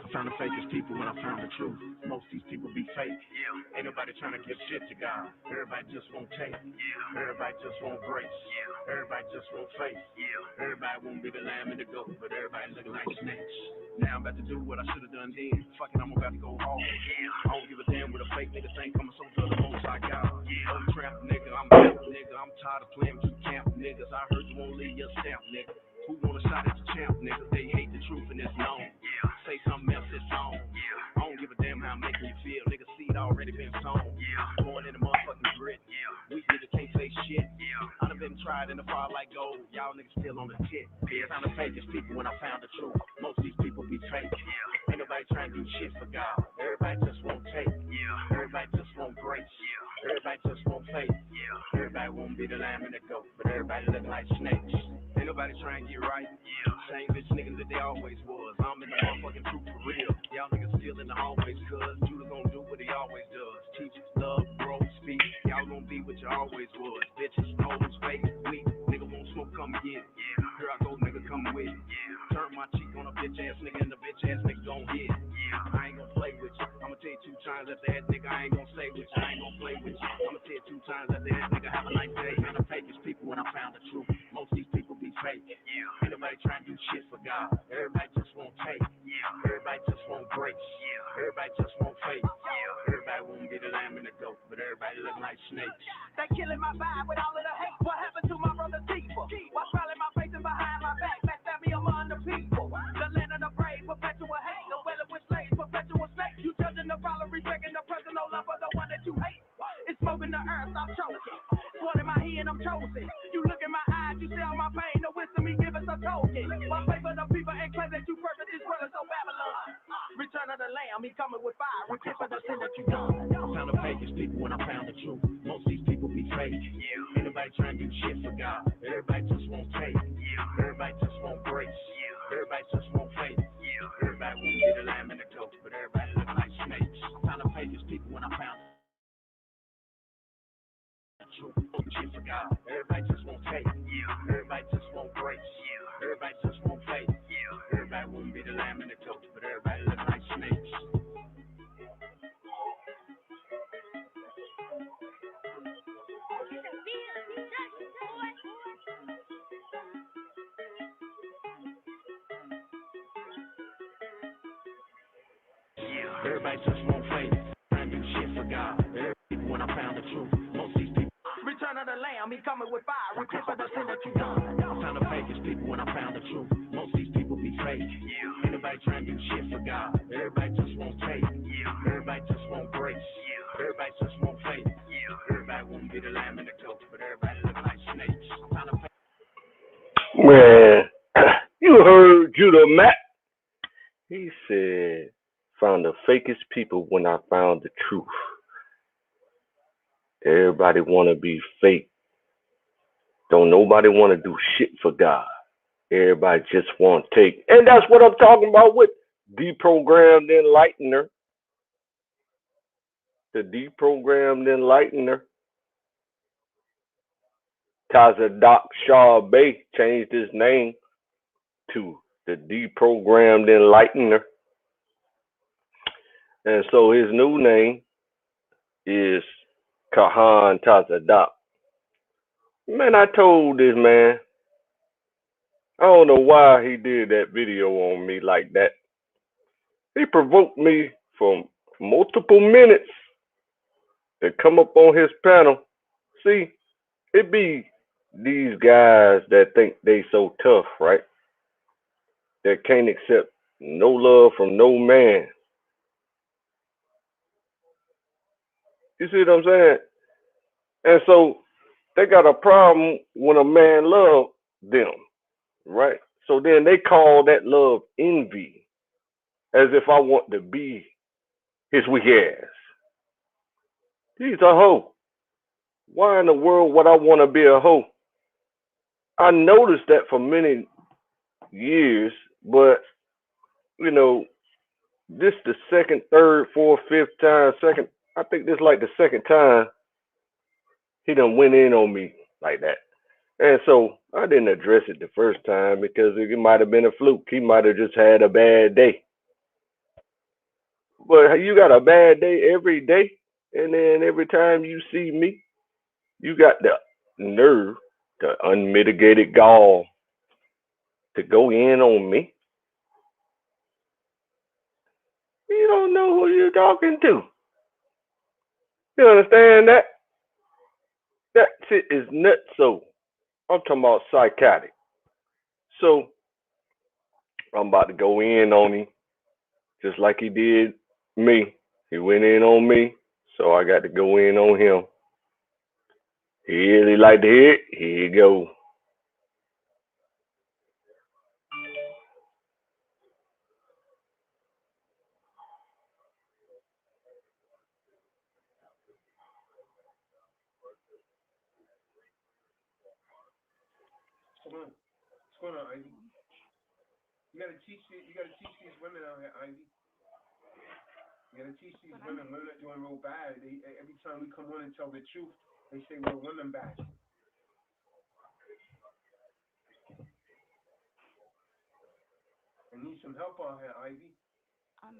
I found the fakest people when I found the truth. Most of these people be fake. Ain't nobody trying to give shit to God. Everybody just won't take. Everybody just won't grace. Everybody just won't faith. Everybody won't be the lamb and the goat, but everybody looking like snakes. Now I'm about to do what I should have done then. Fuck it, I'm about to go home. I don't give a damn what a fake nigga think. I'm a soldier of the most I got. I'm a trap nigga, I'm a nigga. I'm tired of playing with camp niggas. I heard you won't leave your stamp, nigga. Who want a shot at the champ, nigga? They hate the truth and it's known. Say something else, it's on. I don't give a damn how I'm making you feel. Nigga, seed already been sown. Going in the motherfucking grit. We niggas can't say shit. I done been tried in the fire like gold. Y'all niggas still on the tip. Found the fakest people when I found the truth. Most of these people be fake. Ain't nobody trying to do shit for God. Everybody just won't take. Everybody just won't grace. Everybody just won't faith. Everybody won't be the lamb and the goat, but everybody look like snakes. Ain't nobody trying to get right. Same bitch niggas that they always was. I'm in the motherfucking truth for real. Y'all niggas still in the hallways, cuz Judah gonna do what he always does. Teach, love, grow, speak. Y'all gonna be what you always was. Bitches, hoes, fake, weak. Nigga won't smoke, come get it. Here I go, nigga, come with it. Turn my cheek on a bitch ass nigga and the bitch ass nigga gon' hit. I ain't gonna play with you. I'ma tell you 2 times after that nigga, I ain't gonna say with you. I ain't gonna play with you. I'ma tell you 2 times after that nigga, have a nice day. Man, the fakest people when I found the truth. Most of these people be fake. Ain't nobody trying to do shit for God. Everybody just won't take. Everybody just won't grace. Everybody just won't faith. Everybody won't be the lamb and the goat, but everybody look like snakes. They killing my vibe with all of the hate. What happened to my brother Tifa? Why smiling my face and behind my back? Backstab me among the people. The land of the brave, perpetual hate. The weather with slaves, perpetual snakes. You judging the follow, respecting the personal love of the one that you hate. It's smoking the earth, I'm choking. Sword in my hand, I'm chosen. You look in my eyes, you see all my pain. The wisdom he give us a token. My favor the people and claim that you perfect. This world is so Babylon. Return of the lamb, he coming with fire. Repent for the sin that you done. I found the fakest people when I found the truth. Most of these people be fake. Ain't nobody trying to do shit for God. Everybody just won't take. Everybody just won't grace. Everybody just won't faith. Everybody won't be the lamb and the goat, but everybody look like snakes. I found the fakest people when I found the truth. Shit for God. Everybody just won't take. Everybody just won't grace. Everybody just won't faith. Everybody won't be the lamb and the goat, but everybody look like snakes. Everybody just won't faith. Trying to do shit for God. Everybody when I found the truth. Most of these people. Return of the lamb, he coming with fire. Repent for the sin that you done. I found the fakest people when I found the truth. Most of these people be fake. Ain't nobody trying to do shit for God. Everybody just won't take. Everybody just won't grace. Everybody just won't faith. Everybody won't be the lamb and the goat, but everybody look like snakes. Man, you heard Judah Matt. He said, found the fakest people when I found the truth. Everybody want to be fake. Don't nobody want to do shit for God. Everybody just want to take. And that's what I'm talking about with deprogrammed enlightener. The deprogrammed enlightener. Tazadaq Shah Bey changed his name to the deprogrammed enlightener. And so his new name is Kahan Tazadaq. Man, I told this man, I don't know why he did that video on me like that. He provoked me for multiple minutes to come up on his panel. See, it be these guys that think they so tough, right? That can't accept no love from no man. You see what I'm saying? And so they got a problem when a man loves them, right? So then they call that love envy, as if I want to be his weak ass. He's a hoe. Why in the world would I want to be a hoe? I noticed that for many years, but, you know, this the second, third, fourth, fifth time, second. I think this like the second time he done went in on me like that. And so I didn't address it the first time because it might have been a fluke. He might have just had a bad day. But you got a bad day every day, and then every time you see me, you got the nerve, the unmitigated gall to go in on me. You don't know who you're talking to. You understand that? That shit is nuts. So I'm talking about psychotic. So I'm about to go in on him just like he did me. He went in on me, so I got to go in on him. He really like to hear it. Here you go. What's going on, Ivy? You gotta teach these women out here, Ivy. You gotta teach these women are doing real bad. Every time we come on and tell the truth, they say we're women bashing. I need some help out here, Ivy. I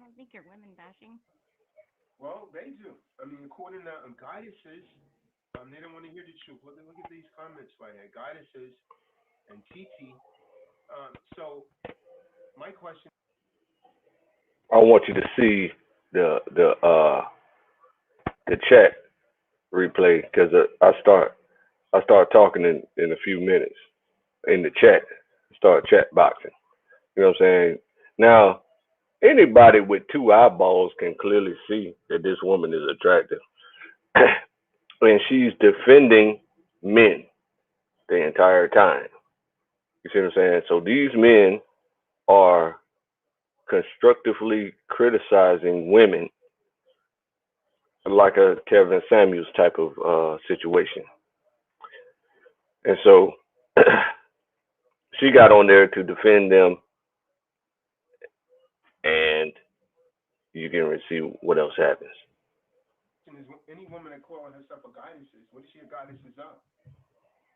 don't think you're women bashing. Well, they do. I mean, according to goddesses, they don't want to hear the truth. Look at these comments right here. Goddesses and TT. So my question. I want you to see the chat replay because I start talking in a few minutes in the chat. Start chat boxing. You know what I'm saying? Now anybody with two eyeballs can clearly see that this woman is attractive, and she's defending men the entire time. You see what I'm saying? So these men are constructively criticizing women like a Kevin Samuels type of situation. And so she got on there to defend them, and you can see what else happens. Any woman that calling herself a goddesses, what is she a goddesses of?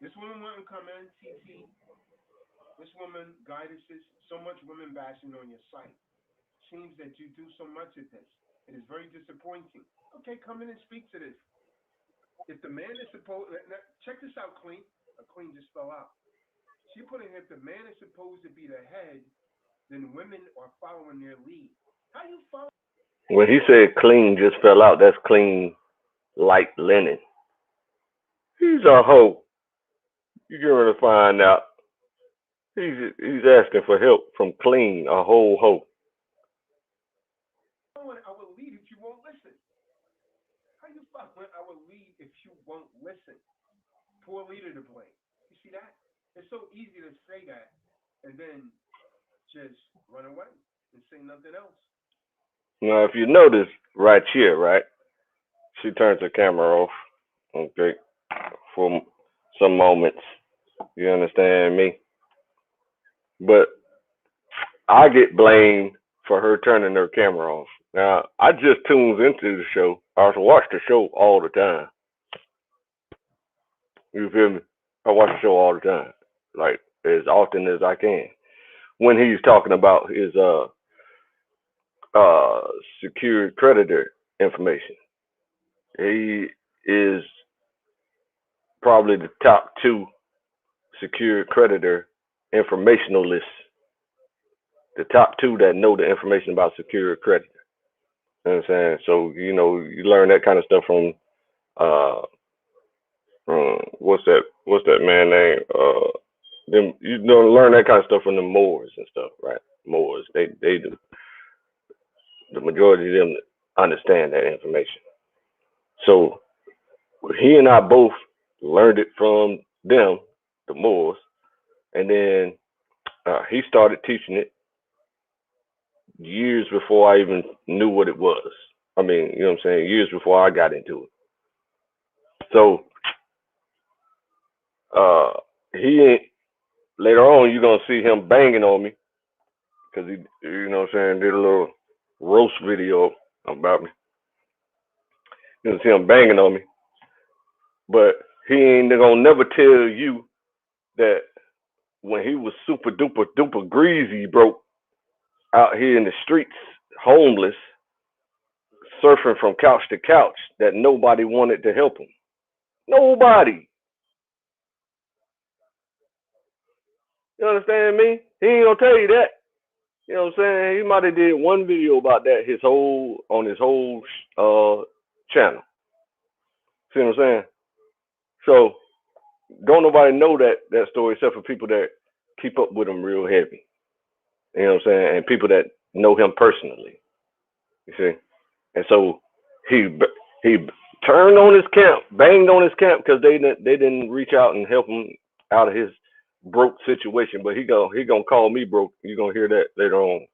This woman wouldn't come in, TT. This woman, goddesses, so much women bashing on your site. Seems that you do so much of this. It is very disappointing. Okay, come in and speak to this. If the man is supposed, check this out, Queen. A Queen just fell out. She put in, if the man is supposed to be the head, then women are following their lead. How you follow? When he said clean just fell out, that's clean light linen. He's a hoe. You're going to find out. He's asking for help from clean, a whole hoe. I will lead if you won't listen. How you following I will lead if you won't listen? Poor leader to blame. You see that? It's so easy to say that and then just run away and say nothing else. Now, if you notice right here, right, she turns her camera off, okay, for some moments. You understand me? But I get blamed for her turning her camera off. Now, I just tunes into the show. I watch the show all the time. You feel me? I watch the show all the time, like as often as I can. When he's talking about his secured creditor information, he is probably the top two secured creditor informational lists. The top two that know the information about secured credit. You know what I'm saying? So, you learn that kind of stuff from what's that man name? Them learn that kind of stuff from the Moors and stuff, right? Moors. They do. The majority of them understand that information. So he and I both learned it from them, the Moors, and then he started teaching it years before I even knew what it was. I mean, you know what I'm saying? Years before I got into it. So he ain't, later on you're gonna see him banging on me because he, you know what I'm saying, did a little roast video about me. You know, see him banging on me, but he ain't gonna never tell you that when he was super duper duper greasy, broke out here in the streets, homeless, surfing from couch to couch, that nobody wanted to help him. Nobody. You understand me? He ain't gonna tell you that. You know what I'm saying? He might have did one video about that his whole channel. See what I'm saying? So don't nobody know that story except for people that keep up with him real heavy. You know what I'm saying? And people that know him personally. You see? And so he turned on his camp, banged on his camp because they didn't reach out and help him out of his broke situation. But he gonna call me broke. You're gonna hear that later on.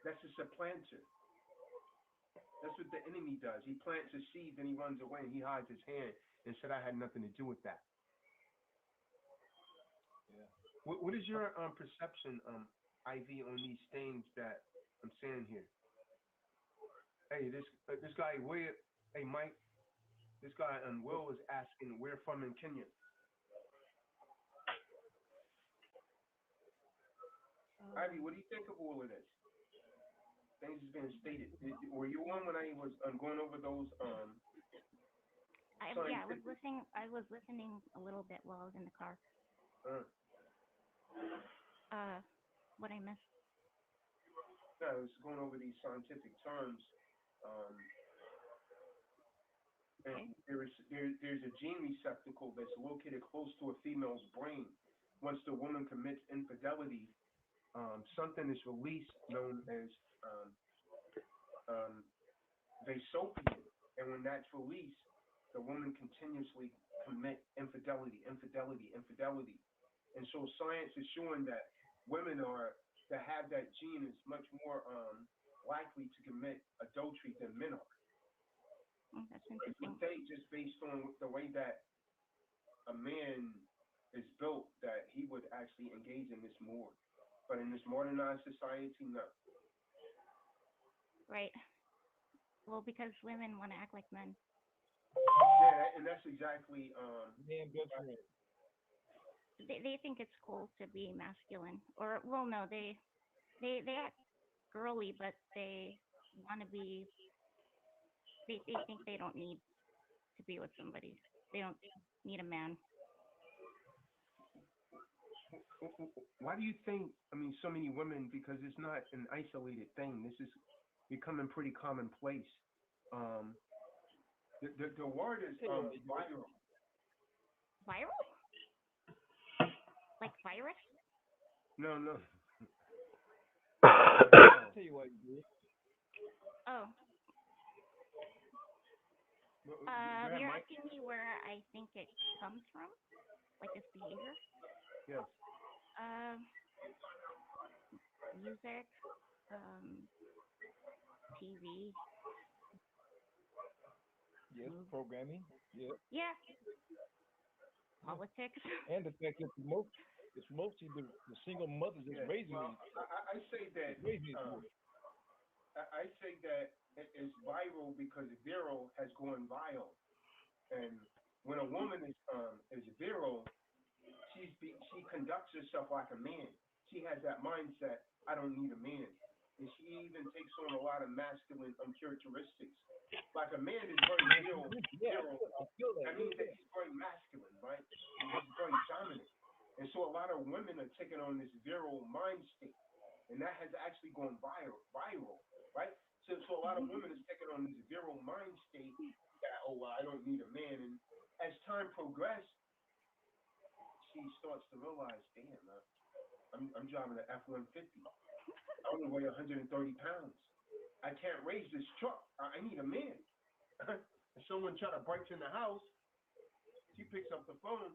That's a supplanter. That's what the enemy does. He plants a seed, then he runs away and he hides his hand and said, "I had nothing to do with that." Yeah. What is your perception, IV, on these things that I'm saying here? Hey, this guy Will. Hey, Mike. This guy Will is asking where from in Kenya. Ivy, what do you think of all of this? Things is being stated. Were you on when I was going over those? Yeah, I was listening a little bit while I was in the car. What I missed? No, I was going over these scientific terms. And there's a gene receptacle that's located close to a female's brain. Once the woman commits infidelity, something is released known as vasopium, and when that's released, the woman continuously commit infidelity. And so science is showing that women that have that gene is much more likely to commit adultery than men are. That's interesting. You think just based on the way that a man is built that he would actually engage in this more, but in this modernized society, no. Right. Well, because women want to act like men. Yeah, and that's exactly They think it's cool to be masculine, or well, no, they act girly, but they want to be. They think they don't need to be with somebody. They don't need a man. Why do you think? I mean, so many women, because it's not an isolated thing. This is becoming pretty commonplace. The word is viral. Viral? Like virus? No. I'll tell you what you do. Oh. You're Mike? asking me where I think it comes from, like this behavior? Yes. Music, TV. Yes, programming. Yeah. Yeah. Politics. And the fact that it's mostly the single mothers that's raising well, these. I say that. I say that it's viral because viral has gone viral, and when a woman is viral, she conducts herself like a man. She has that mindset. I don't need a man, and she even takes on a lot of masculine characteristics. Like a man is very virile. That means that he's very masculine, right? And he's very dominant. And so a lot of women are taking on this virile mind state, and that has actually gone viral, right? So a lot of women is taking on this virile mind state that, oh, well, I don't need a man. And as time progressed, she starts to realize, damn, I'm driving an F-150. I only weigh 130 pounds. I can't raise this truck. I need a man. If someone try to break in the house, she picks up the phone,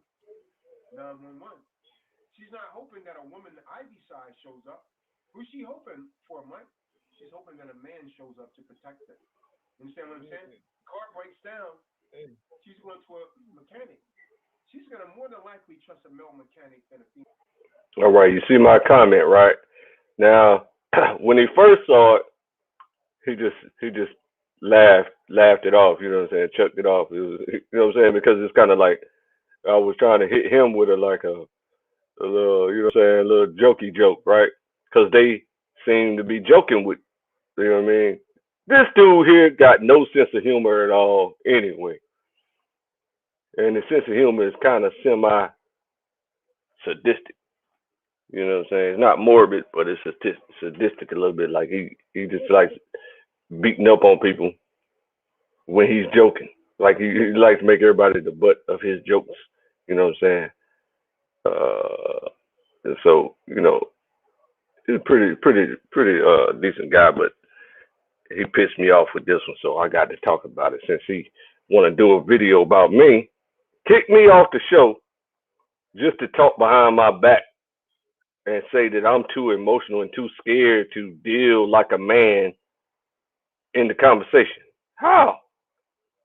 911. She's not hoping that a woman Ivy size shows up. Who's she hoping for, Mike? She's hoping that a man shows up to protect her. You understand what I'm saying? Car breaks down. She's going to a mechanic. she's gonna more than likely trust a male mechanic than a female. All right, you see my comment, right? Now, when he first saw it, he just laughed it off. You know what I'm saying? Chucked it off. It was, you know what I'm saying? Because it's kind of like I was trying to hit him with a little, you know what I'm saying, a little jokey joke, right? Because they seem to be joking with, you know what I mean? This dude here got no sense of humor at all, anyway. And the sense of humor is kind of semi sadistic. You know what I'm saying? It's not morbid, but it's sadistic a little bit. Like he just likes beating up on people when he's joking. Like he likes to make everybody the butt of his jokes. You know what I'm saying? And so he's a pretty decent guy, but he pissed me off with this one, so I got to talk about it since he want to do a video about me, kick me off the show just to talk behind my back and say that I'm too emotional and too scared to deal like a man in the conversation. How?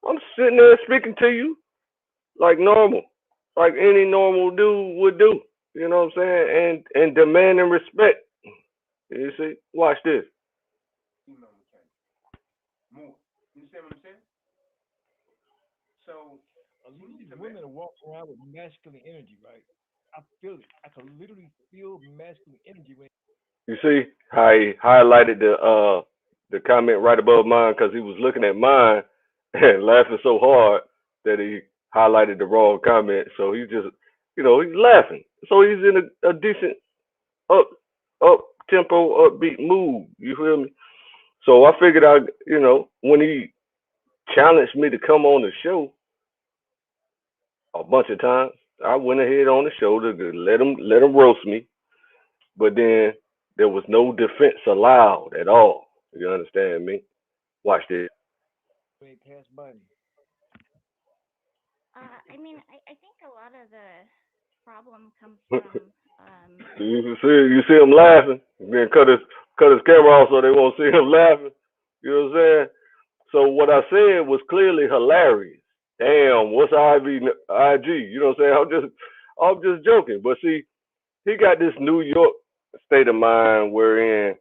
I'm sitting there speaking to you like normal, like any normal dude would do. You know what I'm saying? And demanding respect. You see? Watch this. Female mechanic. More. You understand what I'm saying? So These women walk around with masculine energy, right? I feel it. I can literally feel masculine energy when. You see how he highlighted the comment right above mine because he was looking at mine and laughing so hard that he highlighted the wrong comment. So he just, he's laughing. So he's in a decent up tempo, upbeat mood. You feel me? So I figured when he challenged me to come on the show a bunch of times, I went ahead on the show to let him roast me. But then there was no defense allowed at all. You understand me? Watch this. They pass by me. I mean, I think a lot of the problem comes from you see him laughing. Then cut his camera off so they won't see him laughing. You know what I'm saying? So what I said was clearly hilarious. Damn, what's IG? You know what I'm saying? I'm just joking. But see, he got this New York state of mind wherein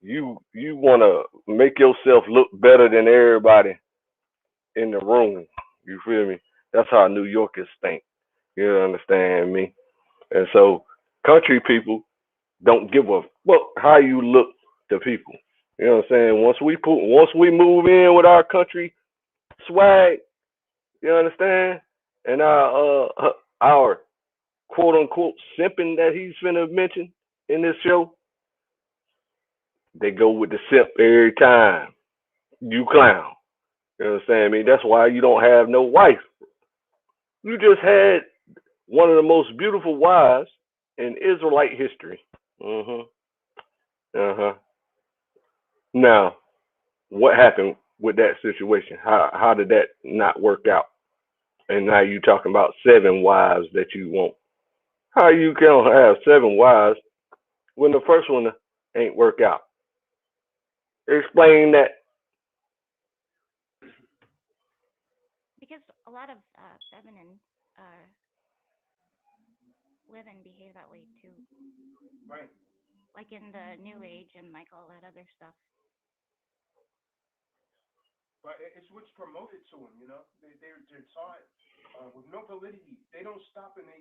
you want to make yourself look better than everybody in the room. You feel me? That's how New Yorkers think. You understand me? And so country people don't give a fuck how you look to people. You know what I'm saying? Once we move in with our country swag, you understand? And our quote unquote simping that he's finna mention in this show, they go with the simp every time. You clown. You understand me? That's why you don't have no wife. You just had one of the most beautiful wives in Israelite history. Now, what happened with that situation? How did that not work out? And now you talking about 7 wives that you want. How you can have 7 wives when the first one ain't work out? Explain that. because a lot of feminine women behave that way too, right. like in the New Age and like all that other stuff. But it's what's promoted to them, they're taught with no validity. They don't stop and they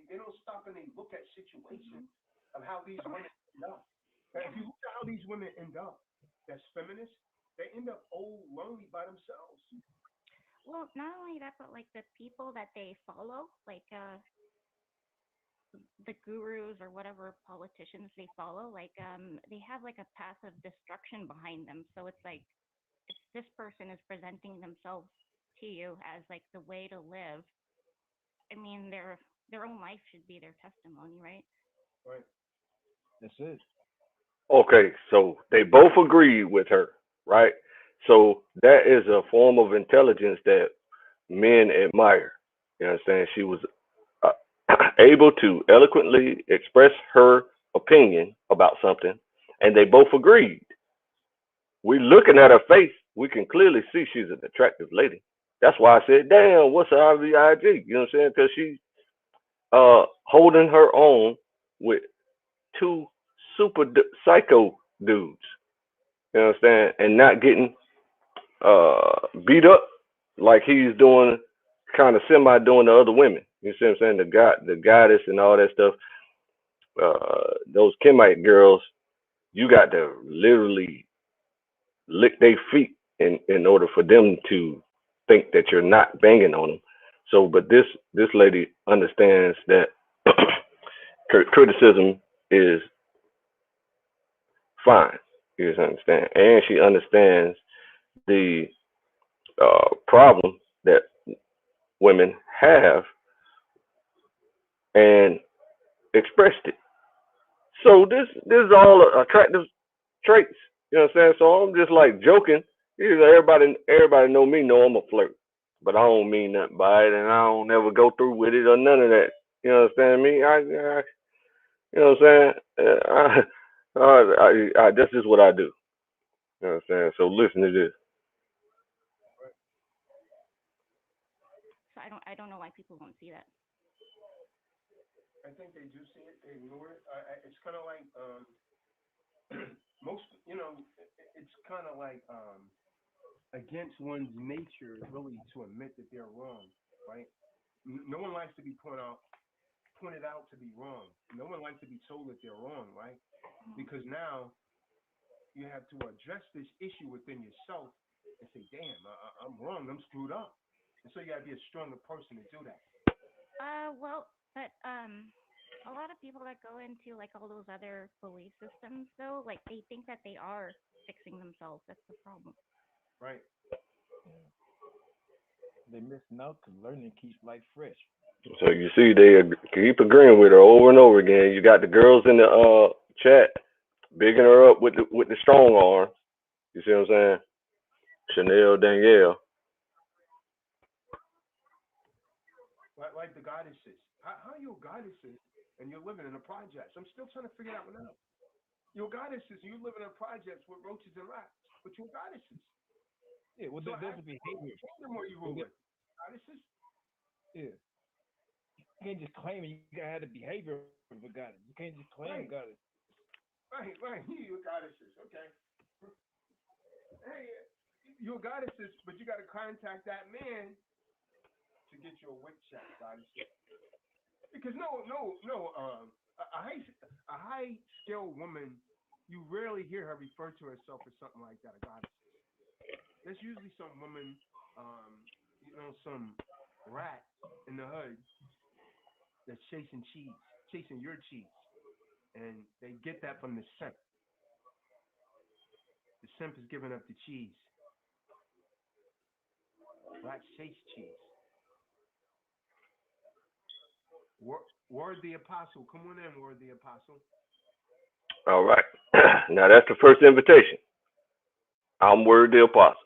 look at situations of how these women end up. If you look at how these women end up, that's feminists, they end up old, lonely by themselves. Well, not only that, but like the people that they follow, like the gurus or whatever politicians they follow, like they have like a path of destruction behind them. So it's like if this person is presenting themselves to you as like the way to live, I mean their own life should be their testimony, right? Right. That's it. Okay, so they both agreed with her, right? So that is a form of intelligence that men admire. You understand? She was uh, able to eloquently express her opinion about something, and they both agreed. We looking at her face, we can clearly see she's an attractive lady. That's why I said, "Damn, what's her IG?" You know what I'm saying? Because holding her own with two psycho dudes. You understand? And not getting beat up like he's doing, kind of semi doing the other women. You see what I'm saying? The goddess and all that stuff. Those Kemite girls, you got to literally lick their feet in order for them to think that you're not banging on them. So, but this lady understands that criticism is fine. You just understand, and she understands the problem that women have and expressed it. So this is all attractive traits. You know what I'm saying? So I'm just like joking. You know, everybody know I'm a flirt, but I don't mean nothing by it, and I don't ever go through with it or none of that. You know what I'm saying? Me, you know what I'm saying? This is what I do. You know what I'm saying? So listen to this. So I don't know why people don't see that. I think they do see it. They ignore it. It's kind of like most, it's kind of like against one's nature, really, to admit that they're wrong, right? No one likes to be pointed out to be wrong. No one likes to be told that they're wrong, right? Because now you have to address this issue within yourself and say, "Damn, I'm wrong. I'm screwed up." And so you got to be a stronger person to do that. Well, but a lot of people that go into like all those other belief systems, though, like they think that they are fixing themselves. That's the problem. Right. They missing out because learning keeps life fresh. So you see, they keep agreeing with her over and over again. You got the girls in the chat bigging her up with the strong arm. You see what I'm saying? Chanel Danielle. Like the goddesses. How are you goddesses and you're living in a project? I'm still trying to figure that one out. You're goddesses and you live in a project with roaches and rats, but you're goddesses. Yeah, well, So there's a behavior. them where you rule with. Goddesses? Yeah, you can't just claim it. You gotta have the behavior of a goddess. You can't just claim Right. goddess. Right. You're goddesses. Okay. Hey, you're goddesses, but you got to contact that man to get your weight check, goddesses. Because a high skilled woman, you rarely hear her refer to herself as something like that, a goddess. There's usually some woman, some rat in the hood that's chasing your cheese, and they get that from the simp. The simp is giving up the cheese. Rats chase cheese. Word the apostle, come on in, word the apostle. All right. Now that's the first invitation. I'm Word the Apostle.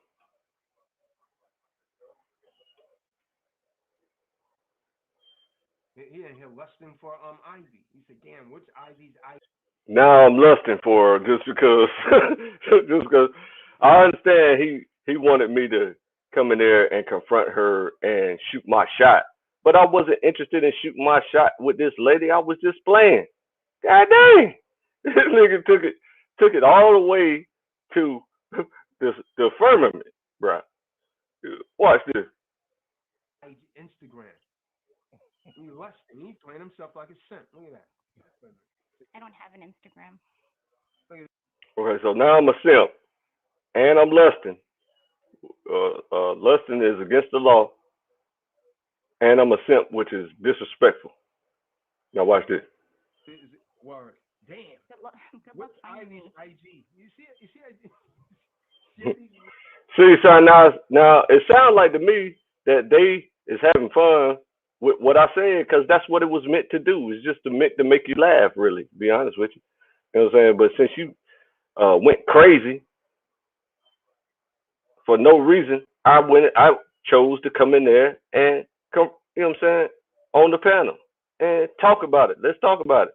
He in here lusting for Ivy. He said, "Damn, which Ivy's Ivy?" Now I'm lusting for her just because, just because I understand he wanted me to come in there and confront her and shoot my shot, but I wasn't interested in shooting my shot with this lady. I was just playing. God dang, this nigga took it all the way to the firmament, bro. Watch this. Instagram. He lusting. He playing himself like a simp. Look at that. I don't have an Instagram. Okay, so now I'm a simp and I'm lusting. Lusting is against the law, and I'm a simp, which is disrespectful. Now watch this. Word. Damn. Good What's luck finding Ivy's me. IG? You see it? You see it? See, son, now it sounds like to me that they is having fun with what I said because that's what it was meant to do. It's just meant to make you laugh, really. To be honest with you, you know what I'm saying. But since you went crazy for no reason, I chose to come in there and come. You know what I'm saying, on the panel and talk about it. Let's talk about it.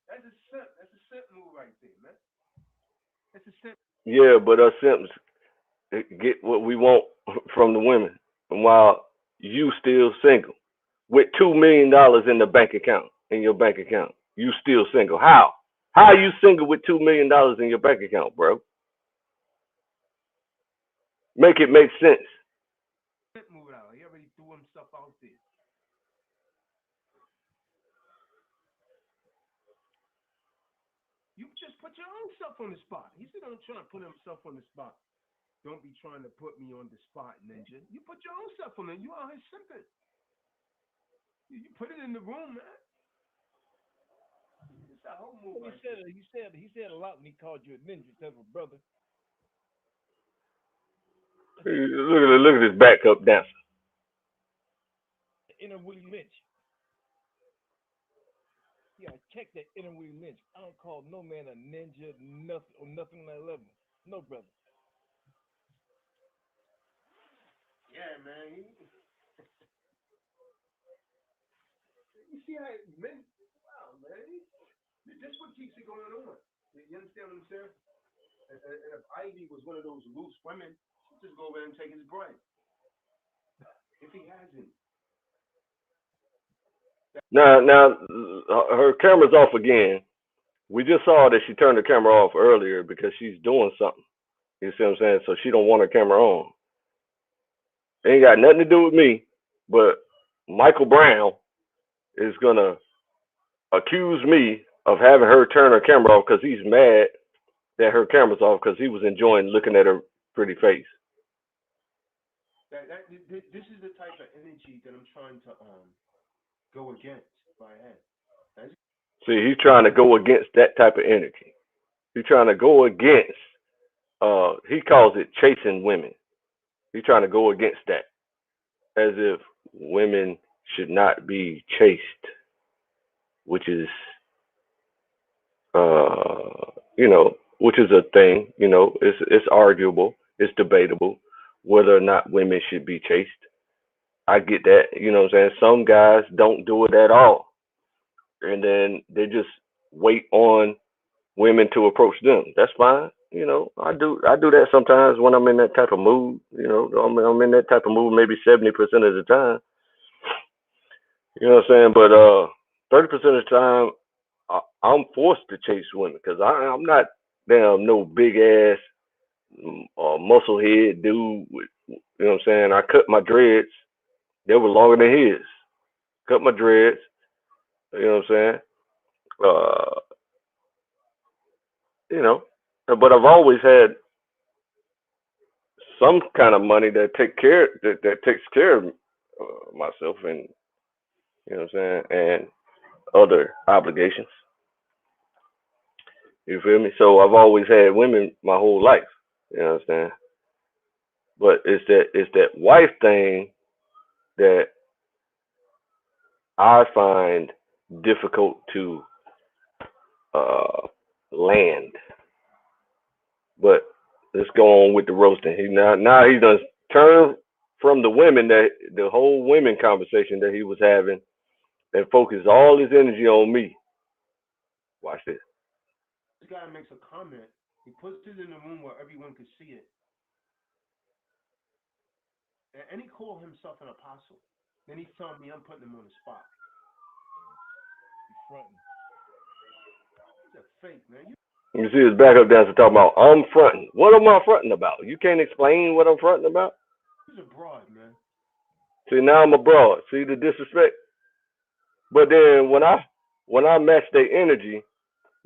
That's a simp. That's a simp move right there, man. That's a simp. Yeah, but us simps get what we want from the women, and while you still single with $2 million in the bank account, in your bank account. You still single. How? How are you single with $2 million in your bank account, bro? Make it make sense. Move out. He already threw himself out there. You just put your own self on the spot. He said, "I'm trying to put himself on the spot. Don't be trying to put me on the spot, Ninja. You put your own self on it. You out here simping. You put it in the room, man. It's a whole move. He said a lot when he called you a ninja instead of a brother. Look at this backup dancer. Inner Willie Lynch. Yeah, check that inner Willie Lynch. I don't call no man a ninja, nothing or nothing on that level. No, brother. Yeah, man. You see how men? Wow, man. This what keeps it going on. You understand what I'm saying? And if Ivy was one of those loose women, she'd just go over there and take his bread. If he hasn't. Now, her camera's off again. We just saw that she turned the camera off earlier because she's doing something. You see what I'm saying? So she don't want her camera on. It ain't got nothing to do with me, but Michael Brown is gonna accuse me of having her turn her camera off because he's mad that her camera's off because he was enjoying looking at her pretty face. This is the type of energy that I'm trying to go against my head. See, he's trying to go against that type of energy. He's trying to go against. He calls it chasing women. He's trying to go against that, as if women should not be chased, which is, which is a thing. It's arguable, it's debatable whether or not women should be chased. I get that. You know what I'm saying? Some guys don't do it at all, and then they just wait on women to approach them. That's fine. I do that sometimes when I'm in that type of mood. I'm in that type of mood maybe 70% of the time. You know what I'm saying? But 30% of the time, I'm forced to chase women because I'm not damn no big ass muscle head dude. You know what I'm saying? I cut my dreads. They were longer than his. Cut my dreads. You know what I'm saying? Uh, you know, but I've always had some kind of money that takes care of myself, and you know what I'm saying, and other obligations. You feel me? So I've always had women my whole life. You understand? But it's that wife thing that I find difficult to uh, land. But let's go on with the roasting. Now he done turned from the women, that the whole women conversation that he was having, and focus all his energy on me. Watch this. This guy makes a comment. He puts it in a room where everyone can see it. And he called himself an apostle. Then he's telling me I'm putting him on the spot. He's fronting. He's a fake, man. You see his backup dancer talking about, I'm fronting. What am I fronting about? You can't explain what I'm fronting about? He's a broad, man. See, now I'm a broad. See the disrespect? But then when I match their energy,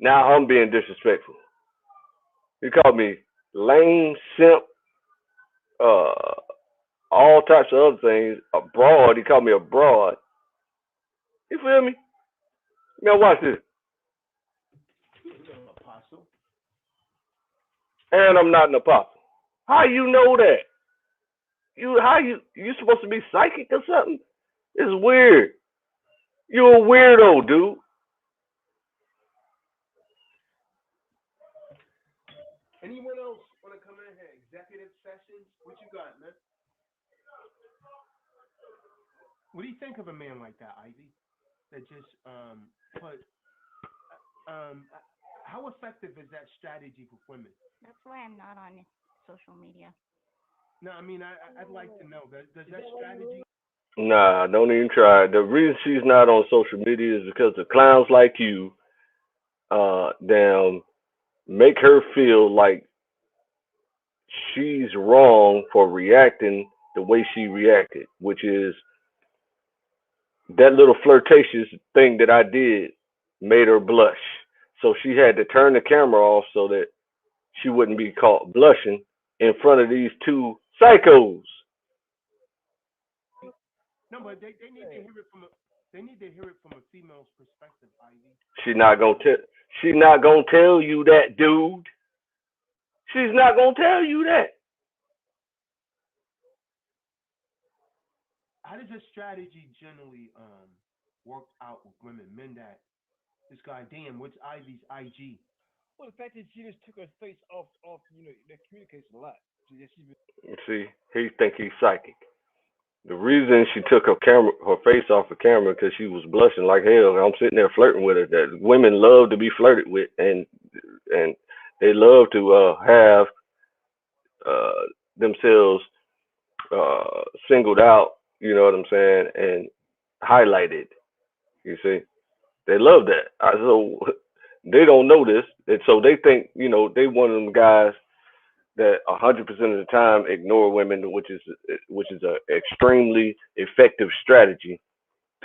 now I'm being disrespectful. He called me lame, simp, all types of other things. A broad. He called me a broad. You feel me? Now watch this. He's an apostle. And I'm not an apostle. How you know that? You supposed to be psychic or something? It's weird. You're a weirdo, dude. Anyone else want to come in here? Executive sessions? What you got, man? What do you think of a man like that, Ivy? That just put how effective is that strategy for women? That's why I'm not on social media. No, I mean I'd like to know. Does that strategy? Nah, don't even try. The reason she's not on social media is because of clowns like you, damn, make her feel like she's wrong for reacting the way she reacted, which is that little flirtatious thing that I did made her blush. So she had to turn the camera off so that she wouldn't be caught blushing in front of these two psychos. No, but they need to Hey, hear it from a female's perspective, Ivy. She not gonna tell. She not gonna tell you that, dude. She's not gonna tell you that. How does this strategy generally work out with women, men that this guy, damn, what's Ivy's IG? well, the fact that she just took her face off, that communicates a lot. She's been, See, he think he's psychic. The reason she took her face off the camera, because she was blushing like hell. I'm sitting there flirting with her. That women love to be flirted with, and they love to have uh, themselves singled out. You know what I'm saying? And highlighted. You see, they love that. So they don't know this, and so they think they one of them guys that 100% of the time ignore women, which is a extremely effective strategy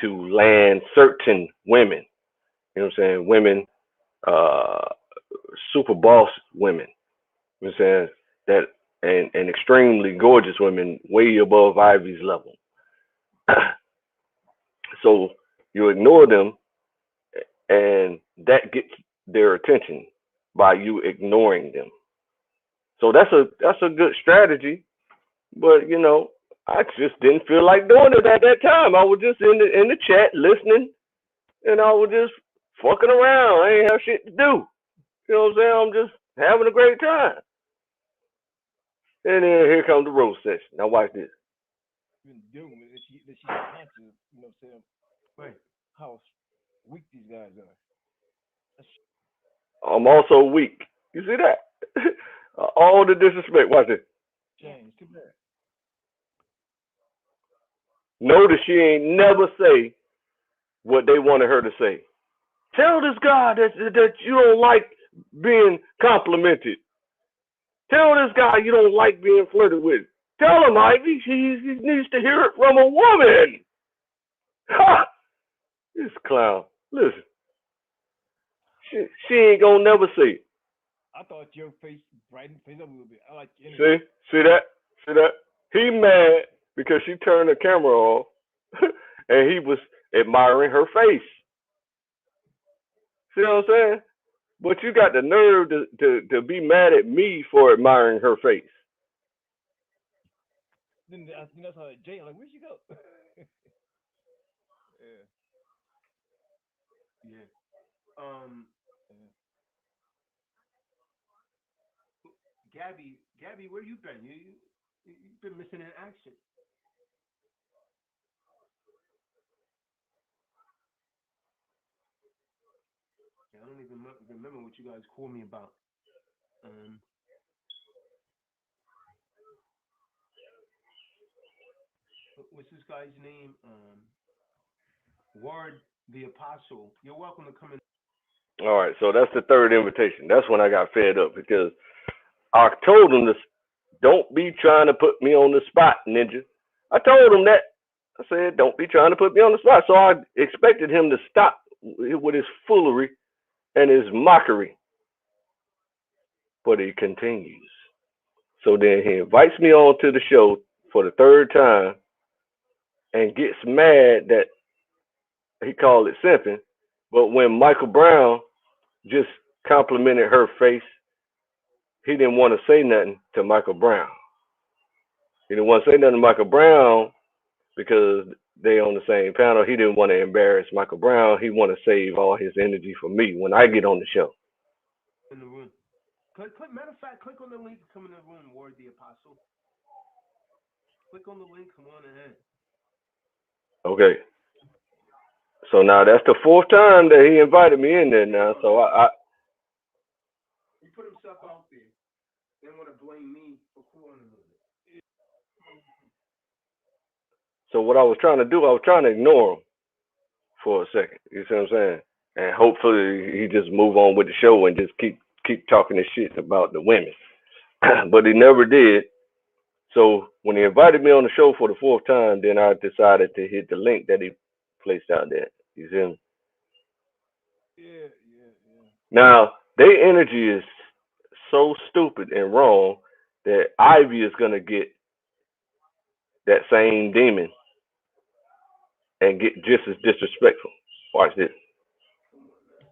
to land certain women. You know what I'm saying? Women, uh, super boss women. You know what I'm saying? That and extremely gorgeous women, way above Ivy's level. So you ignore them, and that gets their attention by you ignoring them. So that's a good strategy. But I just didn't feel like doing it at that time. I was just in the chat listening, and I was just fucking around. I ain't have shit to do. You know what I'm saying? I'm just having a great time. And then here comes the roast session. Now watch this. dealing with it. She's conscious, saying Wait, how weak these guys are. That's I'm also weak. You see that? All the disrespect. Watch this. shame. It's too bad. Notice she ain't never say what they wanted her to say. Tell this guy that you don't like being complimented. Tell this guy you don't like being flirted with. Tell him, Ivy, he needs to hear it from a woman. Ha! This clown. Listen, she ain't gonna never see it. I thought your face brightened face up a little bit. I like your See? energy. See that? See that? He mad because she turned the camera off and he was admiring her face. See what I'm saying? But you got the nerve to be mad at me for admiring her face. Then I think that's how Jay. I'm like, where'd you go? Yeah. yeah. Um, Gabby, where you been? You've been missing in action. Yeah, I don't even remember what you guys called me about. Um, what's this guy's name? Ward the Apostle. You're welcome to come in. All right, so that's the third invitation. That's when I got fed up because I told him to don't be trying to put me on the spot, ninja. I told him that. I said, don't be trying to put me on the spot. So I expected him to stop with his foolery and his mockery, but he continues. So then he invites me on to the show for the third time and gets mad that he called it simping. But when Michael Brown just complimented her face, he didn't want to say nothing to Michael Brown. He didn't want to say nothing to Michael Brown because they on the same panel. He didn't want to embarrass Michael Brown. He want to save all his energy for me when I get on the show. In the room. Matter of fact, click on the link. Come in the room. Ward the Apostle. Click on the link. Come on ahead. Okay. So now that's the fourth time that he invited me in there now. So He put himself out there. They want to blame me for calling him. So what I was trying to do, I was trying to ignore him for a second. You see what I'm saying? And hopefully he just move on with the show and just keep talking this shit about the women. But he never did. So when he invited me on the show for the fourth time, then I decided to hit the link that he placed out there. You see him? Yeah. Now, their energy is so stupid and wrong that Ivy is gonna get that same demon and get just as disrespectful. Watch this.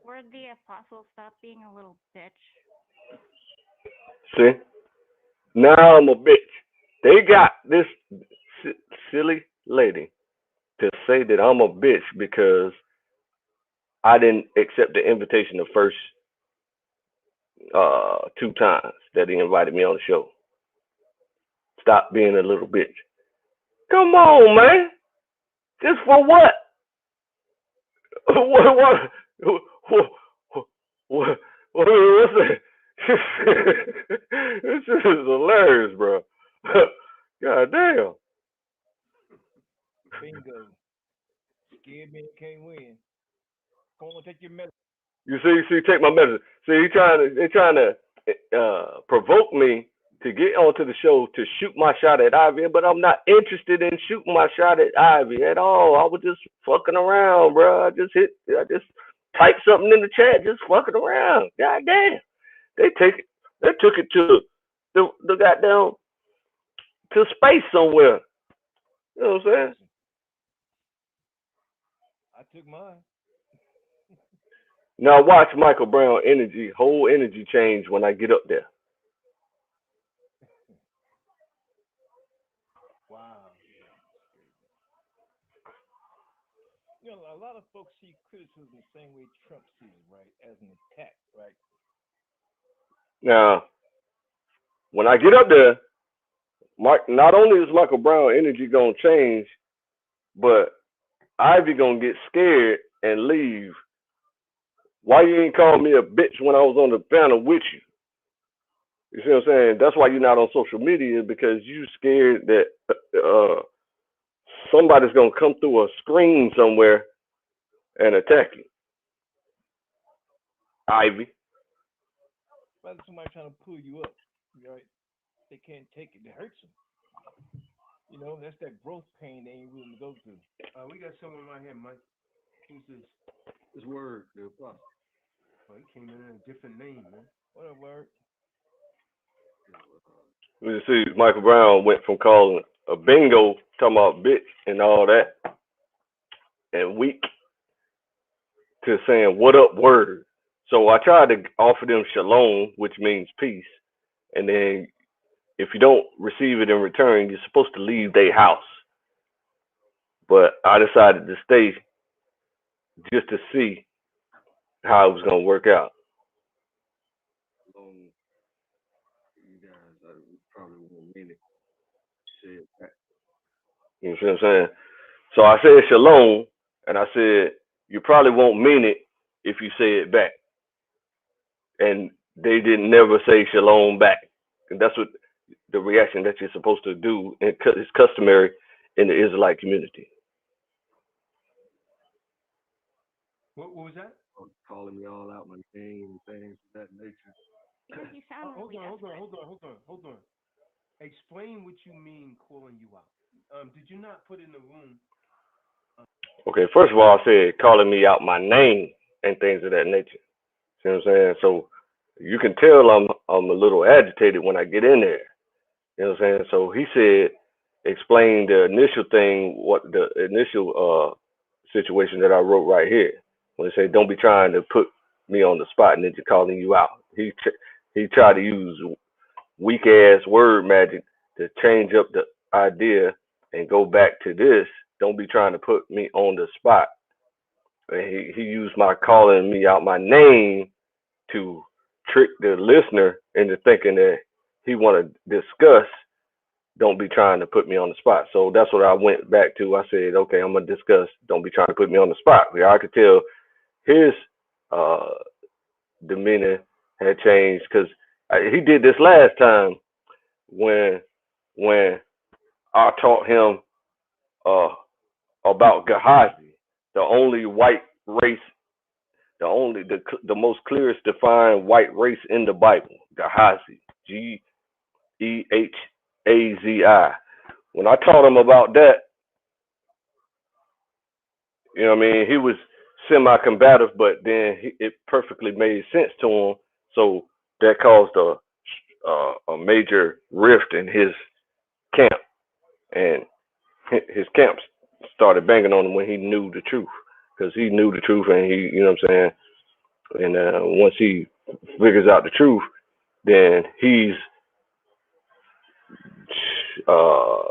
Where the apostle stop being a little bitch? See? Now I'm a bitch. They got this silly lady to say that I'm a bitch because I didn't accept the invitation the first 2 times that he invited me on the show. Stop being a little bitch. Come on, man. Just for what? What? What's that? This is hilarious, bro. God damn. Bingo. Scared man can't win. Come on, take your medicine. You see, take my message. See, they trying to provoke me to get onto the show to shoot my shot at Ivy, but I'm not interested in shooting my shot at Ivy at all. I was just fucking around, bro. I just typed something in the chat, just fucking around. God damn. They took it to the goddamn to space somewhere. You know what I'm saying? I took mine. Now watch Michael Brown whole energy change when I get up there. Wow. You know, a lot of folks see criticism the same way Trump sees it, right? As an attack, right? Now, when I get up there, not only is Michael Brown energy gonna change, but Ivy gonna get scared and leave. Why you ain't call me a bitch when I was on the panel with you? You see what I'm saying? That's why you're not on social media, because you scared that somebody's gonna come through a screen somewhere and attack you. Ivy. Rather somebody trying to pull you up, right? They can't take it. It hurts them. You know, that's that growth pain they ain't willing to go through. We got someone right here, Mike. Who's this? This Word, the apostle. Oh, he came in a different name, man. What up, Word? You see, Michael Brown went from calling a bingo, talking about bitch and all that, and weak, to saying what up, Word. So I tried to offer them shalom, which means peace, and then if you don't receive it in return, you're supposed to leave their house. But I decided to stay just to see how it was gonna work out. You guys probably won't mean it. You see what I'm saying? So I said shalom, and I said you probably won't mean it if you say it back. And they didn't never say shalom back, and that's what the reaction that you're supposed to do, and it's customary in the Israelite community. What was that? Calling me all out my name and things of that nature. Because you sound really Hold on. Explain what you mean calling you out. Did you not put in the room? Okay, first of all, I said calling me out my name and things of that nature. See what I'm saying? So you can tell I'm a little agitated when I get in there. You know what I'm saying? So he said, explain the initial thing, what the initial situation that I wrote right here. When he said, don't be trying to put me on the spot and then just calling you out. He tried to use weak ass word magic to change up the idea and go back to this. Don't be trying to put me on the spot. And he used my calling me out my name to trick the listener into thinking that he want to discuss. Don't be trying to put me on the spot. So that's what I went back to. I said, okay, I'm gonna discuss. Don't be trying to put me on the spot. Yeah, I could tell his demeanor had changed because he did this last time when I taught him uh, about Gehazi, the only white race, the most clearest defined white race in the Bible, Gehazi, Gehazi. When I taught him about that, you know what I mean, he was semi-combative, but then it perfectly made sense to him. So that caused a major rift in his camp, and his camps started banging on him when he knew the truth, because he knew the truth, and he, you know what I'm saying. And once he figures out the truth, then he's uh,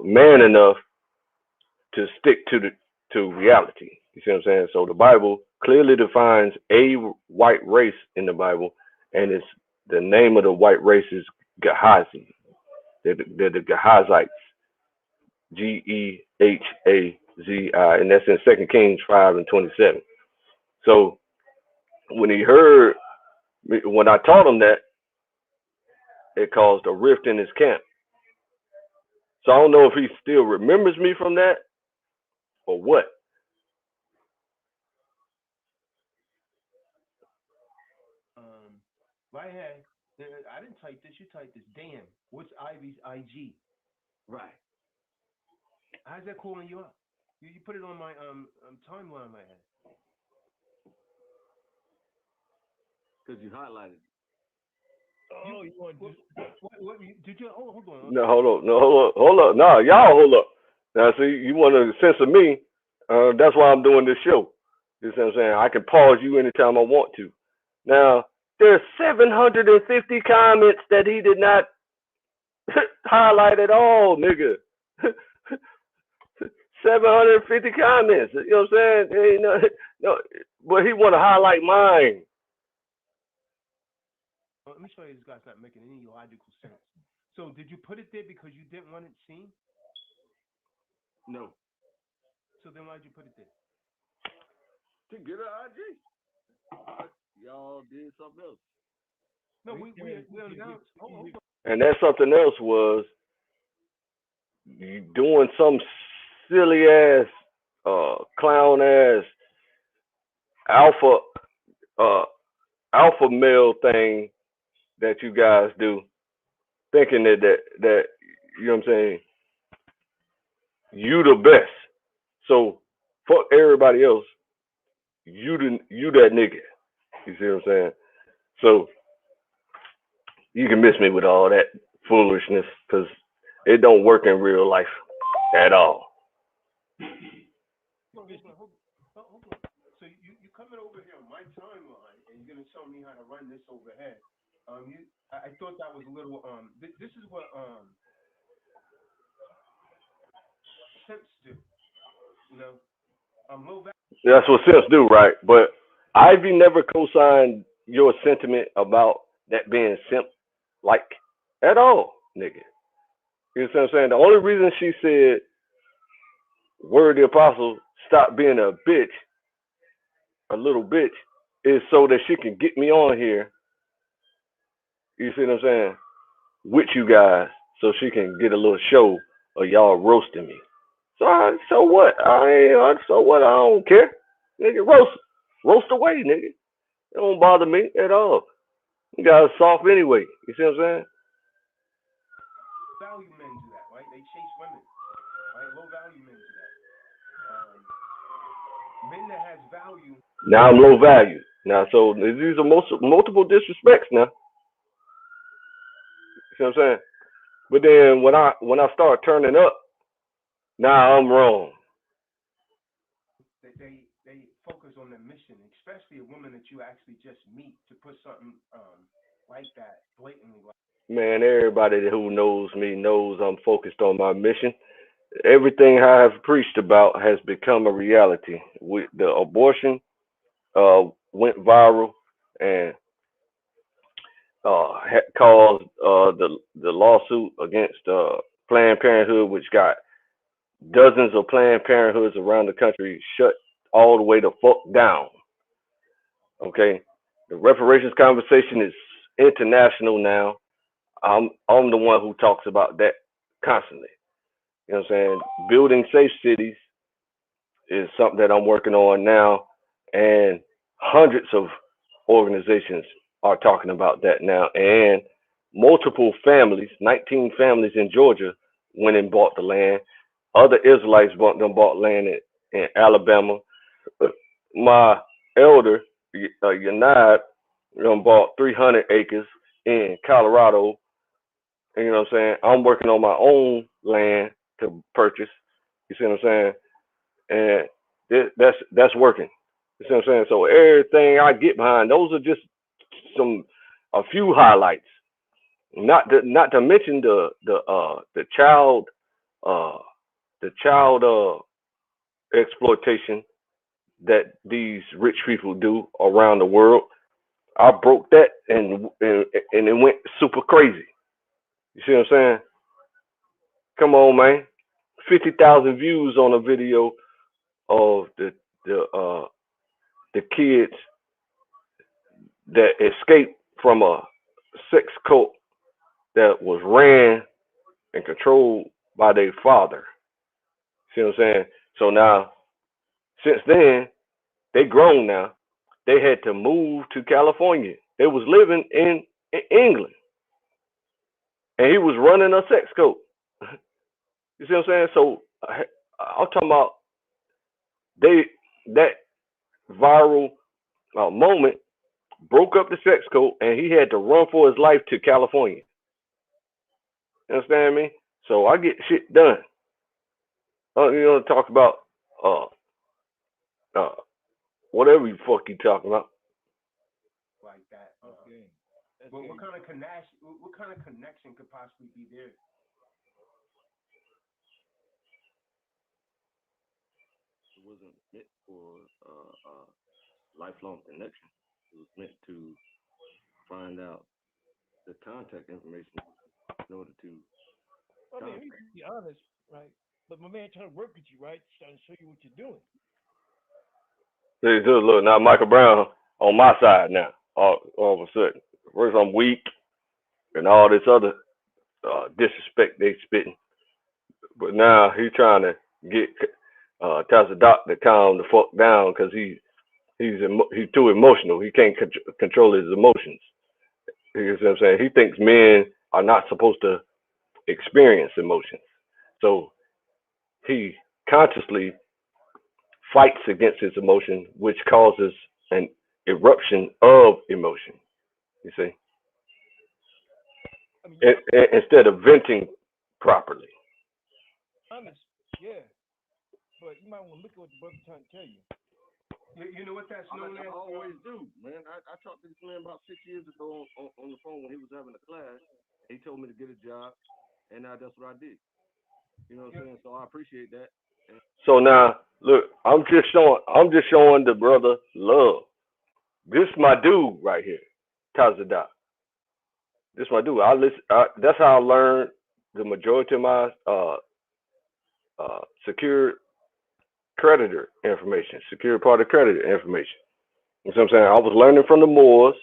man enough to stick to reality. You see what I'm saying? So the Bible clearly defines a white race in the Bible, and it's the name of the white race is Gehazi. They're the Gehazites, Gehazi, and that's in 2 Kings 5:27. So when he heard, when I taught him that, it caused a rift in his camp. So I don't know if he still remembers me from that or what. Right here, I didn't type this. You typed this. Damn. What's Ivy's IG? Right. How's that calling you up? You put it on my timeline right here. Because you highlighted it. Oh, you want to? What did you? Oh, hold on. No, hold up. No, y'all hold up. Now, see, you want to censor me. That's why I'm doing this show. You see what I'm saying? I can pause you anytime I want to. Now, there's 750 comments that he did not highlight at all, nigga. 750 comments. You know what I'm saying? Ain't no, but he want to highlight mine. Let me show you this guy's not making any logical sense. So, did you put it there because you didn't want it seen? No. So then why'd you put it there? To get an IG. Y'all did something else. No, we announced. And that something else was you doing some silly ass, clown ass alpha alpha male thing that you guys do, thinking that you know what I'm saying, you the best. So fuck everybody else. You that nigga. You see what I'm saying? So you can miss me with all that foolishness, because it don't work in real life at all. Hold on. So you coming over here on my timeline and you're gonna tell me how to run this over here. I thought that was a little this is what simps do. You know, low value. That's what simps do, right? But Ivy never co-signed your sentiment about that being simp like at all, nigga. You know what I'm saying? The only reason she said, "Word the apostle, stop being a bitch, a little bitch," is so that she can get me on here. You see what I'm saying? With you guys, so she can get a little show of y'all roasting me. So what? So what? I don't care, nigga. Roast away, nigga. It don't bother me at all. You guys soft anyway. You see what I'm saying? Value men do that, right? They chase women, right? Low value men do that. Men that has value. Now I'm low value. Now, so these are multiple disrespects now. You see what I'm saying? But then when I start turning up, now I'm wrong. They focus on their mission, especially a woman that you actually just meet, to put something like that blatantly. Man, everybody who knows me knows I'm focused on my mission. Everything I have preached about has become a reality. The abortion went viral and caused the lawsuit against Planned Parenthood, which got dozens of Planned Parenthoods around the country shut all the way the fuck down. Okay, the reparations conversation is international now. I'm the one who talks about that constantly. You know what I'm saying? Building safe cities is something that I'm working on now, and hundreds of organizations are talking about that now. And multiple families, 19 families in Georgia, went and bought the land. Other Israelites bought land in Alabama. My elder, Yanad, bought 300 acres in Colorado. And you know what I'm saying? I'm working on my own land to purchase. You see what I'm saying? And that's working. You see what I'm saying? So everything I get behind, those are just a few highlights. Not to mention the child uh exploitation that these rich people do around the world. I broke that and it went super crazy. You see what I'm saying? Come on, man. 50,000 views on a video of the uh the kids that escaped from a sex cult that was ran and controlled by their father. See what I'm saying? So now, since then, they grown now. They had to move to California. They was living in England, and he was running a sex cult. You see what I'm saying? So I'm talking about they that viral moment broke up the sex cult, and he had to run for his life to California. You understand me? So I get shit done. Talk about uh uh whatever you fuck you talking about. Like that. Okay. That's What good. kind of connection? What kind of connection could possibly be there? It wasn't meant for lifelong connection. It was meant to find out the contact information in order to I mean, we contact. can be honest, right? But my man trying to work with you, right? Trying to show you what you're doing. See, just look now, Michael Brown on my side now. All of a sudden, first I'm weak and all this other disrespect they spitting, but now he trying to get Tazadaq to calm the fuck down because he's too emotional. He can't control his emotions. You see what I'm saying? He thinks men are not supposed to experience emotions, so he consciously fights against his emotion, which causes an eruption of emotion. You see, I mean, you're instead of venting properly. honest, yeah. But you might want to look at what the brother's trying to tell you. You know what that's known I as? always do, man. I talked to this man about 6 years ago on the phone when he was having a class. He told me to get a job, and now that's what I did. You know what I'm saying? So I appreciate that. And So now, look, I'm just showing the brother love. This my dude right here, Tazadaq. This my dude. That's how I learned the majority of my secure creditor information, secure party creditor information. You know what I'm saying? I was learning from the Moors,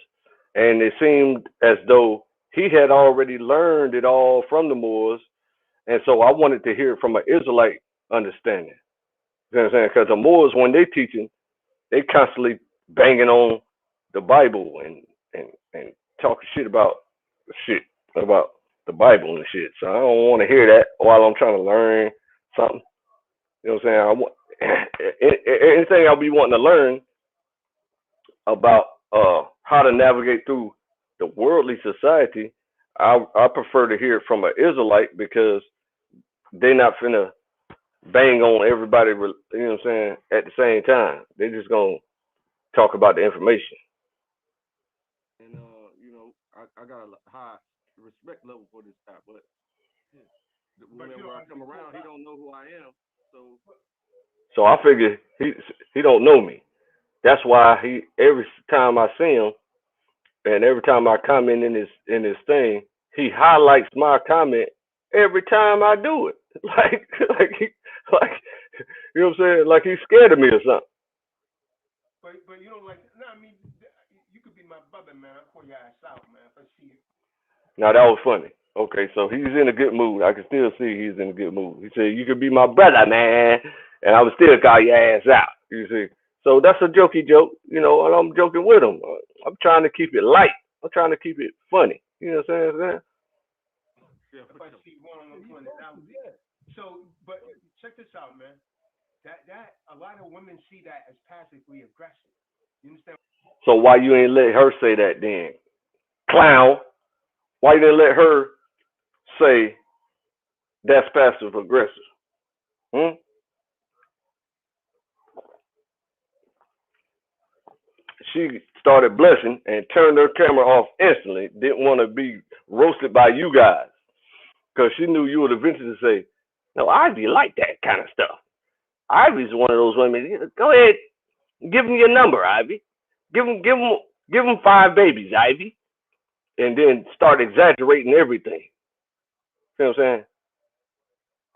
and it seemed as though he had already learned it all from the Moors, and so I wanted to hear it from an Israelite understanding. You know what I'm saying? Because the Moors, when they teaching, they constantly banging on the Bible and talking shit about the Bible and shit. So I don't want to hear that while I'm trying to learn something. You know what I'm saying? I want anything I'll be wanting to learn about how to navigate through the worldly society. I prefer to hear it from an Israelite because they're not finna bang on everybody. You know what I'm saying? At the same time, they just gonna talk about the information. I got a high respect level for this guy, but But you whenever I don't come around, he don't know who I am. So So I figure he don't know me. That's why he every time I see him and every time I comment in his thing, he highlights my comment every time I do it. Like you know what I'm saying? Like he's scared of me or something. but you don't like. No, I mean you could be my brother, man. I call your ass out, man. If I see you. Now that was funny. Okay, so he's in a good mood. I can still see he's in a good mood. He said, "You could be my brother, man," and I would still call your ass out. You see, so that's a jokey joke, and I'm joking with him. I'm trying to keep it light. I'm trying to keep it funny. You know what I'm saying? Yeah, If for I sure. see one on You one, know, now, yeah. So, but check this out, man. That a lot of women see that as passively aggressive. You understand? So why you ain't let her say that then, clown? Why you didn't let her say that's passive aggressive? Hmm? She started blushing and turned her camera off instantly. Didn't want to be roasted by you guys because she knew you would eventually say, "No, Ivy like that kind of stuff." Ivy's one of those women. Go ahead, give him your number, Ivy. Give him 5 babies, Ivy, and then start exaggerating everything. See what I'm saying?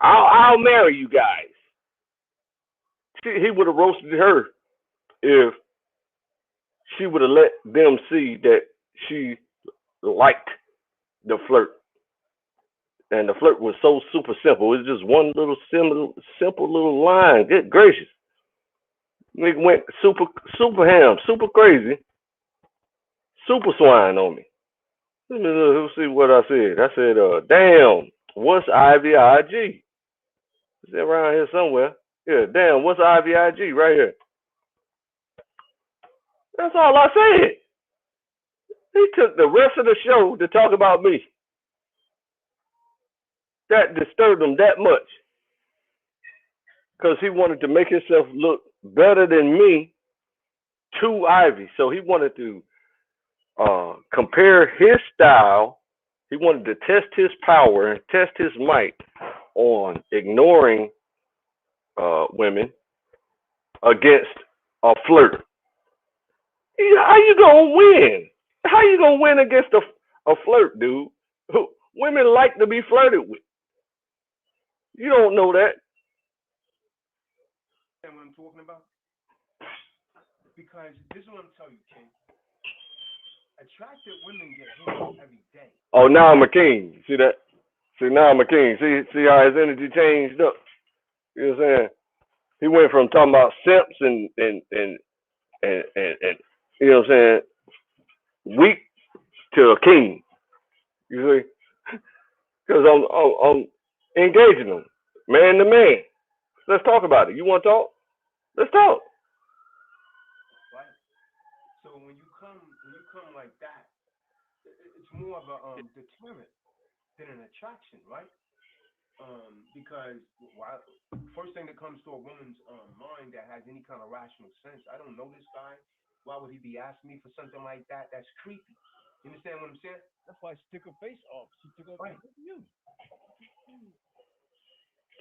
I'll marry you guys. He would have roasted her if she would have let them see that she liked the flirt. And the flirt was so super simple. It was just one little simple little line. Good gracious. Nigga went super ham, super crazy, super swine on me. Let's see what I said. I said, damn, what's Ivy IG? Is that around here somewhere? Yeah, damn, what's Ivy IG right here? That's all I said. He took the rest of the show to talk about me. That disturbed him that much because he wanted to make himself look better than me to Ivy. So he wanted to compare his style. He wanted to test his power and test his might on ignoring women against a flirt. How you gonna win? How you gonna win against a flirt, dude? Women like to be flirted with. You don't know that. You know what I'm talking about? Because this is what I'm telling you, King. Attractive women get hit every day. Oh, now I'm a king. See that? See, now I'm a king. See how his energy changed up. You know what I'm saying? He went from talking about simps and you know what I'm saying, weak to a king. You see? Because I'm engaging them, man to man. Let's talk about it. You want to talk? Let's talk. Right? So when you come like that, it's more of a deterrent than an attraction, right? Because first thing that comes to a woman's mind that has any kind of rational sense, I don't know this guy. Why would he be asking me for something like that? That's creepy. You understand what I'm saying? That's why she took her face off. She took her face off you.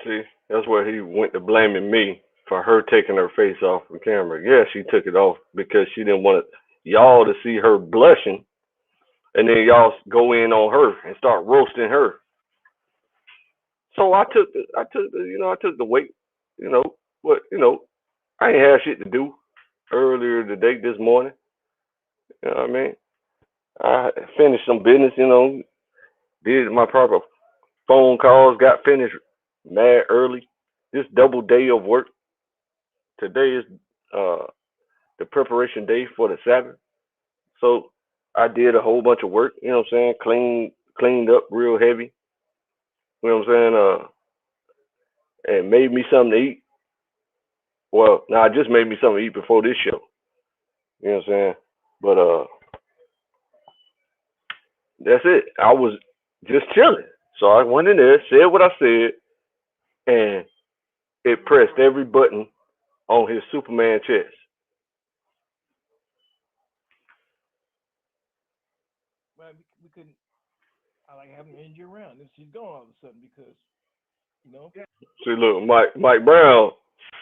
See, that's where he went to blaming me for her taking her face off the camera. Yeah, she took it off because she didn't want y'all to see her blushing, and then y'all go in on her and start roasting her. So I took the weight. What I ain't had shit to do earlier today, this morning. You know what I mean? I finished some business. Did my proper phone calls, got finished mad early. This double day of work. Today is uh the preparation day for the Sabbath. So I did a whole bunch of work, you know what I'm saying? Cleaned up real heavy. You know what I'm saying? And made me something to eat. Well, now I just made me something to eat before this show. You know what I'm saying? But that's it. I was just chilling. So I went in there, said what I said, and it pressed every button on his Superman chest. Well, we couldn't. I like having Angie around, and she's gone all of a sudden because you know. See, look, Mike Brown,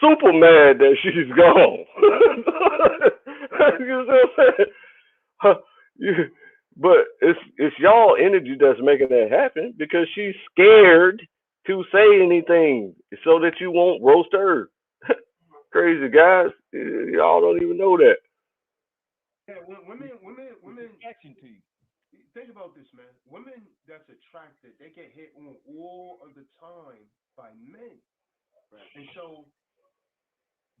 super mad that she's gone. You know what I'm saying? But it's y'all energy that's making that happen because she's scared to say anything so that you won't roast her. Crazy guys, y'all don't even know that. Yeah, women. Action to you. Think about this, man. Women that's attracted, they get hit on all of the time by men. Right. And so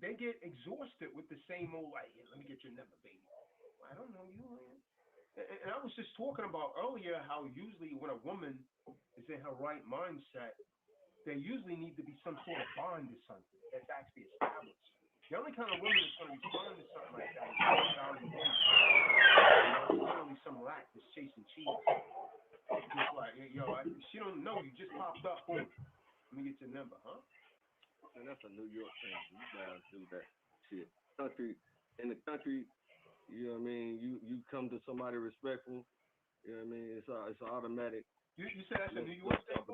they get exhausted with the same old, like, yeah, let me get your number, baby. I don't know you, man. And I was just talking about earlier how usually when a woman is in her right mindset, there usually need to be some sort of bond or something that's actually established. The only kind of woman that's going to respond to something like that is a value woman. Generally some lack is chasing cheese. Just like, yo, she don't know you just popped up. Boom. Let me get your number, huh? And that's a New York thing. You guys do that shit. In the country, you know what I mean? You come to somebody respectful, you know what I mean? It's automatic. You say that's a New York thing?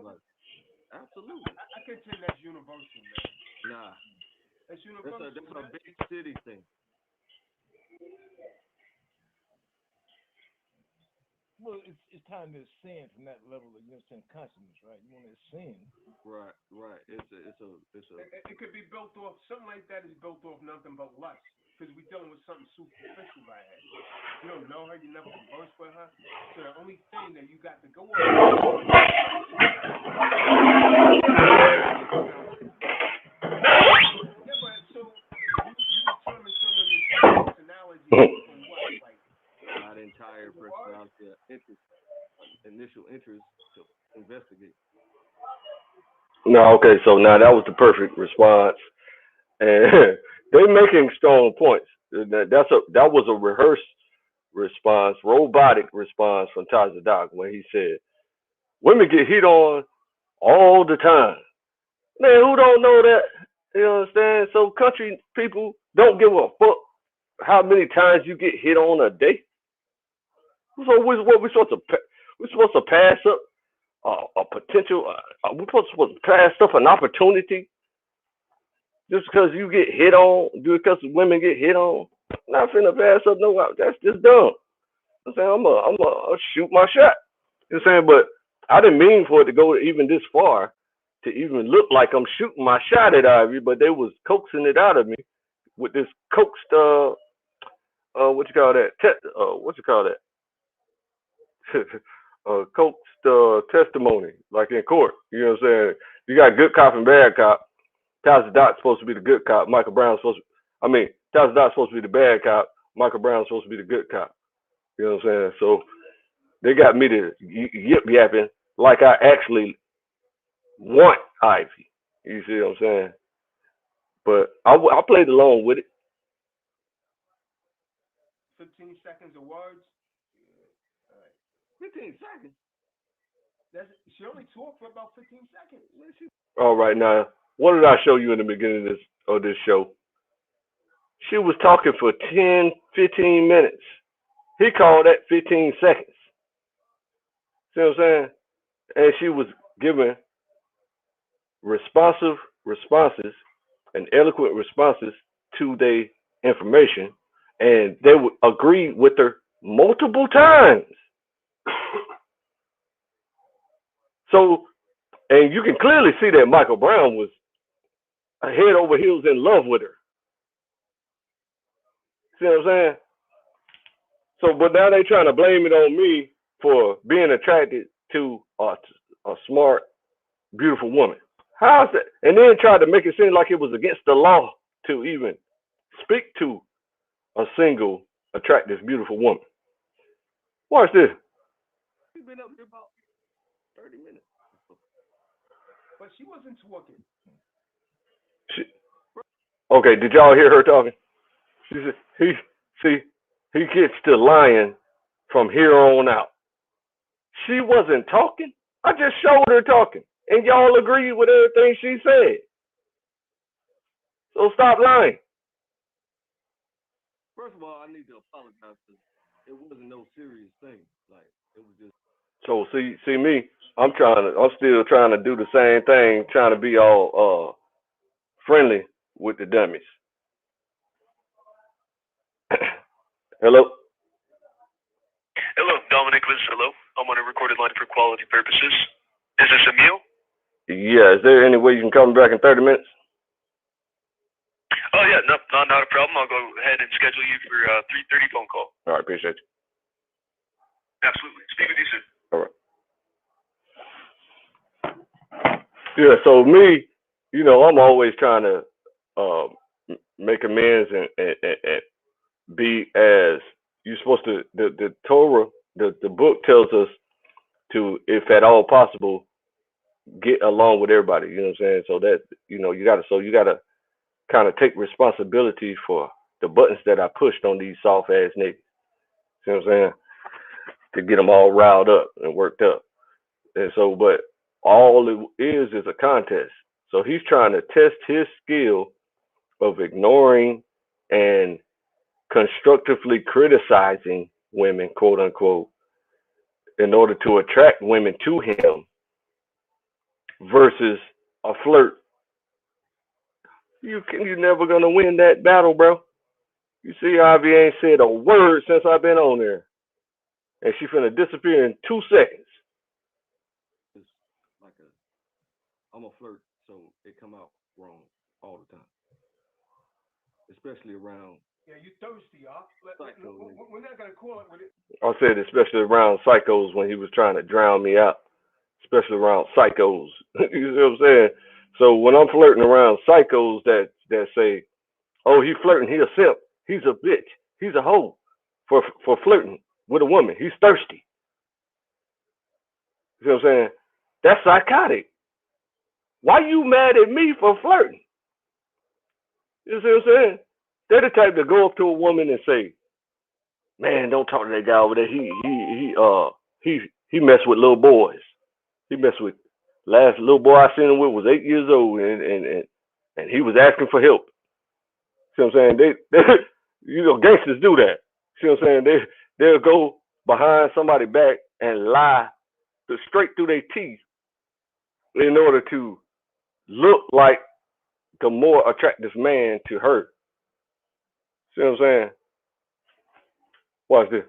Absolutely. I contend that's universal, man. Nah. That's universal. That's a big city thing. Well, it's time to ascend from that level of consciousness, right? You want to ascend. Right. It could be built off something like that is built off nothing but lust. Because we're dealing with something superficial right here. You don't know her, you never conversed with her. So the only thing that you got to go on so you determine someone's personality from what? Like not entire personality, initial interest to investigate. No, okay, so now that was the perfect response, and they're making strong points. That was a rehearsed response, robotic response from Tazadaq when he said, "Women get hit on all the time." Man, who don't know that? You understand? So country people don't give a fuck how many times you get hit on a day. So what we supposed to pass up a potential? We're supposed to pass up an opportunity just because you get hit on, just because women get hit on? Not finna pass up no. That's just dumb. I'm saying I'm gonna shoot my shot. You know what I'm saying? But I didn't mean for it to go even this far to even look like I'm shooting my shot at Ivy, but they was coaxing it out of me with this coaxed what you call that? What you call that? Coaxed testimony, like in court. You know what I'm saying? You got good cop and bad cop. Tazadaq's supposed to be the good cop. Michael Brown's Tazadaq's supposed to be the bad cop. Michael Brown's supposed to be the good cop. You know what I'm saying? So they got me to yip yapping like I actually want Ivy. You see what I'm saying? But I played along with it. 15 seconds of words. Yeah. All right. 15 seconds. She only talked for about 15 seconds. All right, now, what did I show you in the beginning of this show? She was talking for 10, 15 minutes. He called that 15 seconds. See what I'm saying? And she was giving responsive responses and eloquent responses to their information, and they would agree with her multiple times. So, and you can clearly see that Michael Brown was head over heels in love with her. See what I'm saying? So, but now they trying to blame it on me for being attracted to a smart, beautiful woman. How's that? And then tried to make it seem like it was against the law to even speak to a single, attractive, beautiful woman. Watch this. She's been up here about 30 minutes. But she wasn't talking. Okay, did y'all hear her talking? She said, he gets to lying from here on out. She wasn't talking. I just showed her talking. And y'all agreed with everything she said. So stop lying. First of all, I need to apologize because it wasn't no serious thing. Like, it was just. So see me, I'm still trying to do the same thing, trying to be all friendly with the dummies. Hello? Hello, Dominic Liz. Hello. I'm on a recorded line for quality purposes. Is this Emil? Yeah, is there any way you can come back in 30 minutes? Oh, yeah, no, not a problem. I'll go ahead and schedule you for a 3:30 phone call. All right, appreciate you. Absolutely. Speak with you soon. All right. Yeah. So me, I'm always trying to make amends and be as you're supposed to. The Torah, the book tells us to, if at all possible, get along with everybody. You know what I'm saying? So that you gotta kind of take responsibility for the buttons that I pushed on these soft ass niggas. You know what I'm saying? To get them all riled up and worked up. And so, but all it is a contest. So he's trying to test his skill of ignoring and constructively criticizing women, quote unquote, in order to attract women to him versus a flirt. You're never gonna win that battle, bro. You see, Ivy ain't said a word since I've been on there, and she finna disappear in 2 seconds. It's like I'm a flirt, so it come out wrong all the time, especially around. Yeah, you thirsty, y'all. We're not gonna call it with it. I said especially around psychos when he was trying to drown me out, especially around psychos. You see what I'm saying? So when I'm flirting around psychos that say, "Oh, he flirting, he a simp, he's a bitch, he's a hoe," for flirting with a woman, he's thirsty. You see what I'm saying? That's psychotic. Why you mad at me for flirting? You see what I'm saying? They're the type to go up to a woman and say, "Man, don't talk to that guy over there. He messed with little boys. He messed with last little boy I seen him with was 8 years old, and he was asking for help." See what I'm saying? They gangsters do that. See what I'm saying? They'll go behind somebody's back and lie straight through their teeth in order to look like the more attractive man to her. See what I'm saying? Watch this.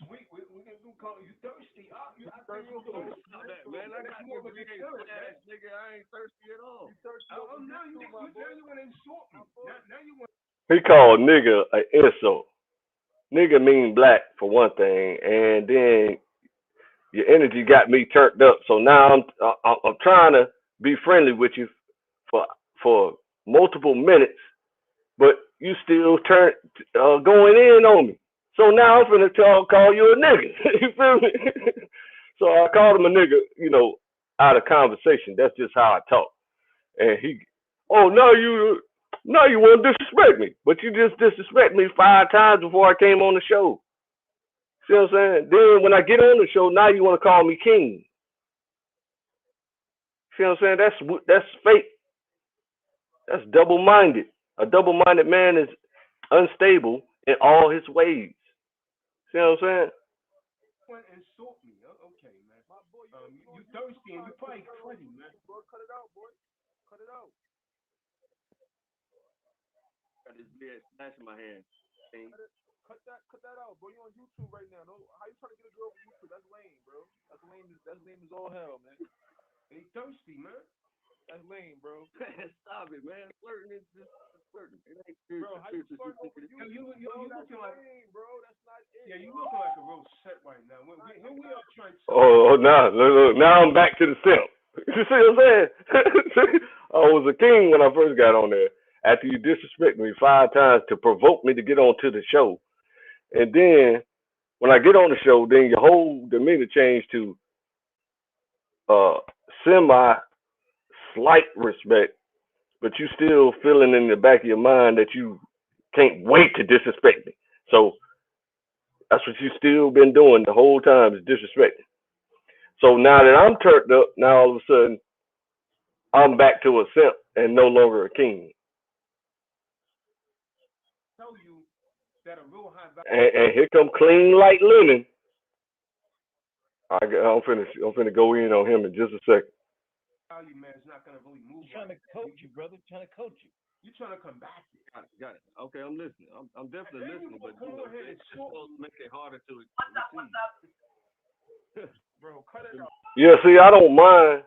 Sweet, we can call you thirsty. You thirsty? Man, I got more ass nigga. I ain't thirsty at all. Oh, now you want to insult me. Now you want. He called nigga an insult. Nigga mean black for one thing, and then your energy got me turned up. So now I'm trying to be friendly with you for multiple minutes, but you still going in on me. So now I'm finna call you a nigga. You feel me? So I called him a nigga, out of conversation. That's just how I talk. And he, oh, now you want to disrespect me, but you just disrespect me 5 times before I came on the show. See what I'm saying? Then when I get on the show, now you want to call me king. See what I'm saying? That's fake. That's double-minded. A double-minded man is unstable in all his ways. See what I'm saying? Insult me. Okay, man. My boy, you thirsty and you probably cruddy, man. Boy, cut it out, boy. Cut it out. Got this bed snatching my hand. Cut that out, bro. You on YouTube right now. No, how you trying to get a girl on YouTube? That's lame, bro. That's lame as all hell, man. Hey, thirsty, man. That's lame, bro. Stop it, man. Flirting is just flirting. It ain't bro, how you flirt over you looking like, bro. That's not it. Yeah, you looking like a real set right now. Here we are trying to. Oh, now I'm back to the simp. You see what I'm saying? I was a king when I first got on there. After you disrespect me 5 times to provoke me to get onto the show, and then when I get on the show, then your whole demeanor changed to semi slight respect, but you still feeling in the back of your mind that you can't wait to disrespect me. So that's what you still been doing the whole time, is disrespecting. So now that I'm turned up, now all of a sudden I'm back to a simp and no longer a king. Tell you that a real high value. And here come cleanlightlinen. I'm finna go in on him in just a second. Value man is not gonna really move. He's trying to coach you, brother. Trying to coach you. You're trying to come back. Got it. Okay, I'm listening. I'm definitely listening, but it's supposed to make it harder to receive. Bro, cut it out. Yeah, see, I don't mind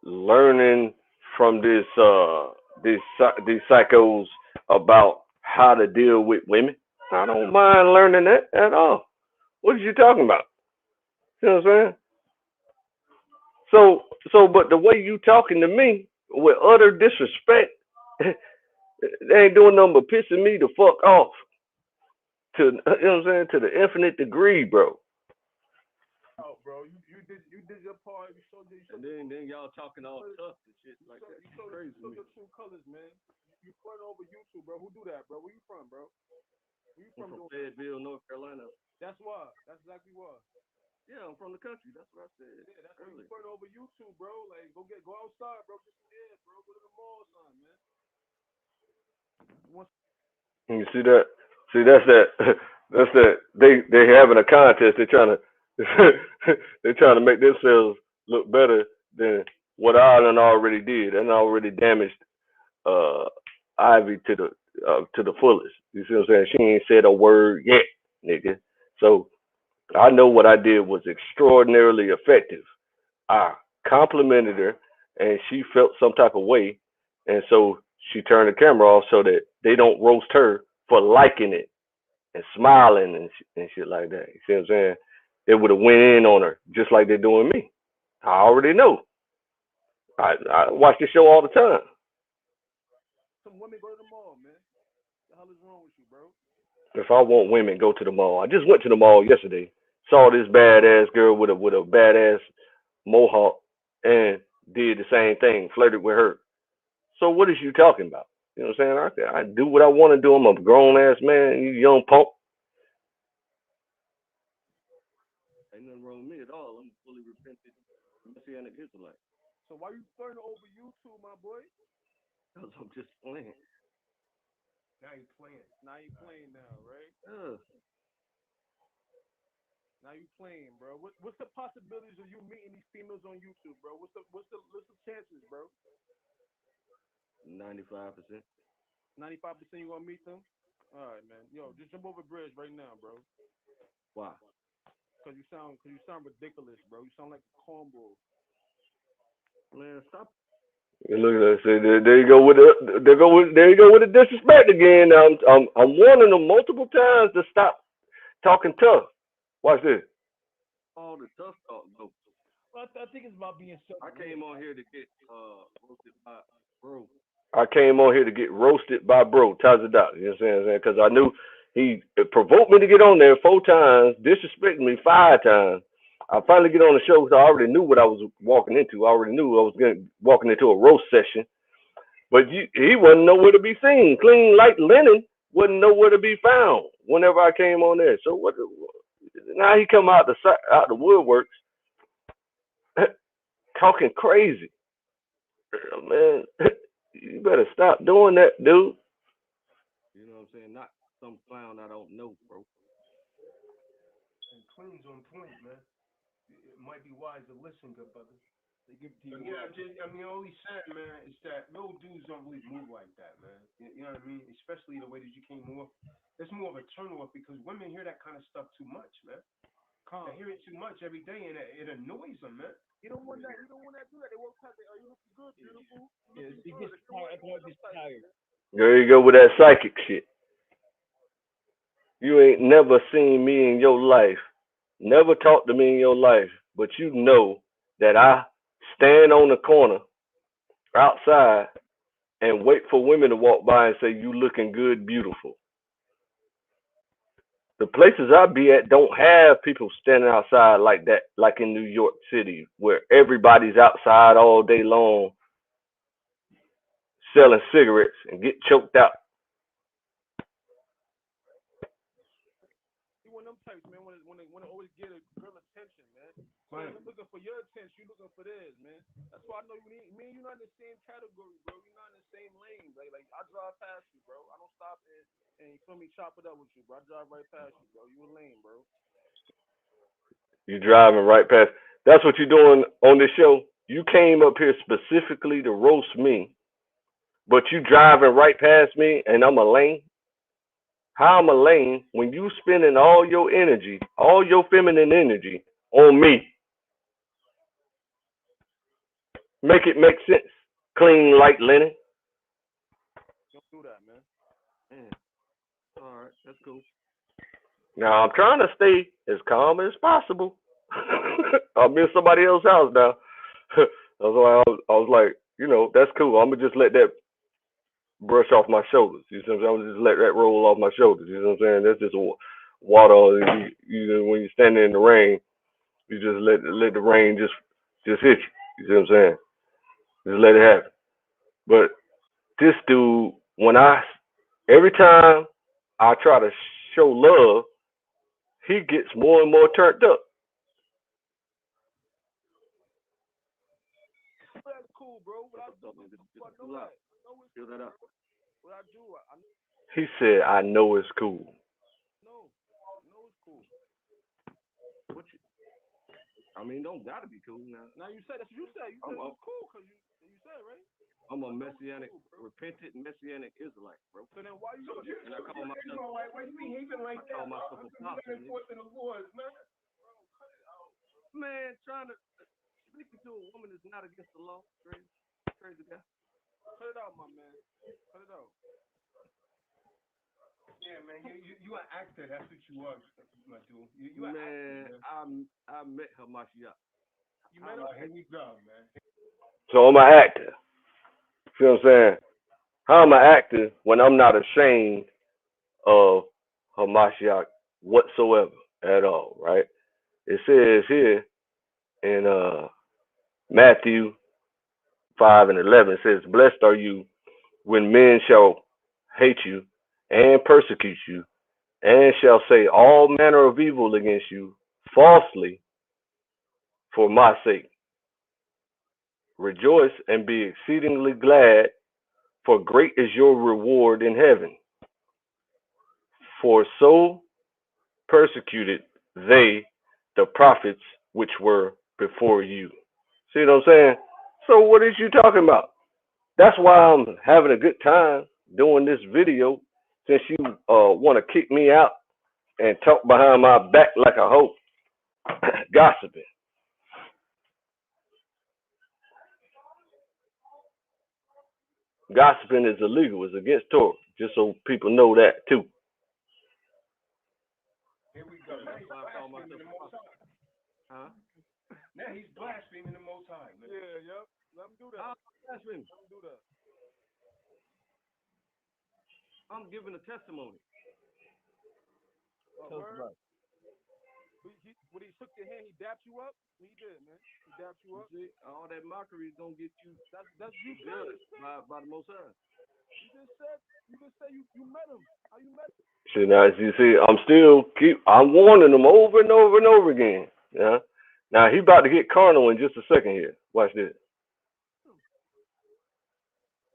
learning from these psychos about how to deal with women. I don't mind learning that at all. What are you talking about? You know what I'm saying? But the way you talking to me with utter disrespect, they ain't doing nothing but pissing me the fuck off to, you know what I'm saying, to the infinite degree, bro. Oh, bro, you did your part. You showed then y'all talking all tough and shit like that. You showed your true colors, man. You front over YouTube, bro. Who do that, bro? Where you from, bro? Where you I'm from? from Fayetteville, North Carolina. That's why. That's exactly why. Yeah, I'm from the country. That's what I said. Yeah, that's why you front over YouTube, bro. Like, go outside, bro. Get some air, bro. Go to the mall, son, man. You see that? See, that's that. That's that. They having a contest. They're trying to they're trying to make themselves look better than what I done already did and already damaged uh Ivy to the fullest. You see what I'm saying? She ain't said a word yet, nigga. So I know what I did was extraordinarily effective. I complimented her, and she felt some type of way, and so she turned the camera off so that they don't roast her for liking it and smiling and shit like that. You see what I'm saying? They would have went in on her just like they're doing me. I already know. I watch this show all the time. Some women go to the mall, man. What the hell is wrong with you, bro? If I want women, go to the mall. I just went to the mall yesterday. Saw this badass girl with a badass mohawk and did the same thing, flirted with her. So what is you talking about? You know what I'm saying? I do what I want to do. I'm a grown ass man. You young punk. Ain't nothing wrong with me at all. I'm fully repentant Messianic Israelite. So why you flirting over YouTube, my boy? Because I'm just playing. Now you playing now, right? Now you playing, bro. What's the possibilities of you meeting these females on YouTube, bro? What's the chances, bro? 95%. 95% you gonna meet them? All right, man. Yo, just jump over the bridge right now, bro. Why? Cause you sound ridiculous, bro. You sound like a cornball. Man, stop. Look at that. See, there you go with the disrespect again. I'm warning them multiple times to stop talking tough. Watch this. All the tough talk, though. Well, I think it's about being self. I came on here to get roasted by bro. I came on here to get roasted by bro Tazadaq. You know what I'm saying? Because I knew he provoked me to get on there 4 times, disrespected me 5 times. I finally get on the show because I already knew what I was walking into. I already knew I was walking into a roast session. But he wasn't nowhere to be seen. Cleanlightlinen wasn't nowhere to be found whenever I came on there. So what? Now he come out the woodworks talking crazy. Man, you better stop doing that, dude. You know what I'm saying? Not some clown I don't know, bro. And Clean's on point, man. It might be wise to listen, good brother. All he's saying, man, is that real dudes don't really move like that, man. You know what I mean? Especially the way that you came off. It's more of a turn off because women hear that kind of stuff too much, man. They hear it too much every day, and it annoys them, man. You don't want that. You don't want that. Do that. They walk past. Are you looking good, beautiful? There you go with that psychic shit. You ain't never seen me in your life, never talked to me in your life, but you know that I stand on the corner outside and wait for women to walk by and say, "You looking good, beautiful." The places I be at don't have people standing outside like that, like in New York City, where everybody's outside all day long selling cigarettes and get choked out. You one of them types, man. Want to always get a girl attention, man. So I'm looking for your attention. You looking for theirs, man. That's why I know me and you not in the same category, bro. You're not in the same lane. Like I drive past you, bro. I don't stop and you feel me, chop it up with you, bro. I drive right past you, bro. You a lane, bro. You driving right past. That's what you're doing on this show. You came up here specifically to roast me, but you driving right past me, and I'm a lane. How I'm a lane when you spending all your energy, all your feminine energy on me? Make it make sense. Cleanlightlinen. Don't do that, man. All right, that's cool. Now I'm trying to stay as calm as possible. I'm in somebody else's house now. That's why I was like, that's cool. I'm gonna just let that brush off my shoulders. You know what I'm saying? I'm gonna just let that roll off my shoulders. You know what I'm saying? That's just water. When you're standing in the rain, you just let the rain just hit you. You see what I'm saying? Just let it happen. But this dude, every time I try to show love, he gets more and more turned up. That's cool, bro. What I do, I know that. Feel that out. What I do, He said, "I know it's cool." No, it's cool. I mean, don't gotta be cool now. Now you said that's what you said. You said it was cool because you said, right? I'm a messianic, repentant messianic Israelite, bro. So then why you? And I call myself. Why you behaving like that? I call myself a prophet. Enforcing the laws, man. Bro, cut it out. Man, trying to speaking to a woman is not against the law. Crazy guy. Cut it out, my man. Cut it out. Yeah, man. You an actor. That's what you are, my dude. You an man, actor, man. I met Hamashiac. You met him? Here we go, man. So I'm an actor. See what I'm saying? How am I acting when I'm not ashamed of Hamashiac whatsoever at all, right? It says here in Matthew 5:11, it says, "Blessed are you when men shall hate you and persecute you, and shall say all manner of evil against you falsely for my sake. Rejoice and be exceedingly glad, for great is your reward in heaven. For so persecuted they the prophets which were before you." See what I'm saying? So what is you talking about? That's why I'm having a good time doing this video, since you want to kick me out and talk behind my back like a hoe. Gossiping. Gossiping is illegal. It's against Torah. Just so people know that too. Here we go. Now he's blaspheming the Most High. Huh? Now he's blaspheming the Most High. Man. Yeah, yep. Let him do that. Let him do that. I'm giving a testimony. When he shook your hand, he dapped you up? He did, man. He dapped you up. See, all that mockery is gonna get you. That's you judged by the Most High. You just said you met him. How you met him? See, now you see, I'm warning them over and over and over again. Yeah. Now he about to get carnal in just a second here. Watch this.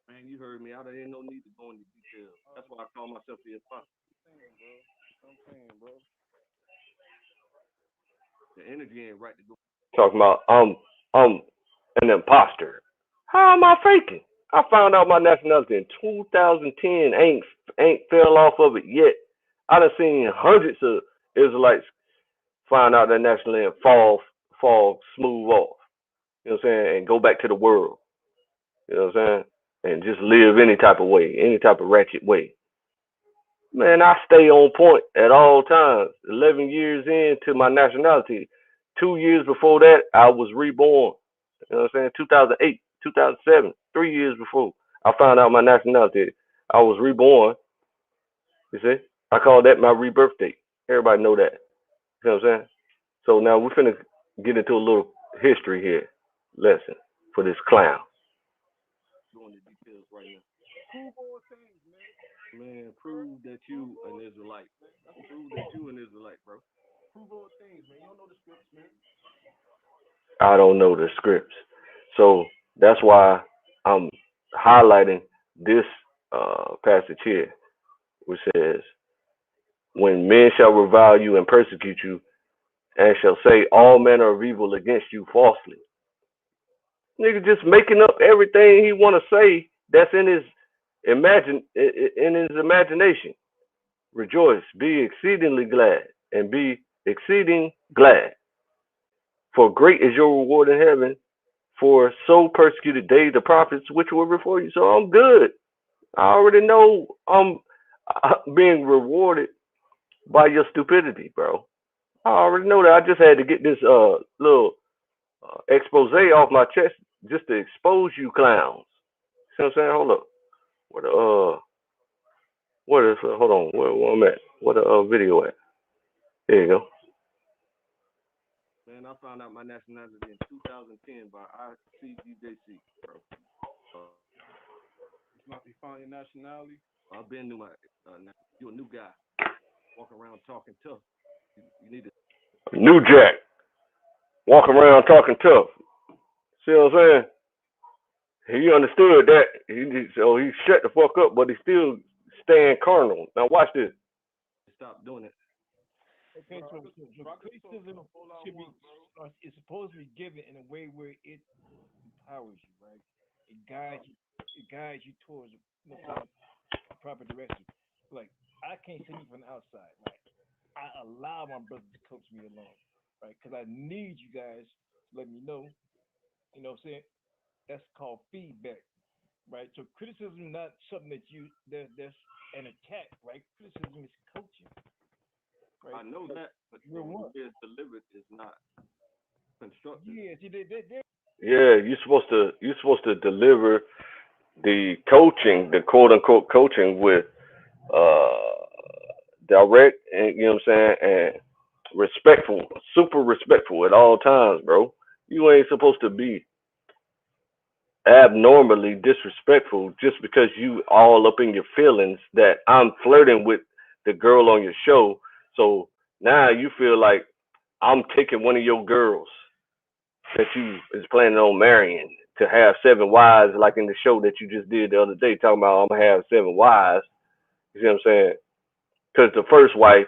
Man, you heard me. I ain't no need to go into details. That's why I call myself the apostle. I'm saying, bro. The energy ain't right to go. Talking about I'm an imposter. How am I faking? I found out my nationality in 2010. Ain't fell off of it yet. I done seen hundreds of Israelites find out their nationality and fall smooth off. You know what I'm saying? And go back to the world. You know what I'm saying? And just live any type of way, any type of ratchet way. Man, I stay on point at all times. 11 years into my nationality. 2 years before that, I was reborn. You know what I'm saying? 2008, 2007, 3 years before I found out my nationality, I was reborn. You see? I call that my rebirth date. Everybody know that. You know what I'm saying? So now we're finna get into a little history here lesson for this clown. Doing the details right now. Prove all things, man. Man, prove that you an Israelite. Prove that you an Israelite, bro. Prove all things, man. You don't know the scripts, man. I don't know the scripts. So that's why I'm highlighting this passage here, which says, "When men shall revile you and persecute you, and shall say all manner of evil against you falsely." Nigga just making up everything he want to say that's in his imagination. Rejoice, be exceedingly glad, and be exceeding glad. For great is your reward in heaven, for so persecuted they the prophets which were before you. So I'm good. I already know I'm being rewarded by your stupidity, bro. I already know that. I just had to get this little expose off my chest just to expose you clowns. See what I'm saying? Hold up. What what is hold on, where I'm at? What video at? There you go. Man, I found out my nationality in 2010 by ICGJC, bro. It's not you found your nationality. I've been new. You a new guy, walking around talking tough. You need to. New Jack. Walking around talking tough. See what I'm saying? He understood that. So he shut the fuck up, but he still staying carnal. Now watch this. Stop doing it. Okay, so criticism should be it's supposed to be given in a way where it empowers you, right? It guides you towards a proper direction. Like I can't see me from the outside. Like I allow my brothers to coach me along, right? Because I need you guys to let me know. You know what I'm saying? That's called feedback, right? So criticism is not something that's an attack, right? Criticism is coaching, right? I know that, but the way it's delivered is not constructive. Yeah, see, they Yeah, you're supposed to deliver the coaching, the quote unquote coaching with uh direct and you know what I'm saying and respectful, super respectful at all times, bro. You ain't supposed to be abnormally disrespectful just because you all up in your feelings that I'm flirting with the girl on your show. So now you feel like I'm taking one of your girls that you is planning on marrying to have 7 wives, like in the show that you just did the other day, talking about I'm gonna have 7 wives. You see what I'm saying? Because the first wife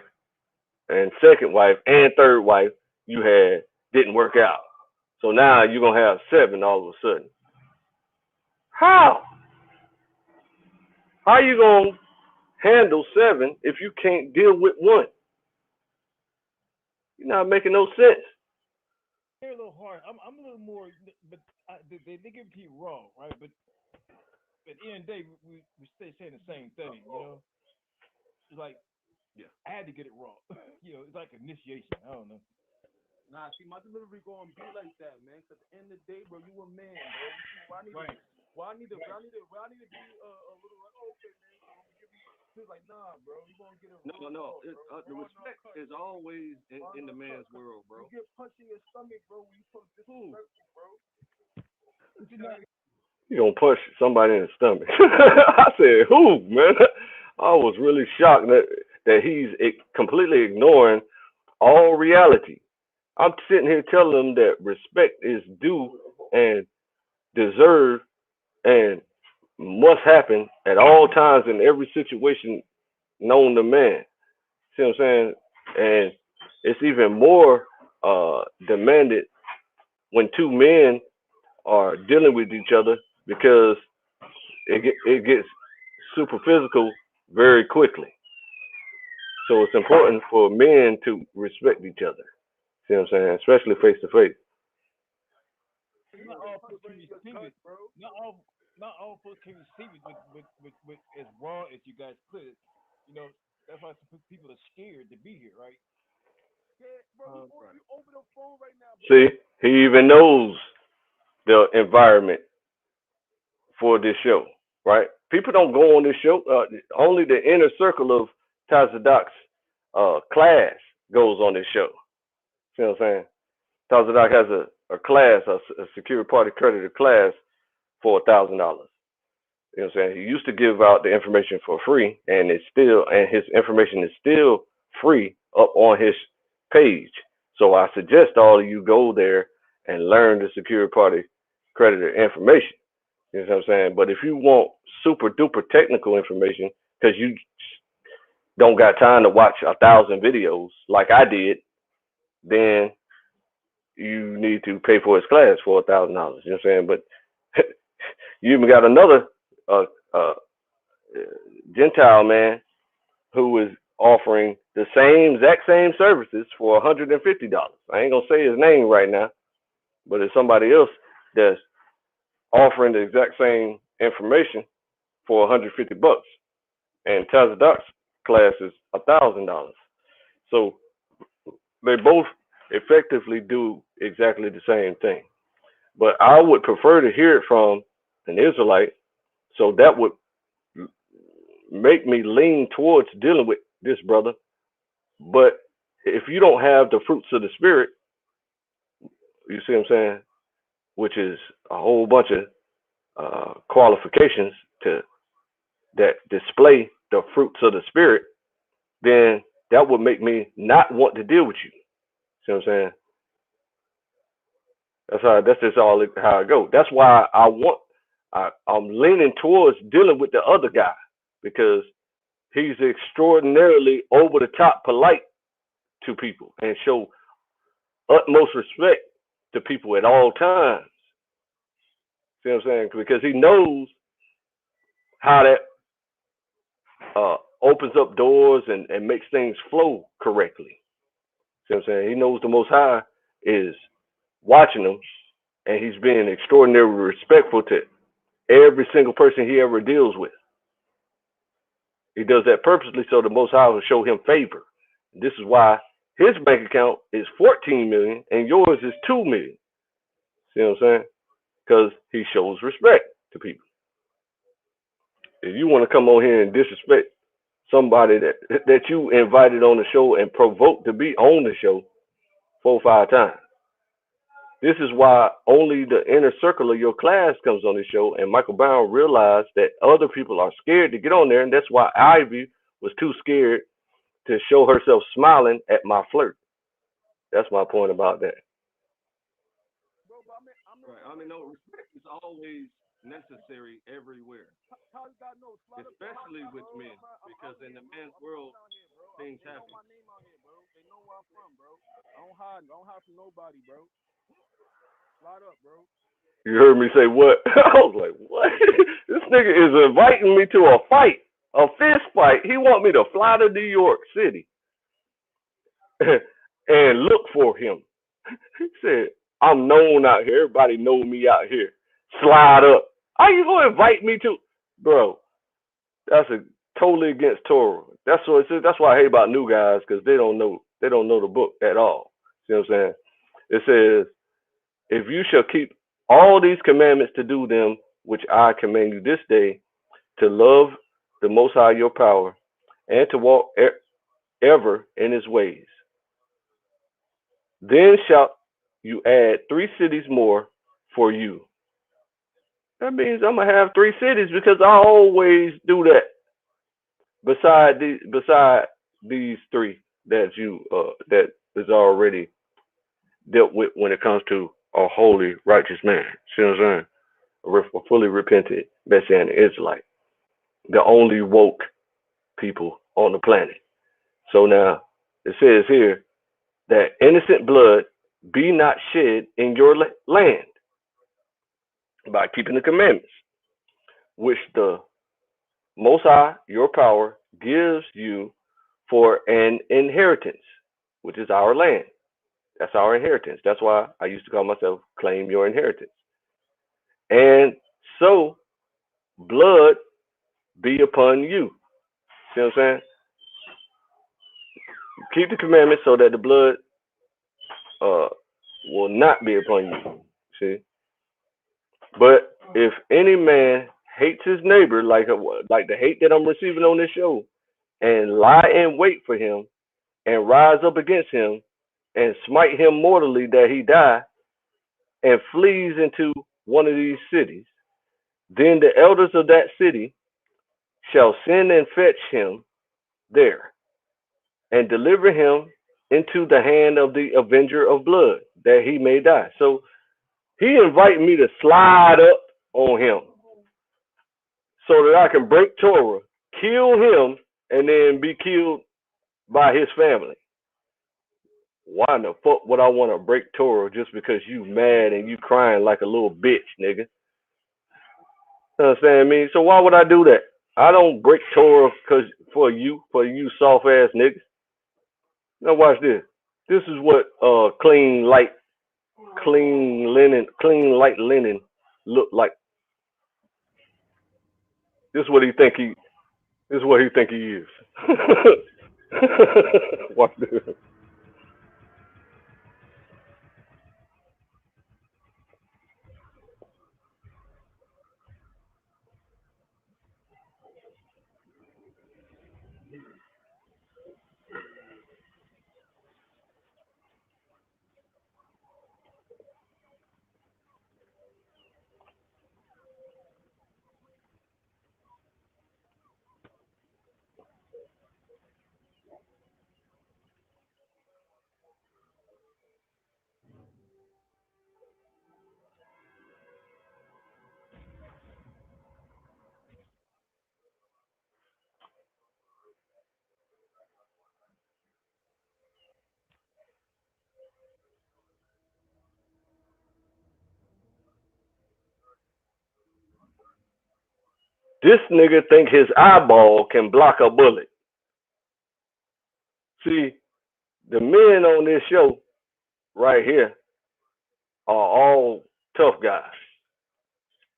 and second wife and third wife you had didn't work out. So now you're gonna have 7 all of a sudden. How? How you gonna handle 7 if you can't deal with one? You're not making no sense. they're a little hard. I'm a little more, but they get people wrong, right? But at the end of the day, we stay saying the same thing, you know. It's like Yeah. I had to get it wrong, you know. It's like initiation. I don't know. Nah, see, my delivery gonna be like that, man. 'Cause at the end of the day, bro, you a man, bro. You see, Right. why I need to be a little like, oh, okay, man. So I'm gonna give you. He's like, nah, bro. You gonna get it raw, No. bro. The respect is always in the man's world, bro. You get punched in your stomach, bro. When you talk disrespectful, bro. You gonna punch somebody in the stomach? I said, who, man? I was really shocked that he's completely ignoring all reality. I'm sitting here telling him that respect is due and deserved and must happen at all times in every situation known to man. See what I'm saying? And it's even more demanded when 2 men are dealing with each other because it gets super physical very quickly. So it's important for men to respect each other. See what I'm saying? Especially face to face. Not all folks can receive it. Not all folks can receive it with as raw as you guys put it. You know, that's why some people are scared to be here, right? Yeah, bro. You over the phone right now, bro. See, he even knows the environment for this show, right? People don't go on this show. Only the inner circle of Tazadaq's class goes on this show. See what I'm saying? Tazadaq has a class, a secure party creditor class for $1,000. You know what I'm saying? He used to give out the information for free, and his information is still free up on his page. So I suggest all of you go there and learn the secure party creditor information. You know what I'm saying? But if you want super duper technical information, because you don't got time to watch 1,000 videos like I did, then you need to pay for his class for $1,000. You know what I'm saying? But you even got another uh, uh, Gentile man who is offering the exact same services for $150. I ain't gonna say his name right now, but it's somebody else that's offering the exact same information for $150. And Tazadaq's class is $1,000. So They both effectively do exactly the same thing. But I would prefer to hear it from an Israelite, so that would make me lean towards dealing with this brother. But if you don't have the fruits of the spirit, you see what I'm saying, which is a whole bunch of qualifications to that display the fruits of the spirit, then that would make me not want to deal with you. See what I'm saying? That's just all how it goes. That's why I'm leaning towards dealing with the other guy, because he's extraordinarily over the top polite to people and show utmost respect to people at all times. See what I'm saying? Because he knows how that opens up doors and makes things flow correctly. See what I'm saying? He knows the Most High is watching him, and he's being extraordinarily respectful to every single person he ever deals with. He does that purposely so the Most High will show him favor. This is why his bank account is 14 million and yours is 2 million. See what I'm saying? Because he shows respect to people. If you want to come on here and disrespect somebody that you invited on the show and provoked to be on the show 4 or 5 times, this is why only the inner circle of your class comes on the show. And Michael Brown realized that other people are scared to get on there, and that's why Ivy was too scared to show herself smiling at my flirt. That's my point about that. Bro, but Right. I mean, no, respect is always necessary everywhere, how you got no slide up especially with men, because in the man's world, things my happen. name out here, bro. They know where I'm from, bro. I don't hide from nobody, bro. Slide up, bro. You heard me say what? I was like, what? This nigga is inviting me to a fight, a fist fight. He want me to fly to New York City and look for him. He said, I'm known out here. Everybody know me out here. Slide up. How you gonna invite me to? Bro, that's totally against Torah. That's what it says. That's why I hate about new guys, because they don't know the book at all. See what I'm saying? It says, if you shall keep all these commandments to do them, which I command you this day, to love the Most High your power, and to walk ever in his ways, then shalt you add 3 cities more for you. That means I'm gonna have 3 cities, because I always do that. Beside these 3 that that is already dealt with when it comes to a holy, righteous man. See what I'm saying? A fully repentant Messianic Israelite, the only woke people on the planet. So now it says here that innocent blood be not shed in your land by keeping the commandments, which the Most High, your power, gives you for an inheritance, which is our land. That's our inheritance. That's why I used to call myself claim your inheritance. And so blood be upon you. See what I'm saying? Keep the commandments so that the blood will not be upon you. See? But if any man hates his neighbor like the hate that I'm receiving on this show, and lie in wait for him, and rise up against him, and smite him mortally that he die, and flees into one of these cities, then the elders of that city shall send and fetch him there, and deliver him into the hand of the avenger of blood, that he may die. So he invited me to slide up on him so that I can break Torah, kill him, and then be killed by his family. Why in the fuck would I want to break Torah just because you mad and you crying like a little bitch, nigga? You understand me? So why would I do that? I don't break Torah for you soft ass niggas. Now watch this. This is what clean light linen look like. This is what he think he is. Watch this. This nigga think his eyeball can block a bullet. See, the men on this show right here are all tough guys.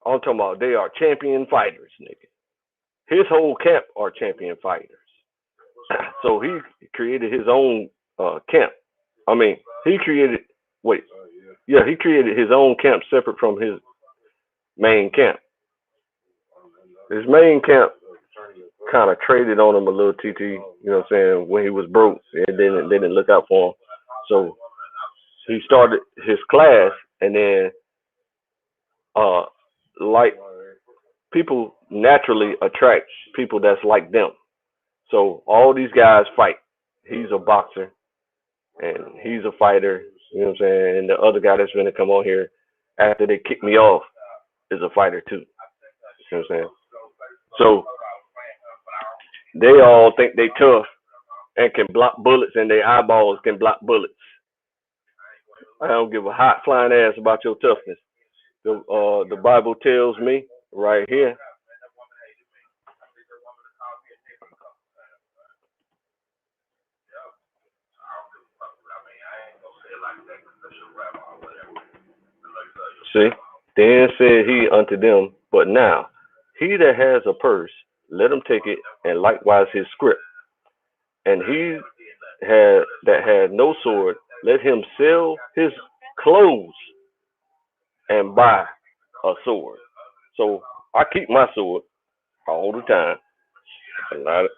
I'm talking about they are champion fighters, nigga. His whole camp are champion fighters. So he created his own camp. I mean, he created he created his own camp separate from his main camp. His main camp kind of traded on him a little TT, you know what I'm saying, when he was broke and they didn't look out for him. So he started his class, and then like people naturally attract people that's like them. So all these guys fight. He's a boxer and he's a fighter, you know what I'm saying? And the other guy that's gonna come on here after they kick me off is a fighter too. You know what I'm saying? So they all think they tough and can block bullets, and their eyeballs can block bullets. I don't give a hot flying ass about your toughness. The Bible tells me right here. See, then said he unto them, but now he that has a purse, let him take it, and likewise his scrip. And he that had no sword, let him sell his clothes and buy a sword. So I keep my sword all the time.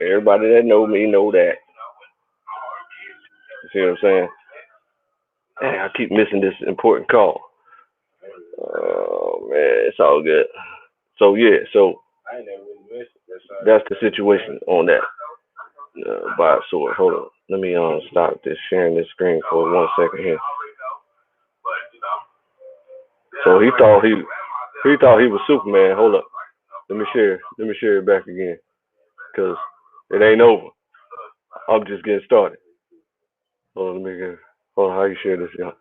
Everybody that know me know that. You see what I'm saying? Dang, I keep missing this important call. Oh man, it's all good. So yeah, so that's the situation on that. Buy a sword. Hold on. Let me stop this sharing this screen for 1 second here. So he thought he was Superman. Hold up. Let me share it back again, cause it ain't over. I'm just getting started. Hold on, hold on. How you share this, y'all?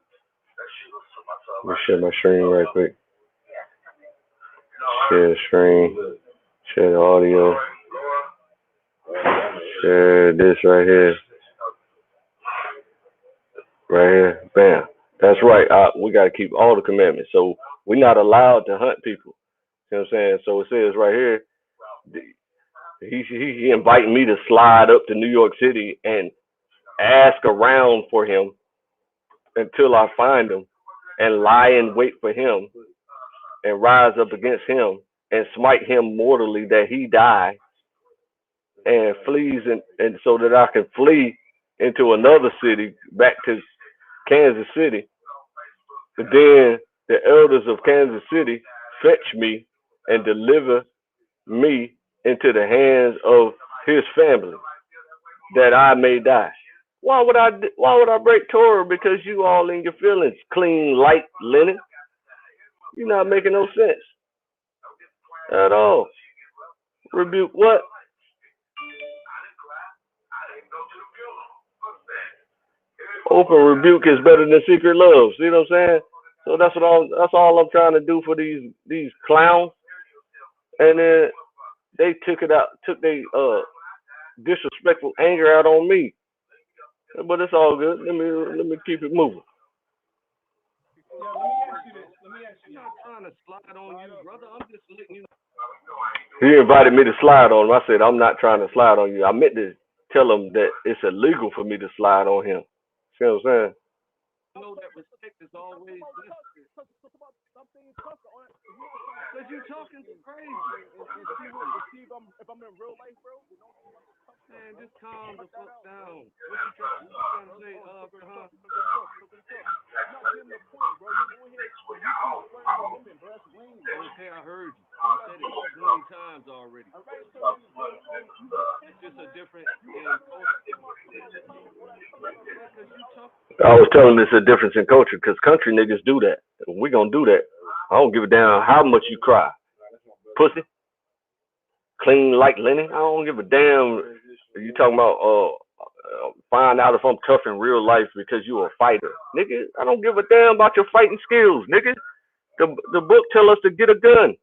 Let me share my screen right quick. Share the screen. Share the audio. Share this right here. Right here. Bam. That's right. We got to keep all the commandments. So we're not allowed to hunt people. You know what I'm saying? So it says right here, he invited me to slide up to New York City and ask around for him until I find him, and lie in wait for him and rise up against him and smite him mortally that he die, and flees and so that I can flee into another city back to Kansas City. But then the elders of Kansas City fetch me and deliver me into the hands of his family that I may die. Why would I break Torah because you all in your feelings? Clean, light linen. You're not making no sense at all. Rebuke what? Open rebuke is better than secret love. See what I'm saying? So that's all I'm trying to do for these clowns. And then they took their disrespectful anger out on me. But it's all good. Let me keep it moving. Let me ask you this. I'm not trying to slide on you, brother. I'm just letting you know. He invited me to slide on him. I said, I'm not trying to slide on you. I meant to tell him that it's illegal for me to slide on him. See what I'm saying? I know that respect is always necessary. Because you're talking crazy. If I'm in real life, bro, man, just calm the fuck down. What you trying to say, Kahan? I'm not getting the point, bro. You on here, you flirting with women, bro. That's lame. Okay, I heard you. You said it 20 times already. It's just a different I was telling him it's a difference in culture because country niggas do that. We gonna do that. I don't give a damn how much you cry. Pussy. Clean like linen. I don't give a damn. You talking about find out if I'm tough in real life because you a fighter. Nigga, I don't give a damn about your fighting skills, nigga. The book tell us to get a gun.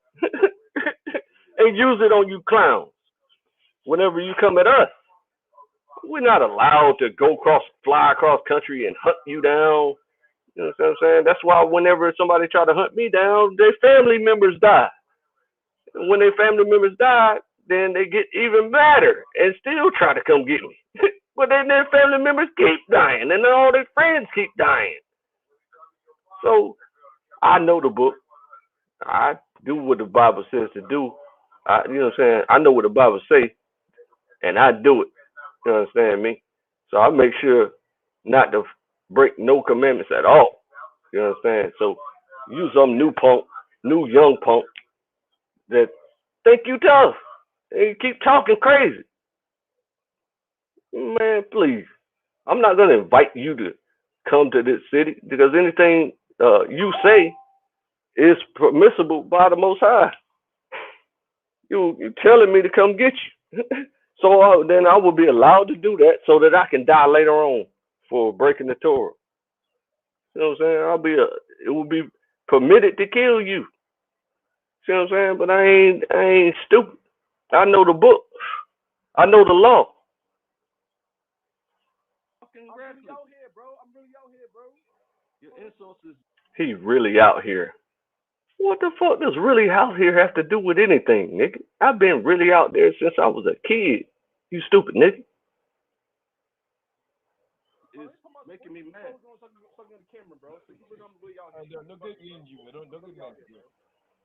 and use it on you clowns. Whenever you come at us, we're not allowed to fly across country and hunt you down. You know what I'm saying? That's why whenever somebody try to hunt me down, their family members die. When their family members die, then they get even madder and still try to come get me. But then their family members keep dying, and then all their friends keep dying. So I know the book. I do what the Bible says to do. You know what I'm saying? I know what the Bible say, and I do it. You understand me? So I make sure not to break no commandments at all. You understand? So you some new young punk that think you tough and you keep talking crazy. Man, please. I'm not gonna invite you to come to this city because anything you say is permissible by the Most High. You telling me to come get you. So then I will be allowed to do that so that I can die later on for breaking the Torah. You know what I'm saying? It will be permitted to kill you. See what I'm saying? But I ain't stupid. I know the book. I know the law. I'm really out here, bro. Your insults is. He really out here. What the fuck does really out here have to do with anything, nigga? I've been really out there since I was a kid. You stupid nigga. It's making me mad. Fucking on the camera, bro. So you I'm really out here. Don't get energy, man. Don't get mad, bro.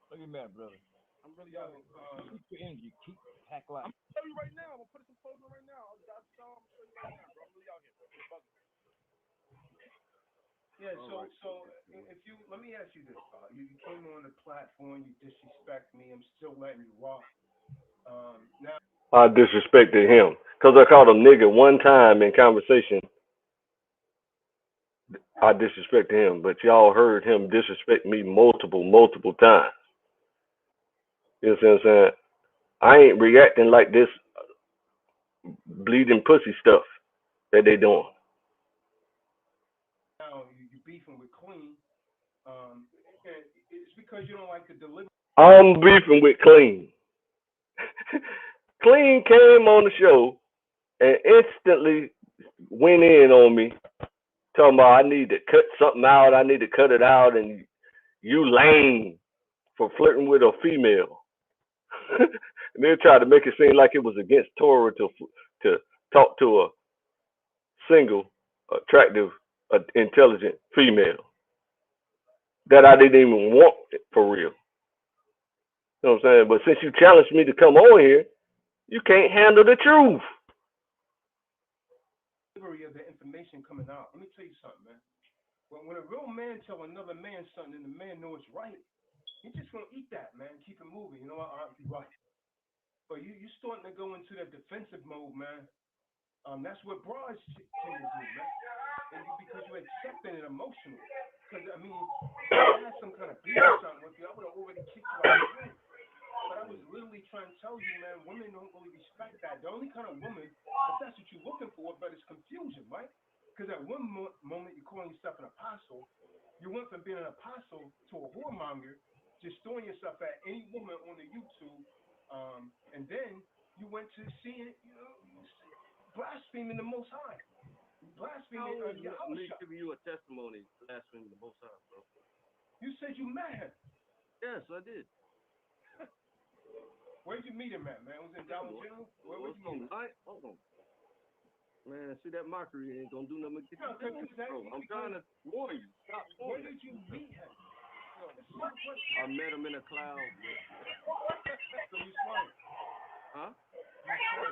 Don't get mad, brother. I'm really out here. Keep your energy. Keep hack life. I'm gonna tell you right now. I'm gonna put some clothes on right now. I'm gonna show you right now, bro. I'm really out here, bro. Yeah, so if you let me ask you this, you came on the platform, you disrespect me, I'm still letting you rock. Now I disrespected him because I called him nigga one time in conversation. I disrespected him, but y'all heard him disrespect me multiple times. You know what I'm saying? I ain't reacting like this bleeding pussy stuff that they doing. now you beefing with Clean, and it's because you don't like the delivery. I'm beefing with Clean. Clean came on the show and instantly went in on me, talking about I need to cut something out, I need to cut it out, and you lame for flirting with a female. And they tried to make it seem like it was against Torah to talk to a single, attractive, intelligent female that I didn't even want for real. You know what I'm saying? But since you challenged me to come on here, you can't handle the truth. Delivery of the information coming out. Let me tell you something, man. When a real man tell another man something and the man knows it's right, he's just gonna eat that, man. Keep it moving. You know what? I'll be right. But you starting to go into that defensive mode, man. That's what bras tend to do, man. And because you're accepting it emotional. Because I mean, if I had some kind of beef or something with you, I would have already kicked you out of the room. But I was literally trying to tell you, man, women don't really respect that. The only kind of woman, if that's what you're looking for, but it's confusion, right? Because at one moment you're calling yourself an apostle. You went from being an apostle to a whoremonger, just throwing yourself at any woman on the YouTube, and then you went to seeing, blaspheming the Most High. Blaspheming your Hamashiac. Giving you a testimony, blaspheming the Most High, bro. You said you met him. Yes, I did. Where'd you meet him at, man? Was it in Dollar General? Where was you meet him? Hold on. Man, see that mockery ain't gonna do nothing to get you business, bro. I'm trying to warn you. Stop Where warning. did you meet him? I met him in a cloud. So you swung. Huh? You swung.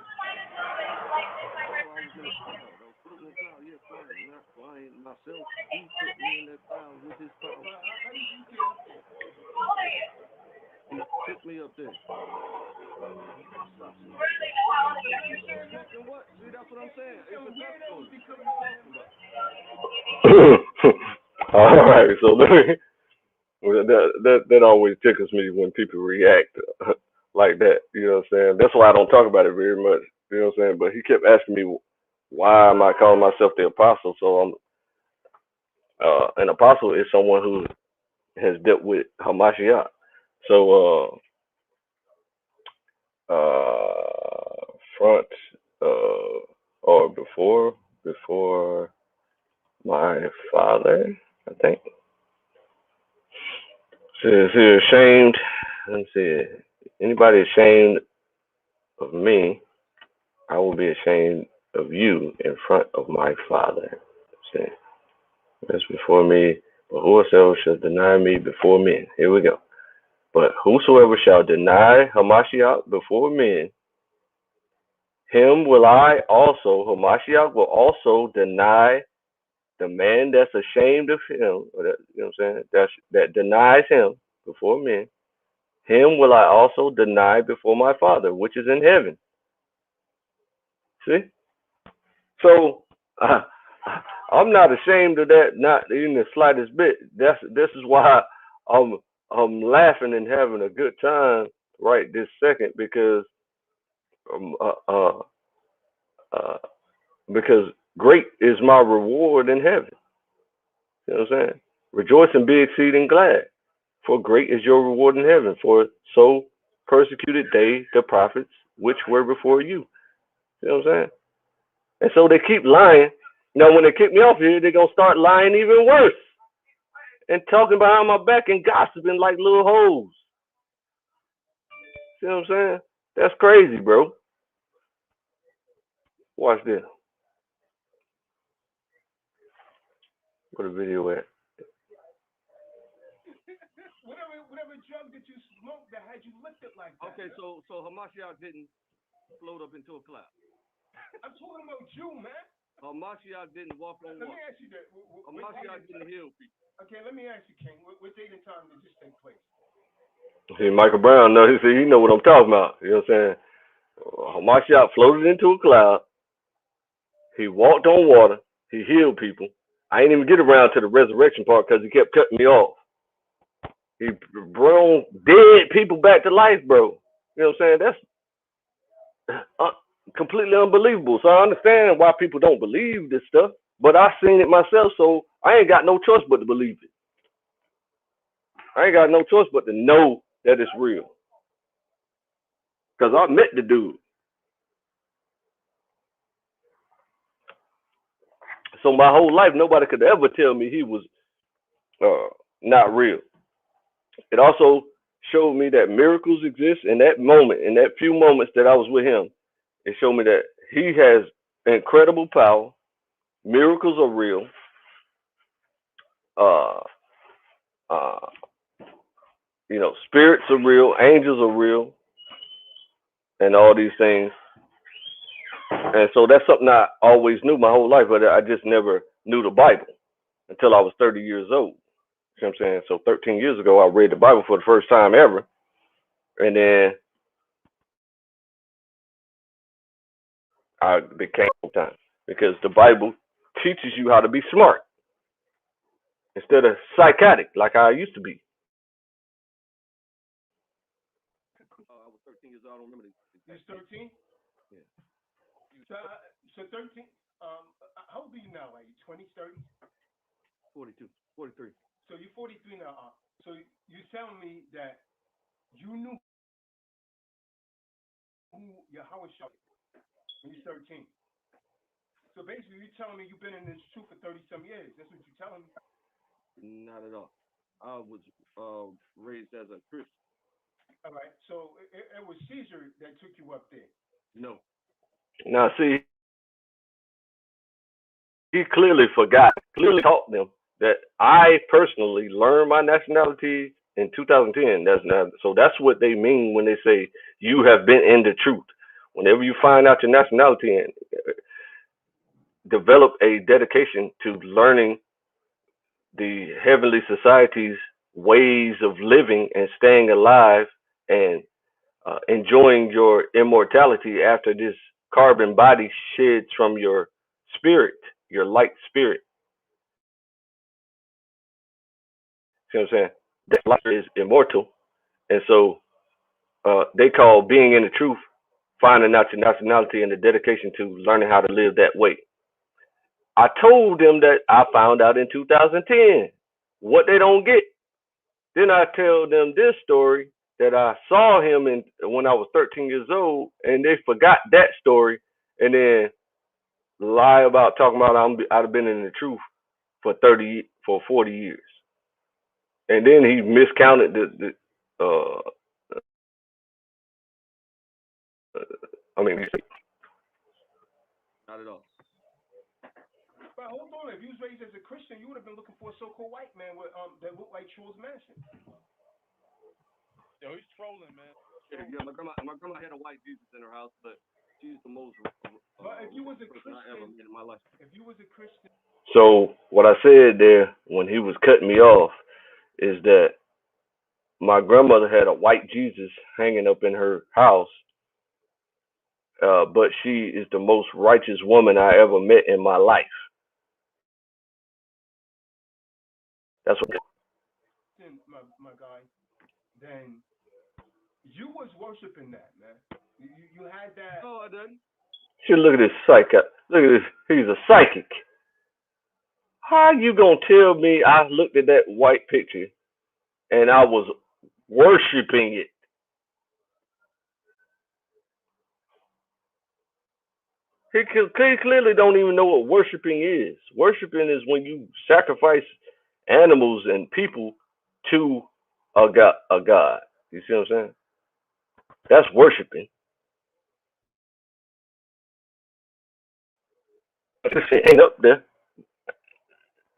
I was in a cloud. I was put in a cloud. Yeah, flying. Not flying myself. He put me in that cloud with his power. How did you get up there? He took me up there. What? See, that's what I'm saying. It's a testimony. All right, so that always tickles me when people react like that. You know what I'm saying? That's why I don't talk about it very much. You know what I'm saying? But he kept asking me why am I calling myself the apostle? So I'm an apostle is someone who has dealt with Hamashiac. So front or before my father, I think. Says here ashamed. Let me see. Anybody ashamed of me, I will be ashamed of you in front of my Father. See, that's before me. But whosoever shall deny me before men. Here we go. But whosoever shall deny Hamashiac before men, him will I also, Hamashiach will also deny the man that's ashamed of him, or that, you know what I'm saying, that denies him before men. Him will I also deny before my Father, which is in heaven. See? So, I'm not ashamed of that, not in the slightest bit. This is why I'm laughing and having a good time right this second because um, uh, uh, uh, because great is my reward in heaven. You know what I'm saying? Rejoice and be exceeding glad, for great is your reward in heaven. For so persecuted they the prophets which were before you. You know what I'm saying? And so they keep lying. Now, when they kick me off here, they're gonna start lying even worse and talking behind my back and gossiping like little hoes. See what I'm saying? That's crazy, bro. Watch this. Where the video at? whatever drug that you smoked that had you lifted like that. Okay, so Hamashiach didn't float up into a cloud. I'm talking about you, man. Hamashiach didn't walk on water. Let me ask you that. Hamashiach didn't heal people. Okay, let me ask you, King. What date and time did this take place? See, Michael Brown, he know what I'm talking about. You know what I'm saying? Hamashiach floated into a cloud. He walked on water. He healed people. I ain't even get around to the resurrection part because he kept cutting me off. He brought dead people back to life, bro. You know what I'm saying? That's completely unbelievable. So I understand why people don't believe this stuff, but I seen it myself, so I ain't got no choice but to believe it. I ain't got no choice but to know that it's real. Because I met the dude. So my whole life, nobody could ever tell me he was not real. It also showed me that miracles exist in that moment, in that few moments that I was with him. It showed me that he has incredible power. Miracles are real. Spirits are real, angels are real, and all these things. And so that's something I always knew my whole life, but I just never knew the Bible until I was 30 years old. You know what I'm saying? So 13 years ago, I read the Bible for the first time ever. And then I became time because the Bible teaches you how to be smart instead of psychotic like I used to be. I was 13 years old. I don't remember You was 13? Yeah. So 13. How old are you now? Like 20s, 30s? 42, 43. So you're 43 now. So you're telling me that you knew who your Hamashiac when you're 13. So basically, you're telling me you've been in this truth for 30-some years. That's what you're telling me? Not at all. I was raised as a Christian. All right. So it was Caesar that took you up there. No. Now, see, he clearly taught them that I personally learned my nationality in 2010. That's what they mean when they say you have been in the truth. Whenever you find out your nationality and develop a dedication to learning the heavenly society's ways of living and staying alive and enjoying your immortality after this carbon body sheds from your spirit, your light spirit. See what I'm saying? That life is immortal. And so they call being in the truth finding out your nationality and the dedication to learning how to live that way. I told them that I found out in 2010 what they don't get. Then I tell them this story that I saw him in when I was 13 years old, and they forgot that story, and then lie about talking about I'd have been in the truth for 40 years, and then he miscounted the I mean, Not at all. But hold on, if you was raised as a Christian, you would have been looking for a so-called white man with that looked like Charles Manson. Yo, he's trolling, man. Yeah, my grandma had a white Jesus in her house, but she's the most. But if you was a person I ever Christian, met in my life. if you was a Christian, so what I said there when he was cutting me off is that my grandmother had a white Jesus hanging up in her house, but she is the most righteous woman I ever met in my life. That's what. my guy, then you was worshiping that, man. You had that. No, I didn't. See, look at this psychic. Look at this. He's a psychic. How you gonna tell me I looked at that white picture and I was worshiping it? He clearly don't even know what worshiping is. Worshiping is when you sacrifice animals and people to a god. You see what I'm saying? That's worshiping. This shit ain't up there.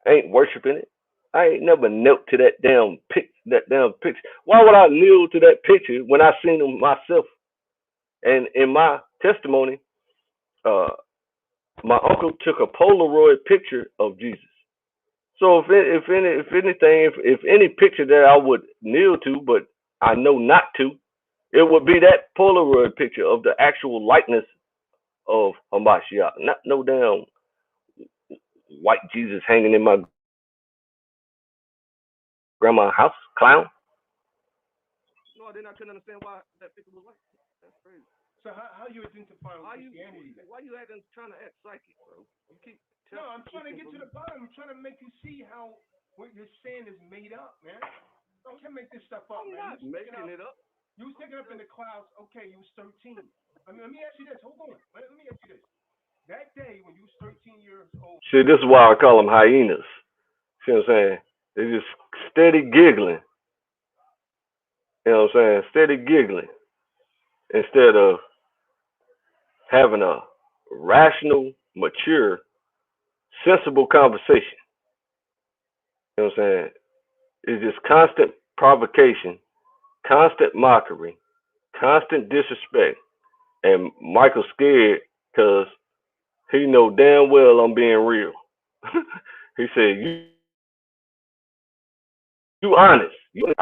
I ain't worshiping it. I ain't never knelt to that damn picture. Why would I kneel to that picture when I seen him myself? And in my testimony, uh, my uncle took a Polaroid picture of Jesus. So if any picture that I would kneel to, but I know not to, it would be that Polaroid picture of the actual likeness of Hamashiac, not no damn white Jesus hanging in my grandma's house, clown. No, then I couldn't understand why that picture was like that. That's crazy. So how you identify with Christianity? Why you acting trying to act psychic, bro? You keep. No, I'm trying to get to the bottom. I'm trying to make you see how what you're saying is made up, man. I can't make this stuff up, I'm man. not making it up. You was taking up in the clouds. Okay, you was 13. I mean, let me ask you this. Hold on. Let me ask you this. That day when you was 13 years old. See, this is why I call them hyenas. See what I'm saying? They just steady giggling. You know what I'm saying? Steady giggling instead of having a rational, mature, sensible conversation. You know what I'm saying? It's just constant provocation, constant mockery, constant disrespect. And Michael's scared because he know damn well I'm being real. He said, "You honest. You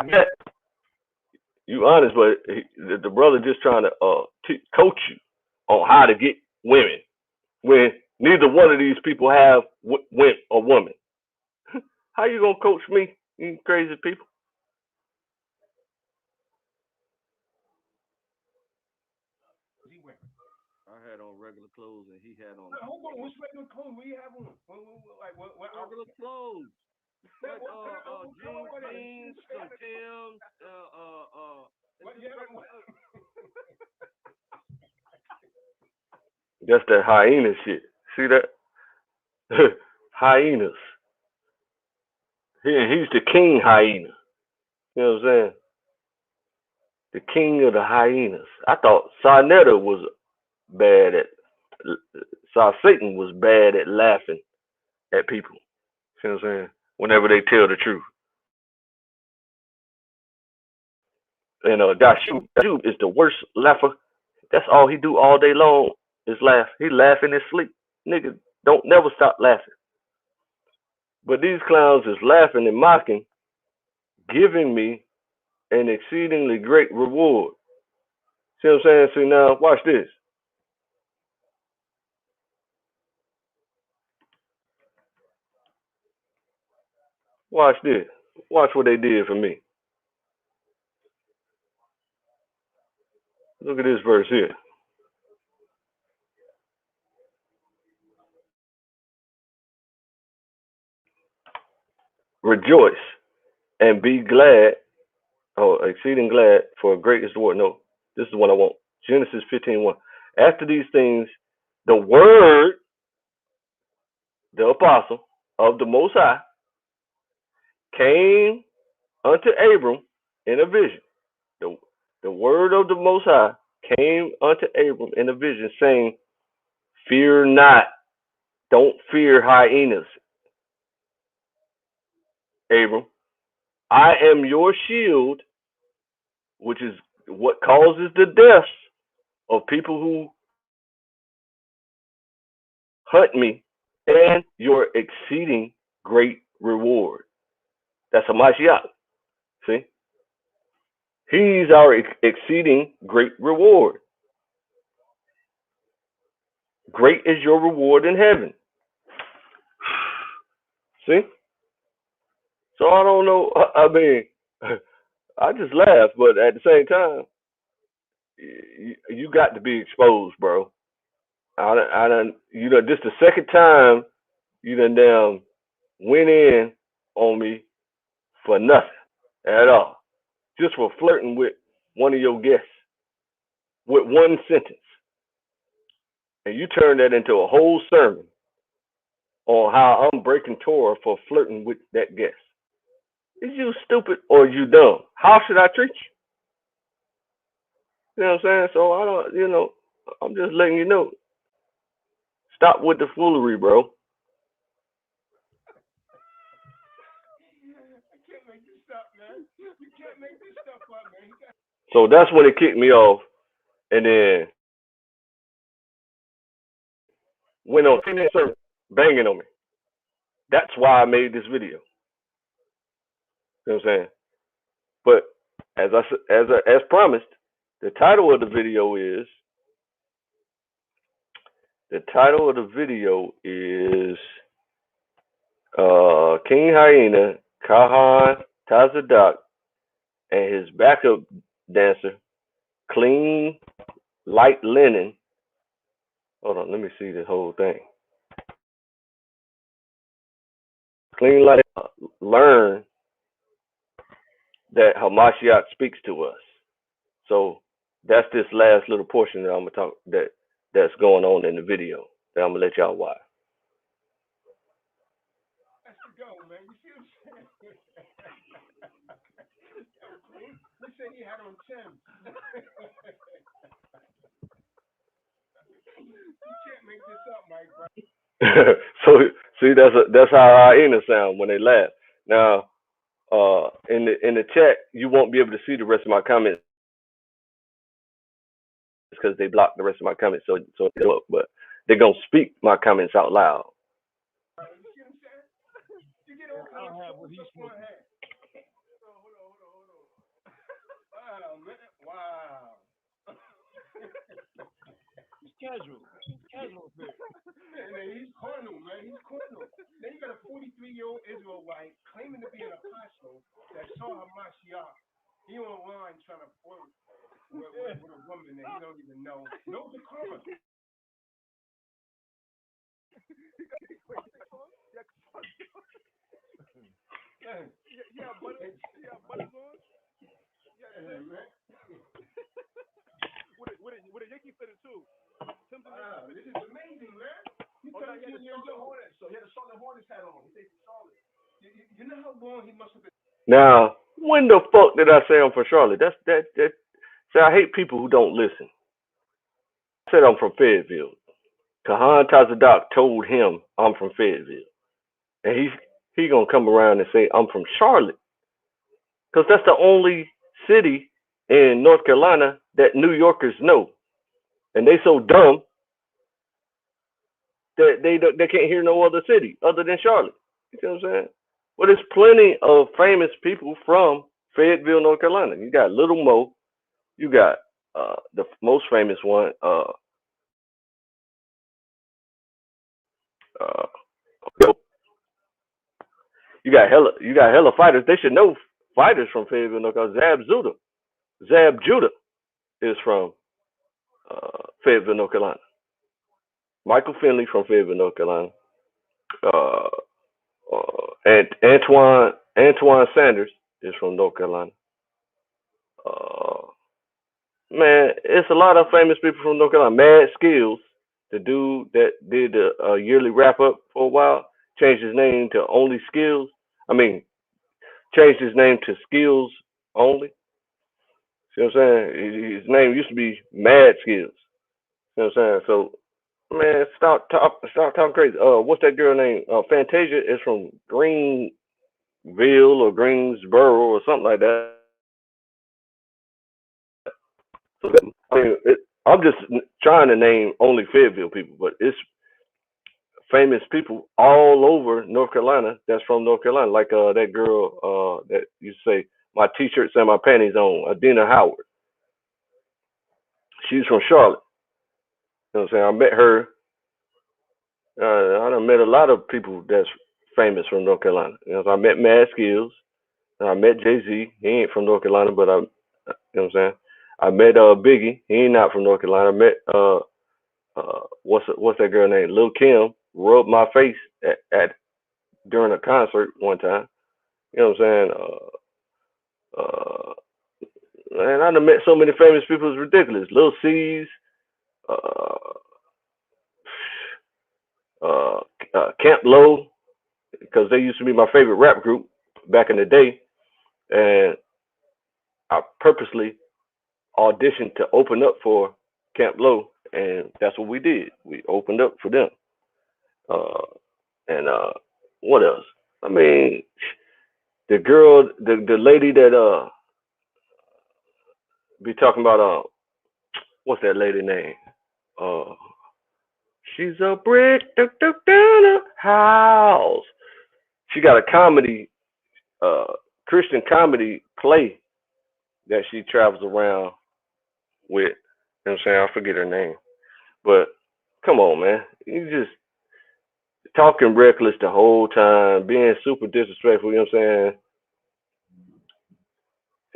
honest, but the brother just trying to coach you on how to get women when neither one of these people have a woman. How you gonna coach me, you crazy people?" I had on regular clothes and he had on. Hold on, what's regular clothes? What do you have on? What regular clothes? Like jeans, some Timbs, What you have on? That's that hyena shit. See that? Hyenas. He's the king hyena. You know what I'm saying? The king of the hyenas. I thought Sarnetta was bad at. Satan was bad at laughing at people. See what I'm saying? Whenever they tell the truth. And Dashu is the worst laugher. That's all he do all day long is laugh. He laugh in his sleep. Nigga, don't never stop laughing. But these clowns is laughing and mocking, giving me an exceedingly great reward. See what I'm saying? See now, watch this. Watch this. Watch what they did for me. Look at this verse here. Rejoice and be glad, Oh, exceeding glad, for great is the word. No, this is what I want. Genesis 15:1. After these things, the word, the apostle of the Most High, came unto Abram in a vision. The word of the Most High came unto Abram in a vision, saying, fear not, don't fear hyenas, Abram. I am your shield, which is what causes the deaths of people who hunt me, and your exceeding great reward. That's Hamashiac. See? He's our exceeding great reward. Great is your reward in heaven. See? So I don't know. I mean, I just laugh, but at the same time, you got to be exposed, bro. I done, this the second time you done damn went in on me for nothing at all, just for flirting with one of your guests with one sentence, and you turn that into a whole sermon on how I'm breaking Torah for flirting with that guest. Is you stupid or you dumb? How should I treat you? You know what I'm saying? So I don't, I'm just letting you know. Stop with the foolery, bro. I can't make this stuff, man. You can't make this stuff up, man. So that's when it kicked me off, and then went on 10 sermon banging on me. That's why I made this video. You know what I'm saying? But as promised, the title of the video is King Hyena, Kahan, Tazadaq, and his backup dancer, Clean Light Linen. Hold on, let me see the whole thing. Clean Light learn that Hamashiac speaks to us. So that's this last little portion that I'm gonna talk that's going on in the video that I'm gonna let y'all watch. Let's go, man. You see what I'm saying? You said he had on Tim. You can't make this up, Mike, bro. So see, that's how Hyena sound when they laugh. Now, in the chat, you won't be able to see the rest of my comments because they blocked the rest of my comments. So but they're gonna speak my comments out loud. You see what I'm saying? You get all I don't have what he's Hold on. Wow, man. Wow. He's casual. Casual fit. Man, he's carnal, man. He's carnal. Then you got a 43-year-old Israelite claiming to be an apostle that saw Hamashiac. He online trying to flirt with a woman that he don't even know. No decorum. Yeah, butters on. Yeah, man. With a Yankee fitted too. Wow, this is amazing, man. He's 13 years old. So he had a Charlotte Hornets hat on. He stayed from Charlotte. You know how long he must have been. Now, when the fuck did I say I'm from Charlotte? That. See, I hate people who don't listen. I said I'm from Fayetteville. Kahan Tazadaq told him I'm from Fayetteville, and he gonna come around and say I'm from Charlotte, because that's the only city in North Carolina that New Yorkers know, and they so dumb that they can't hear no other city other than Charlotte. You see what I'm saying? Well, there's plenty of famous people from Fayetteville, North Carolina. You got Little Mo, you got the most famous one, you got hella fighters. They should know fighters from Fayetteville, North Carolina. Zab Judah is from Fayetteville, North Carolina. Michael Finley from Fayetteville, North Carolina. And Antoine Sanders is from North Carolina. Man, it's a lot of famous people from North Carolina. Mad Skills, the dude that did the yearly wrap up for a while, changed his name to Only Skills. I mean, changed his name to Skills Only. See what I'm saying? His name used to be Mad Skills. You know what I'm saying? So, man, stop talking crazy. What's that girl name? Fantasia is from Greenville or Greensboro or something like that. So, I mean, I'm just trying to name only Fayetteville people, but it's famous people all over North Carolina that's from North Carolina, like that girl that you say my t-shirts and my panties on, Adina Howard. She's from Charlotte. You know what I'm saying? I met her. I done met a lot of people that's famous from North Carolina. You know, so I met Mad Skills. I met Jay Z. He ain't from North Carolina, but you know what I'm saying. I met Biggie. He ain't not from North Carolina. I met what's that girl name? Lil Kim rubbed my face at during a concert one time. You know what I'm saying? Man, I done met so many famous people. It's ridiculous. Lil C's, uh, uh, Camp Low, because they used to be my favorite rap group back in the day, and I purposely auditioned to open up for Camp Low, and that's what we did. We opened up for them. Uh, and what else? I mean, the girl, the lady that be talking about what's that lady name? Uh, she's a brick down a house. She got a comedy, Christian comedy play that she travels around with. You know what I'm saying? I forget her name, but come on, man, you just talking reckless the whole time, being super disrespectful. You know what I'm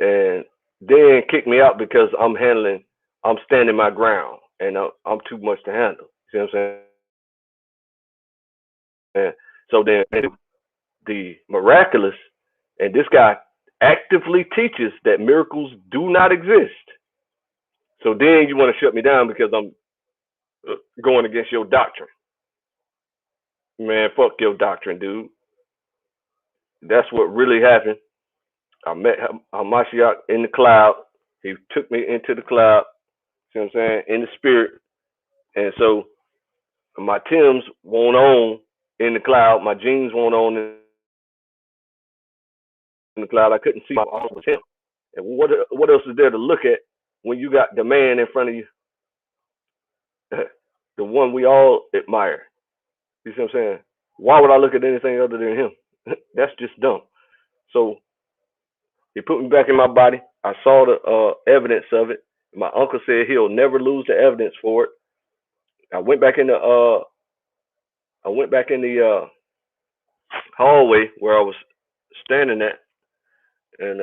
saying? And then kick me out because I'm standing my ground, and I'm too much to handle. See what I'm saying? So then the miraculous, and this guy actively teaches that miracles do not exist. So then you want to shut me down because I'm going against your doctrine. Man, fuck your doctrine, dude. That's what really happened. I met Hamashiac in the cloud. He took me into the cloud, see what I'm saying, in the spirit. And so my Tims won't on in the cloud. My jeans won't on in the cloud. I couldn't see my arm was him. And what else is there to look at when you got the man in front of you, the one we all admire? You see what I'm saying? Why would I look at anything other than him? That's just dumb. So he put me back in my body. I saw the evidence of it. My uncle said he'll never lose the evidence for it. I went back in the hallway where I was standing at, and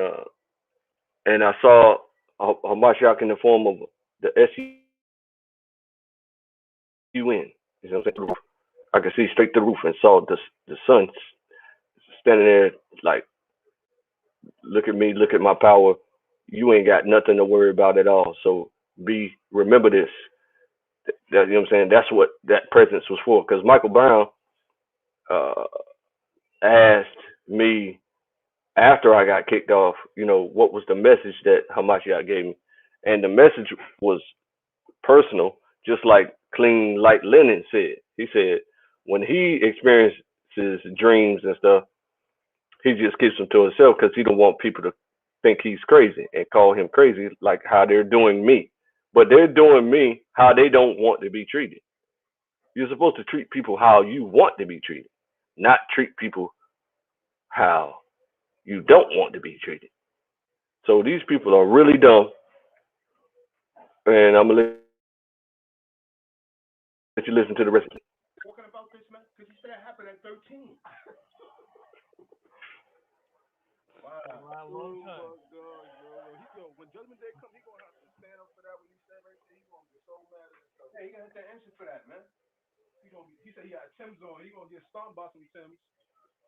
I saw Hamashiach in the form of the SUN. You know what I'm saying? I could see straight through the roof and saw the sun standing there like, look at me, look at my power. You ain't got nothing to worry about at all. So remember this. That, you know what I'm saying? That's what that presence was for. Because Michael Brown uh, asked me after I got kicked off, what was the message that Hamashiach gave me? And the message was personal, just like Clean Light Linen said. He said when he experiences dreams and stuff, he just keeps them to himself because he don't want people to think he's crazy and call him crazy, like how they're doing me. But they're doing me how they don't want to be treated. You're supposed to treat people how you want to be treated, not treat people how you don't want to be treated. So these people are really dumb, and I'm gonna let you listen to the rest of it. Talking about this, man, because he said it happened at 13. Wow. Long time. Oh my God, bro. When Judgment Day comes, he gonna have to stand up for that. When he said right there, he gonna get so mad at himself. Yeah, he gonna have to answer for that, man. He said he had Tim's on. He gonna get stomped by some Tim's.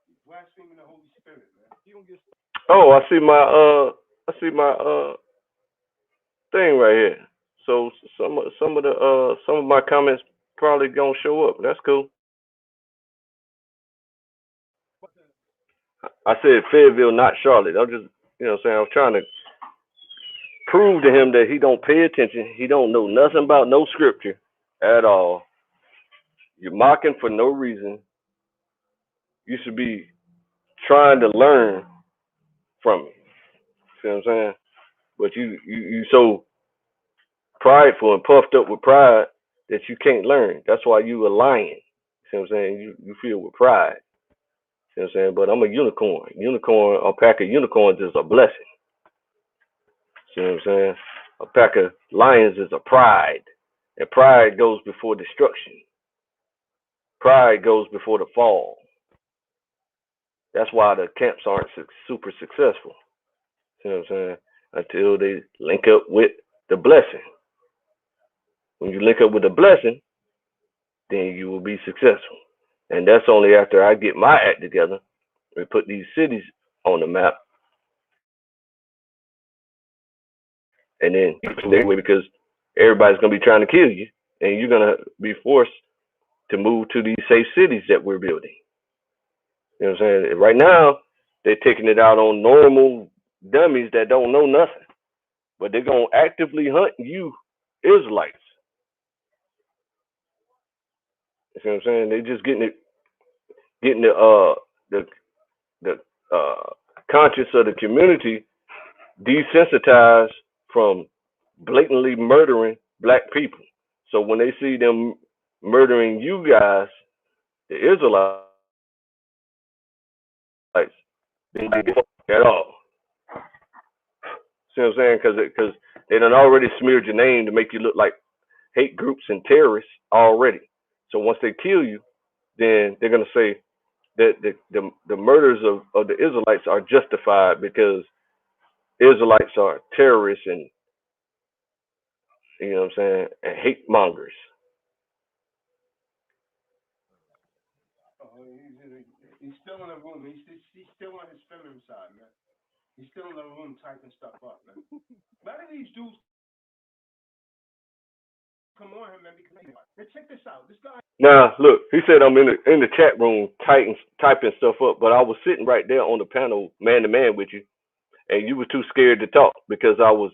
He's blaspheming the Holy Spirit, man. He gonna get. Oh, I see my thing right here. So some of my comments probably gonna show up. That's cool. I said Fayetteville, not Charlotte. I'm just, what I'm saying, I was trying to prove to him that he don't pay attention. He don't know nothing about no scripture at all. You're mocking for no reason. You should be trying to learn from it. See what I'm saying? But you so prideful and puffed up with pride that you can't learn. That's why you a lion. See what I'm saying? You feel with pride. See what I'm saying? But I'm a unicorn. A pack of unicorns is a blessing. See what I'm saying? A pack of lions is a pride. And pride goes before destruction. Pride goes before the fall. That's why the camps aren't super successful. See what I'm saying? Until they link up with the blessing. When you link up with the blessing, then you will be successful. And that's only after I get my act together and put these cities on the map. And then because everybody's going to be trying to kill you, and you're going to be forced to move to these safe cities that we're building. You know what I'm saying? Right now, they're taking it out on normal dummies that don't know nothing. But they're going to actively hunt you Israelites. You know what I'm saying? They're just getting the conscience of the community desensitized from blatantly murdering black people. So when they see them murdering you guys, the Israelites, they don't give up at all. See what I'm saying? Because they done already smeared your name to make you look like hate groups and terrorists already. So once they kill you, then they're gonna say that the murders of the Israelites are justified because Israelites are terrorists and you know what I'm saying, and hate mongers. He's still in the room. He's still on his feminine side, man. He's still in the room typing stuff up, man. A lot of these dudes come on him, man, because check this out. This guy. Now, look, he said I'm in the chat room typing stuff up, but I was sitting right there on the panel, man to man, with you, and you were too scared to talk because I was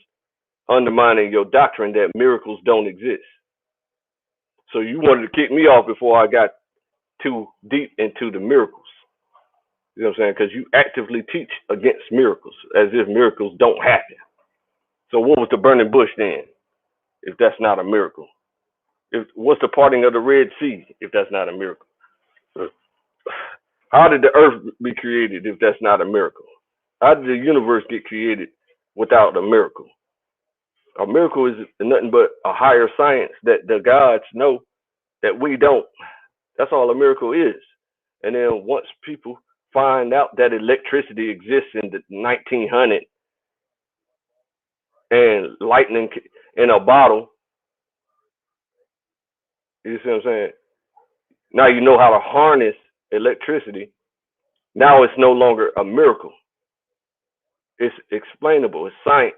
undermining your doctrine that miracles don't exist. So you wanted to kick me off before I got too deep into the miracles. You know what I'm saying? Because you actively teach against miracles as if miracles don't happen. So what was the burning bush then, if that's not a miracle? What's the parting of the Red Sea, if that's not a miracle? How did the earth be created if that's not a miracle? How did the universe get created without a miracle? A miracle is nothing but a higher science that the gods know that we don't. That's all a miracle is. And then once people find out that electricity exists in the 1900s and lightning in a bottle, you see what I'm saying? Now you know how to harness electricity. Now it's no longer a miracle. It's explainable. It's science.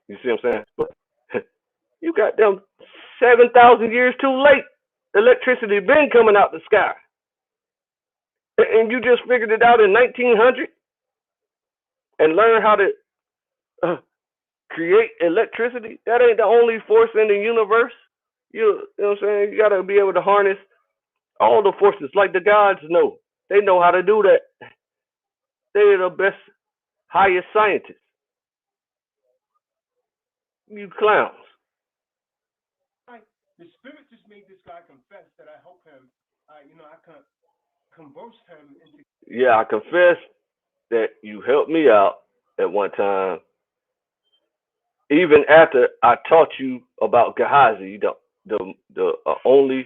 You see what I'm saying? You got them 7,000 years too late. Electricity been coming out the sky. And you just figured it out in 1900 and learned how to create electricity. That ain't the only force in the universe. You know what I'm saying? You got to be able to harness all the forces like the gods know. They know how to do that. They're the best, highest scientists. You clowns. The spirit just made this guy confess that I help him. I can converse him into. Yeah, I confess that you helped me out at one time. Even after I taught you about Gehazi, the only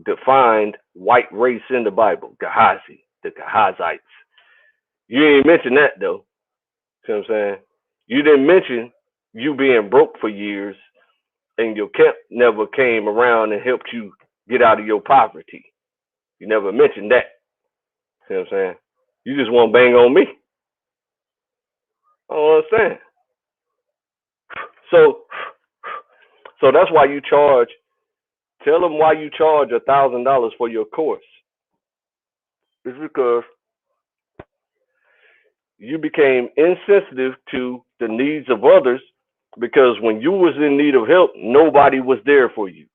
defined white race in the Bible, Gehazi, the Gehazites. You ain't mention that though. See what I'm saying? You didn't mention you being broke for years and your camp never came around and helped you get out of your poverty. You never mentioned that. See what I'm saying? You just want to bang on me. I don't understand. So that's why you charge. Tell them why you charge $1,000 for your course. It's because you became insensitive to the needs of others, because when you was in need of help, nobody was there for you.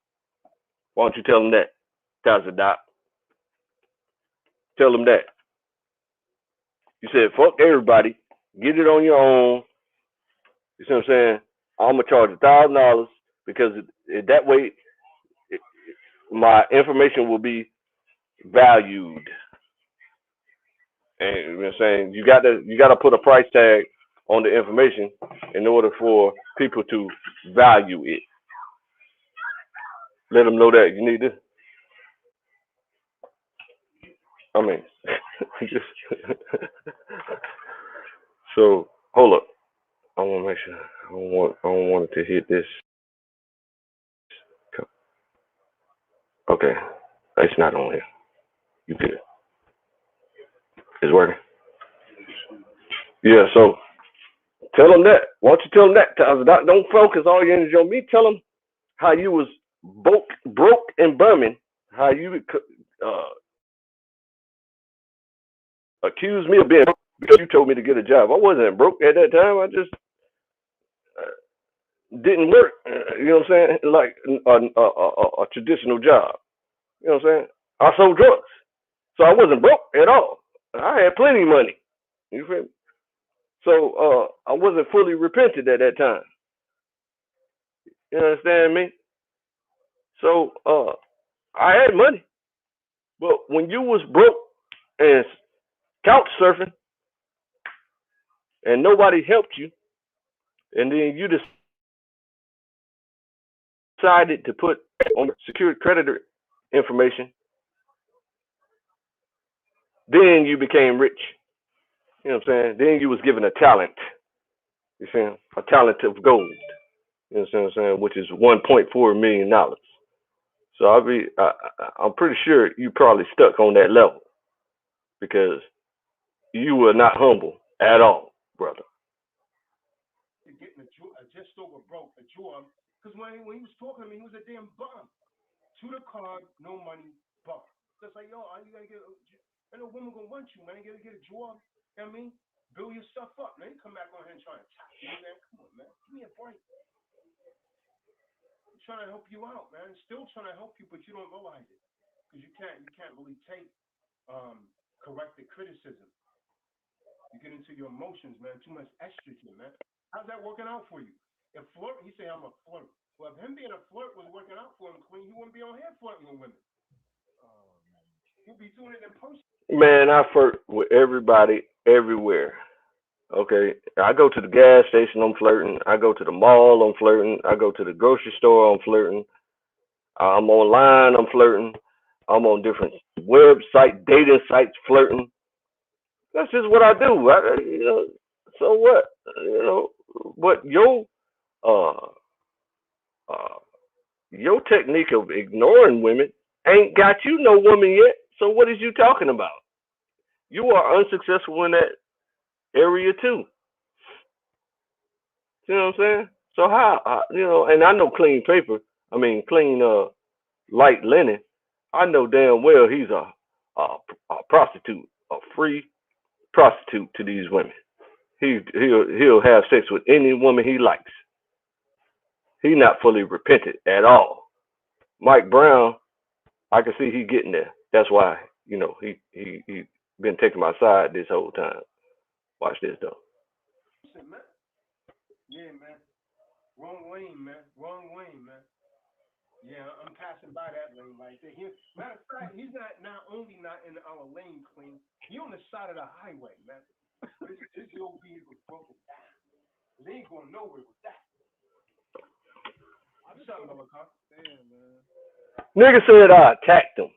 Why don't you tell them that, Tazadaq? Tell them that. You said, fuck everybody. Get it on your own. You see what I'm saying? I'm going to charge $1,000 because that way my information will be valued. And you know what I'm saying? You got to put a price tag on the information in order for people to value it. Let them know that you need this. I mean, so hold up. I want to make sure. I don't want it to hit this. Okay, it's not on here. You good? It's working. Yeah. So tell them that. Why don't you tell them that? Don't focus all your energy on me. Tell them how you was broke in Birmingham. How you accused me of being broke because you told me to get a job. I wasn't broke at that time. I just didn't work. You know what I'm saying? Like a traditional job. You know what I'm saying? I sold drugs, so I wasn't broke at all. I had plenty of money. You feel me? So I wasn't fully repentant at that time. You understand me? So I had money, but when you was broke and couch surfing and nobody helped you, and then you decided to put on secured creditor information, then you became rich. You know what I'm saying? Then you was given a talent. You see, a talent of gold. You know what I'm saying? Which is $1.4 million. So I'm pretty sure you probably stuck on that level because you were not humble at all, brother. Getting just over broke a job, because when he was talking to me, he was a damn bum. To the car, no money, bum. So it's like, yo, you gotta get. And a woman gonna want you, man. You gotta get a job. You know what I mean? Build yourself up, man. You come back on here and try to attack me, man. Come on, man. Give me a break. I'm trying to help you out, man. Still trying to help you, but you don't realize it because you can't really take corrective criticism. You get into your emotions, man. Too much estrogen, man. How's that working out for you? If flirt, he say I'm a flirt. Well, if him being a flirt was working out for him, Queen, he wouldn't be on here flirting with women. He'd be doing it in person. Man, I flirt with everybody everywhere. Okay, I go to the gas station, I'm flirting. I go to the mall, I'm flirting. I go to the grocery store, I'm flirting. I'm online, I'm flirting. I'm on different website, dating sites, flirting. That's just what I do. So what? But uh, uh, your technique of ignoring women ain't got you no woman yet. So what is you talking about? You are unsuccessful in that area too. You know what I'm saying? So how? And I know clean paper. I mean, clean light linen. I know damn well he's a prostitute, a free prostitute to these women. He'll have sex with any woman he likes. He's not fully repentant at all. Mike Brown, I can see he getting there. That's why he been taking my side this whole time. Watch this though. Listen, man. Yeah, man. Wrong lane, man. Wrong lane, man. Yeah, I'm passing by that lane right there. Matter of fact, he's not only not in our lane, Clean. He on the side of the highway, man. This old vehicle broken down. They ain't going nowhere with that. I'm sorry, damn, man. Nigga said I attacked him.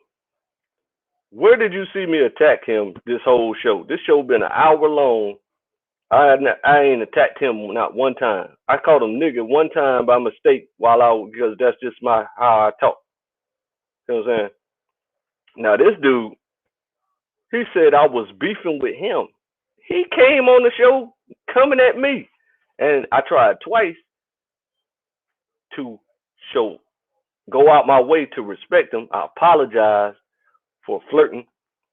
Where did you see me attack him this whole show? This show been an hour long. I ain't attacked him not one time. I called him nigga one time by mistake because that's just how I talk. You know what I'm saying? Now this dude, he said I was beefing with him. He came on the show coming at me. And I tried twice to go out my way to respect him. I apologize for flirting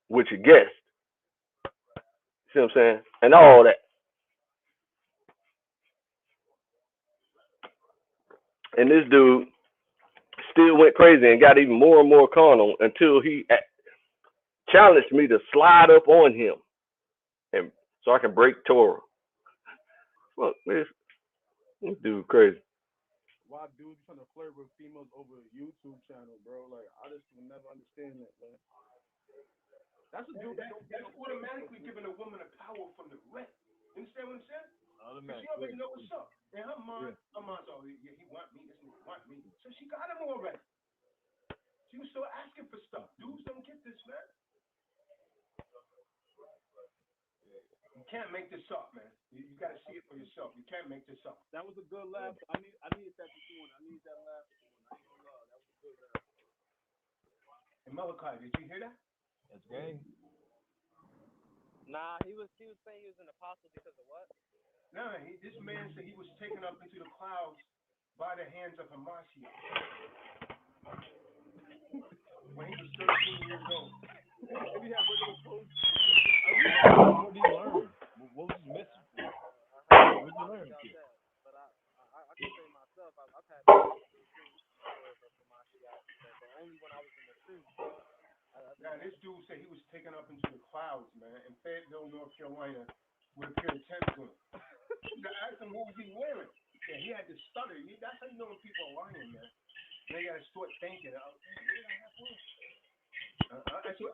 with your guest. See what I'm saying? And all that. And this dude still went crazy and got even more and more carnal until he challenged me to slide up on him, and so I can break Torah. Fuck this dude crazy. Why dudes trying to flirt with females over a YouTube channel, bro? Like, I just will never understand that, man. That's a dude that's automatically giving a woman a power from the rep. You understand what I'm saying? She already know what's up. In her mind's oh, yeah, he want me, this nigga want me. So she got him already. She was still asking for stuff. Dudes don't get this, man. You can't make this up, man. You got to see it for yourself. You can't make this up. That was a good laugh. I needed that this morning. I needed that laugh this morning. I ain't gonna lie. That was a good laugh. And Malachi, did you hear that? That's game. Nah, he was saying he was an apostle because of what? Nah, this man said he was taken up into the clouds by the hands of Hamashiac when he was 13 years old. If he had regular clothes, what did he learn? What was his message? What did he learn? But I can say myself, I've had stories of Hamashiac, but only when I was in the truth. Now, this dude said he was taken up into the clouds, man, in Fayetteville, North Carolina, with a pair of Timbs on. I asked him what was he wearing. Yeah, he had to stutter. That's how you know when people are lying, man. They got to start thinking. I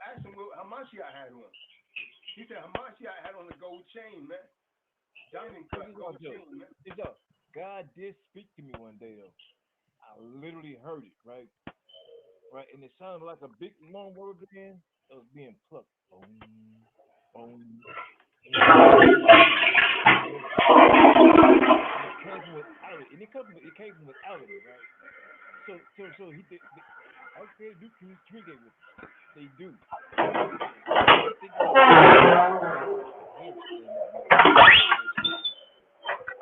asked him what Hamashiac had on. He said Hamashiac had on a gold chain, man. Diamond cut gold chain, man. God did speak to me one day, though. I literally heard it, right? Right, and it sounded like a big long word again. It was being plucked. Boom, boom. It came from without it, right? So he did. Okay, do communicate with it. They do.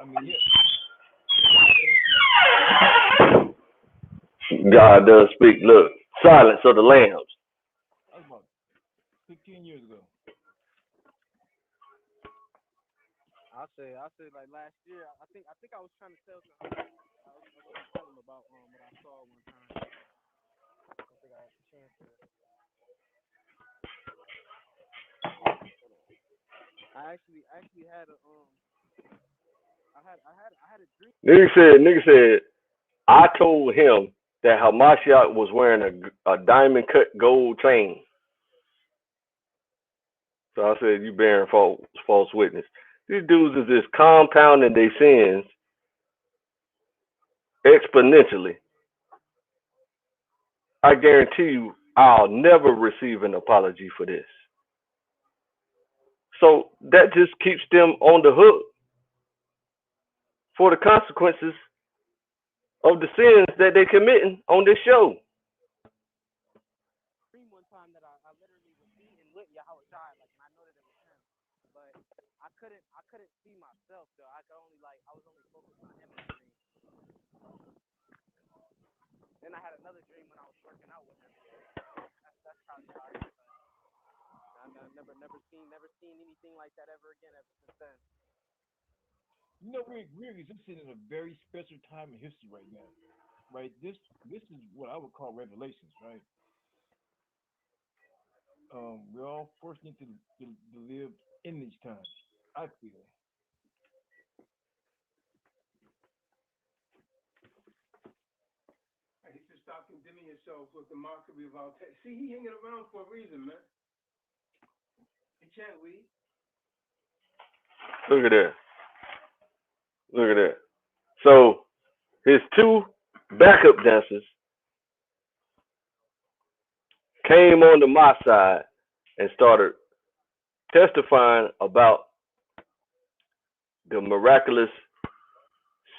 I mean, yeah. God does speak. Look, silence of the lambs. That was about 15 years ago. I say like last year. I think I was trying to tell him. I was trying to tell him about what I saw one time. I don't think I had the chance to. I actually had a I had a dream. Nigga said, I told him that Hamashiach was wearing a diamond cut gold chain. So I said, you bearing false witness. These dudes is just compounding their sins exponentially. I guarantee you, I'll never receive an apology for this. So that just keeps them on the hook for the consequences of the sins that they're committing on this show. One time that I literally was eating with Yahushua, like, and I know that it was him, but I couldn't see myself though. I was only focused on him in the dream. Then I had another dream when I was working out with him. That's probably how I I've never seen anything like that ever again ever since then. You know, we're existing in a very special time in history right now, right? This is what I would call revelations, right? We're all fortunate to live in these times, I feel. Hey, you should stop condemning yourself with the mockery of our text. See, he hanging around for a reason, man. He can't leave. Look at that. Look at that. So his two backup dancers came onto my side and started testifying about the miraculous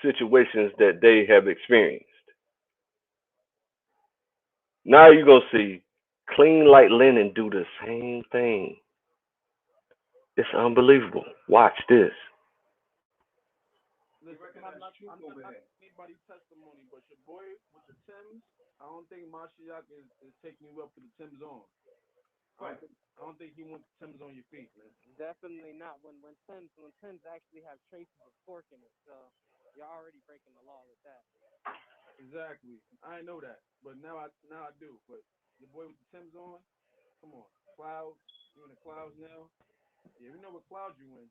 situations that they have experienced. Now you're going to see cleanlightlinen do the same thing. It's unbelievable. Watch this. listen, I'm not anybody's testimony, but your boy with the Timbs, I don't think Hamashiac is taking you up for the Timbs on. I don't think he wants Timbs on your feet, man. Definitely not. When Timbs actually have traces of pork in it, so you're already breaking the law with that. Exactly. I know that, but now I do. But your boy with the Timbs on, come on, clouds. You in the clouds now? Yeah, we know what clouds you in.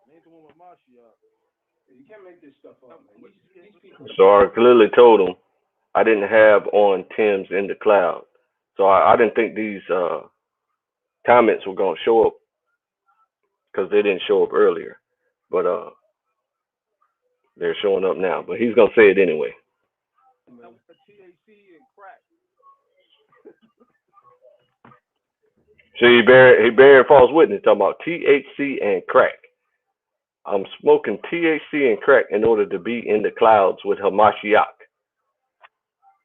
It ain't the one with Hamashiac. You can't make this stuff up, man. These people. So I clearly told him I didn't have on Tim's in the cloud. So I didn't think these comments were gonna show up because they didn't show up earlier. But they're showing up now. But he's gonna say it anyway. That was the THC and crack. See, he buried false witness talking about THC and crack. I'm smoking THC and crack in order to be in the clouds with Hamashiach.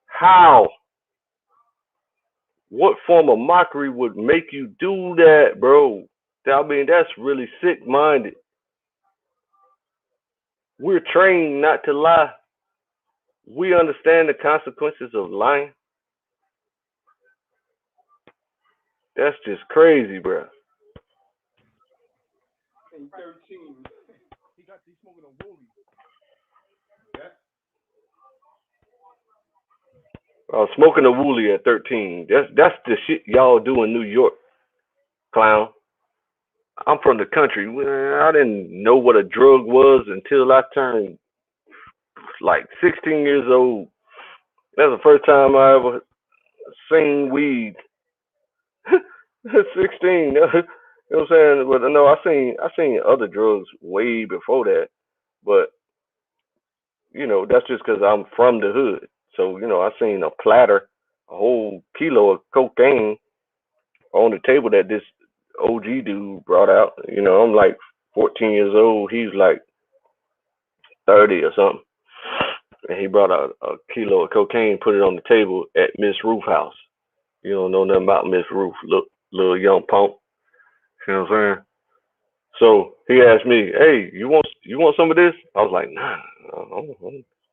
How? What form of mockery would make you do that, bro? I mean, that's really sick-minded. We're trained not to lie. We understand the consequences of lying. That's just crazy, bro. In 13. He's smoking a woolly. Smoking a wooly at 13. That's the shit y'all do in New York, clown. I'm from the country. I didn't know what a drug was until I turned like 16 years old. That's the first time I ever seen weed. 16. You know what I'm saying? But no, I seen other drugs way before that. But that's just because I'm from the hood. So I seen a platter, a whole kilo of cocaine on the table that this OG dude brought out. I'm like 14 years old. He's like 30 or something. And he brought out a kilo of cocaine, put it on the table at Miss Roof house. You don't know nothing about Miss Roof, little young punk. You know what I'm saying? So he asked me, "Hey, you want some of this?" I was like, "Nah."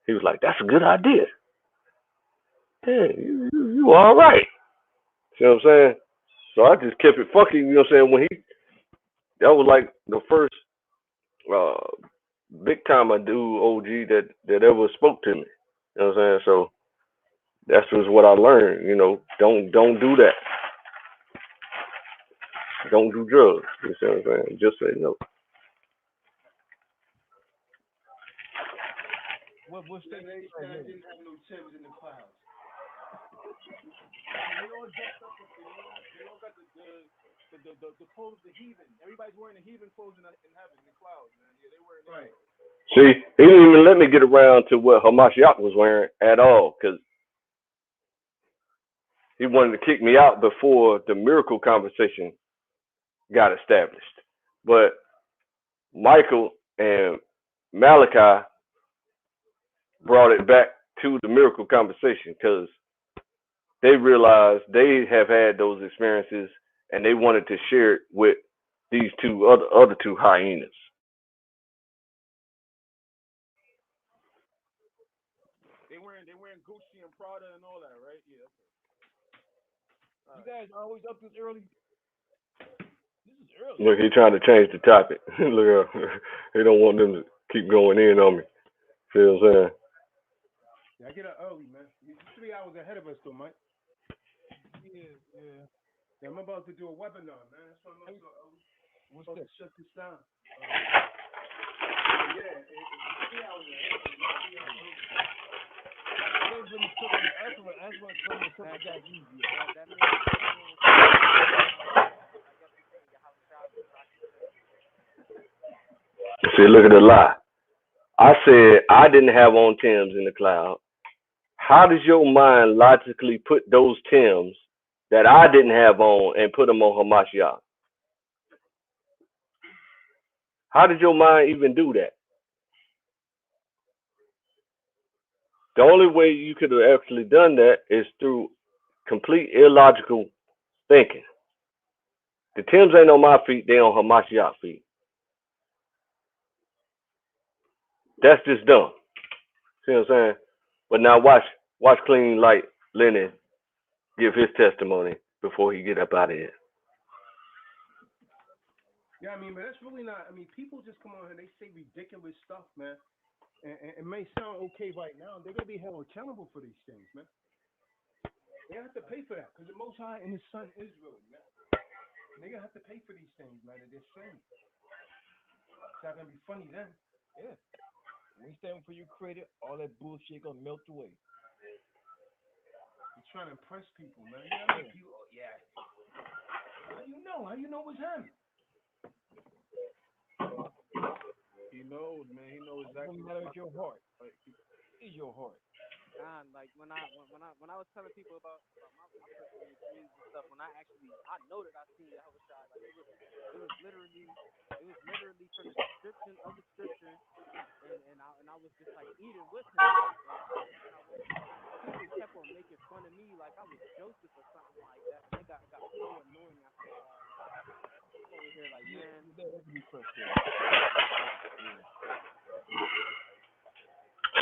He was like, "That's a good idea. Yeah, you all right." You know what I'm saying? So I just kept it fucking. You know what I'm saying? That was like the first big time I do OG that ever spoke to me. You know what I'm saying? So that's just what I learned. Don't do that. Don't do drugs. You know what I'm saying? Just say no. What state They didn't have no Timbs in the clouds. They all dressed up. They all got the clothes of the heathen. Everybody's wearing the heathen clothes in heaven, in the clouds, man. Yeah, they wearing right. See, he didn't even let me get around to what Hamashiach was wearing at all, because he wanted to kick me out before the miracle conversation got established. But Michael and Malachi brought it back to the miracle conversation because they realized they have had those experiences and they wanted to share it with these other two hyenas. They wearing Gucci and Prada and all that, right? Yeah. You guys always up this early? This is early. Look, he trying to change the topic. Look, he don't want them to keep going in on me. See what I'm saying? Yeah, I get up early, man. You're 3 hours ahead of us, though, Mike. Yeah. I'm about to do a webinar, man. That's why I'm up so early. What's supposed that? to shut this down. Yeah, it's 3 hours ahead. That means See, look at the lie. I said I didn't have on Timbs in the cloud. How does your mind logically put those Timbs that I didn't have on and put them on Hamashiach? How did your mind even do that? The only way you could have actually done that is through complete illogical thinking. The Timbs ain't on my feet, they on Hamashiach's feet. That's just dumb. See what I'm saying? But now watch Clean Light Linen give his testimony before he get up out of here. Yeah, I mean, but that's really not. I mean, people just come on here and they say ridiculous stuff, man. And it may sound okay right now. They're gonna be held accountable for these things, man. They have to pay for that because the Most High and His Son Israel, man. And they're gonna have to pay for these things, man. That they're saying. It's not gonna be funny then. Yeah. When you stand for you created, all that bullshit gonna melt away. He's trying to impress people, man. You know, like people, yeah. How do you know? How do you know it's him? He knows, man. He knows exactly. It doesn't matter with your heart. Like, is your heart. Like when I was telling people about my personal experience and stuff, when I know that I seen the Hamashiac, like it was literally from the description of the scripture, and I was just like eating with him. And people kept on making fun of me like I was Joseph or something like that, and it got so annoying after a while. I'm over here like, man, that can be frustrating.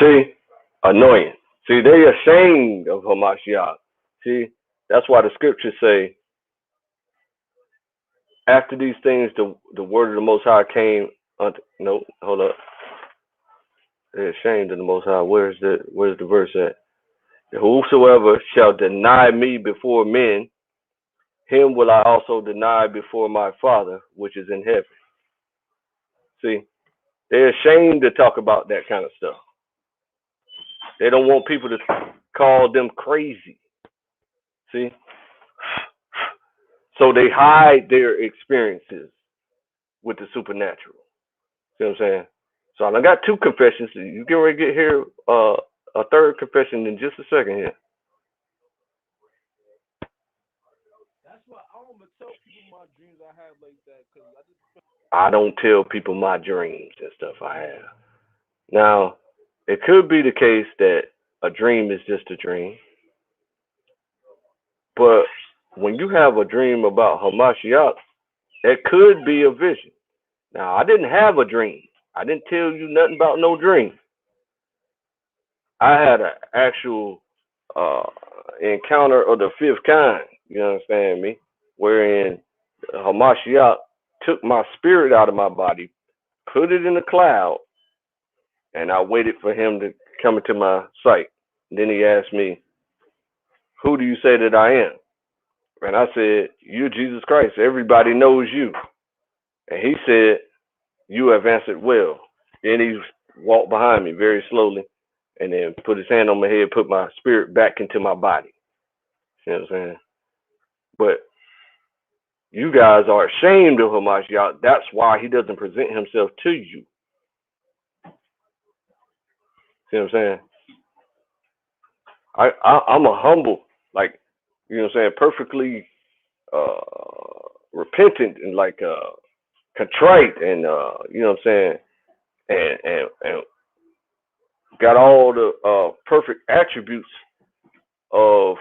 See, annoying. See, they ashamed of Hamashiac. See, that's why the scriptures say, after these things, the word of the Most High came unto. No, hold up. They're ashamed of the Most High. Where's the verse at? Whosoever shall deny me before men, him will I also deny before my Father which is in heaven. See, they're ashamed to talk about that kind of stuff. They don't want people to call them crazy. See? So they hide their experiences with the supernatural. See what I'm saying? So I got two confessions. You get ready to get here a third confession in just a second here. That's why I don't tell people my dreams I have like that because I don't tell people my dreams and stuff I have. Now, it could be the case that a dream is just a dream. But when you have a dream about Hamashiac, it could be a vision. Now, I didn't have a dream. I didn't tell you nothing about no dream. I had an actual encounter of the fifth kind, you understand me? Wherein Hamashiac took my spirit out of my body, put it in a cloud, and I waited for him to come into my sight. And then he asked me, who do you say that I am? And I said, you're Jesus Christ. Everybody knows you. And he said, you have answered well. Then he walked behind me very slowly and then put his hand on my head, put my spirit back into my body. You know what I'm saying? But you guys are ashamed of Hamashiach. That's why he doesn't present himself to you. See what I'm saying? I'm a humble, like, you know what I'm saying, perfectly repentant and like contrite and you know what I'm saying, and got all the perfect attributes of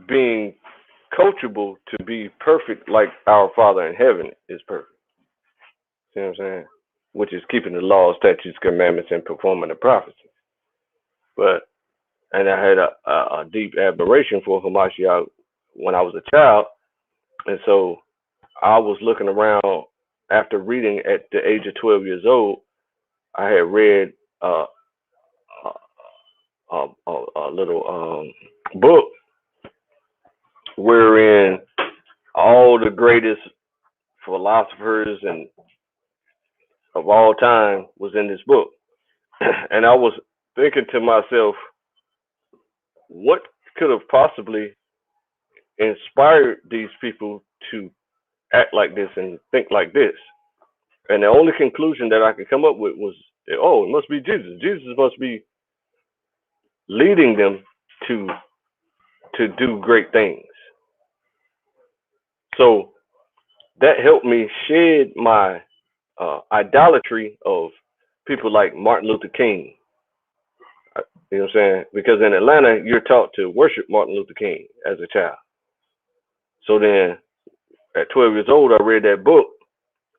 being coachable to be perfect like our Father in heaven is perfect. See what I'm saying? Which is keeping the laws, statutes, commandments, and performing the prophecy. And I had a deep admiration for Hamashiach when I was a child. And so I was looking around after reading at the age of 12 years old. I had read a little book wherein all the greatest philosophers and of all time was in this book. And I was thinking to myself, what could have possibly inspired these people to act like this and think like this? And the only conclusion that I could come up with was, oh, it must be Jesus. Jesus must be leading them to do great things. So that helped me shed my idolatry of people like Martin Luther King. You know what I'm saying? Because in Atlanta, you're taught to worship Martin Luther King as a child. So then at 12 years old, I read that book,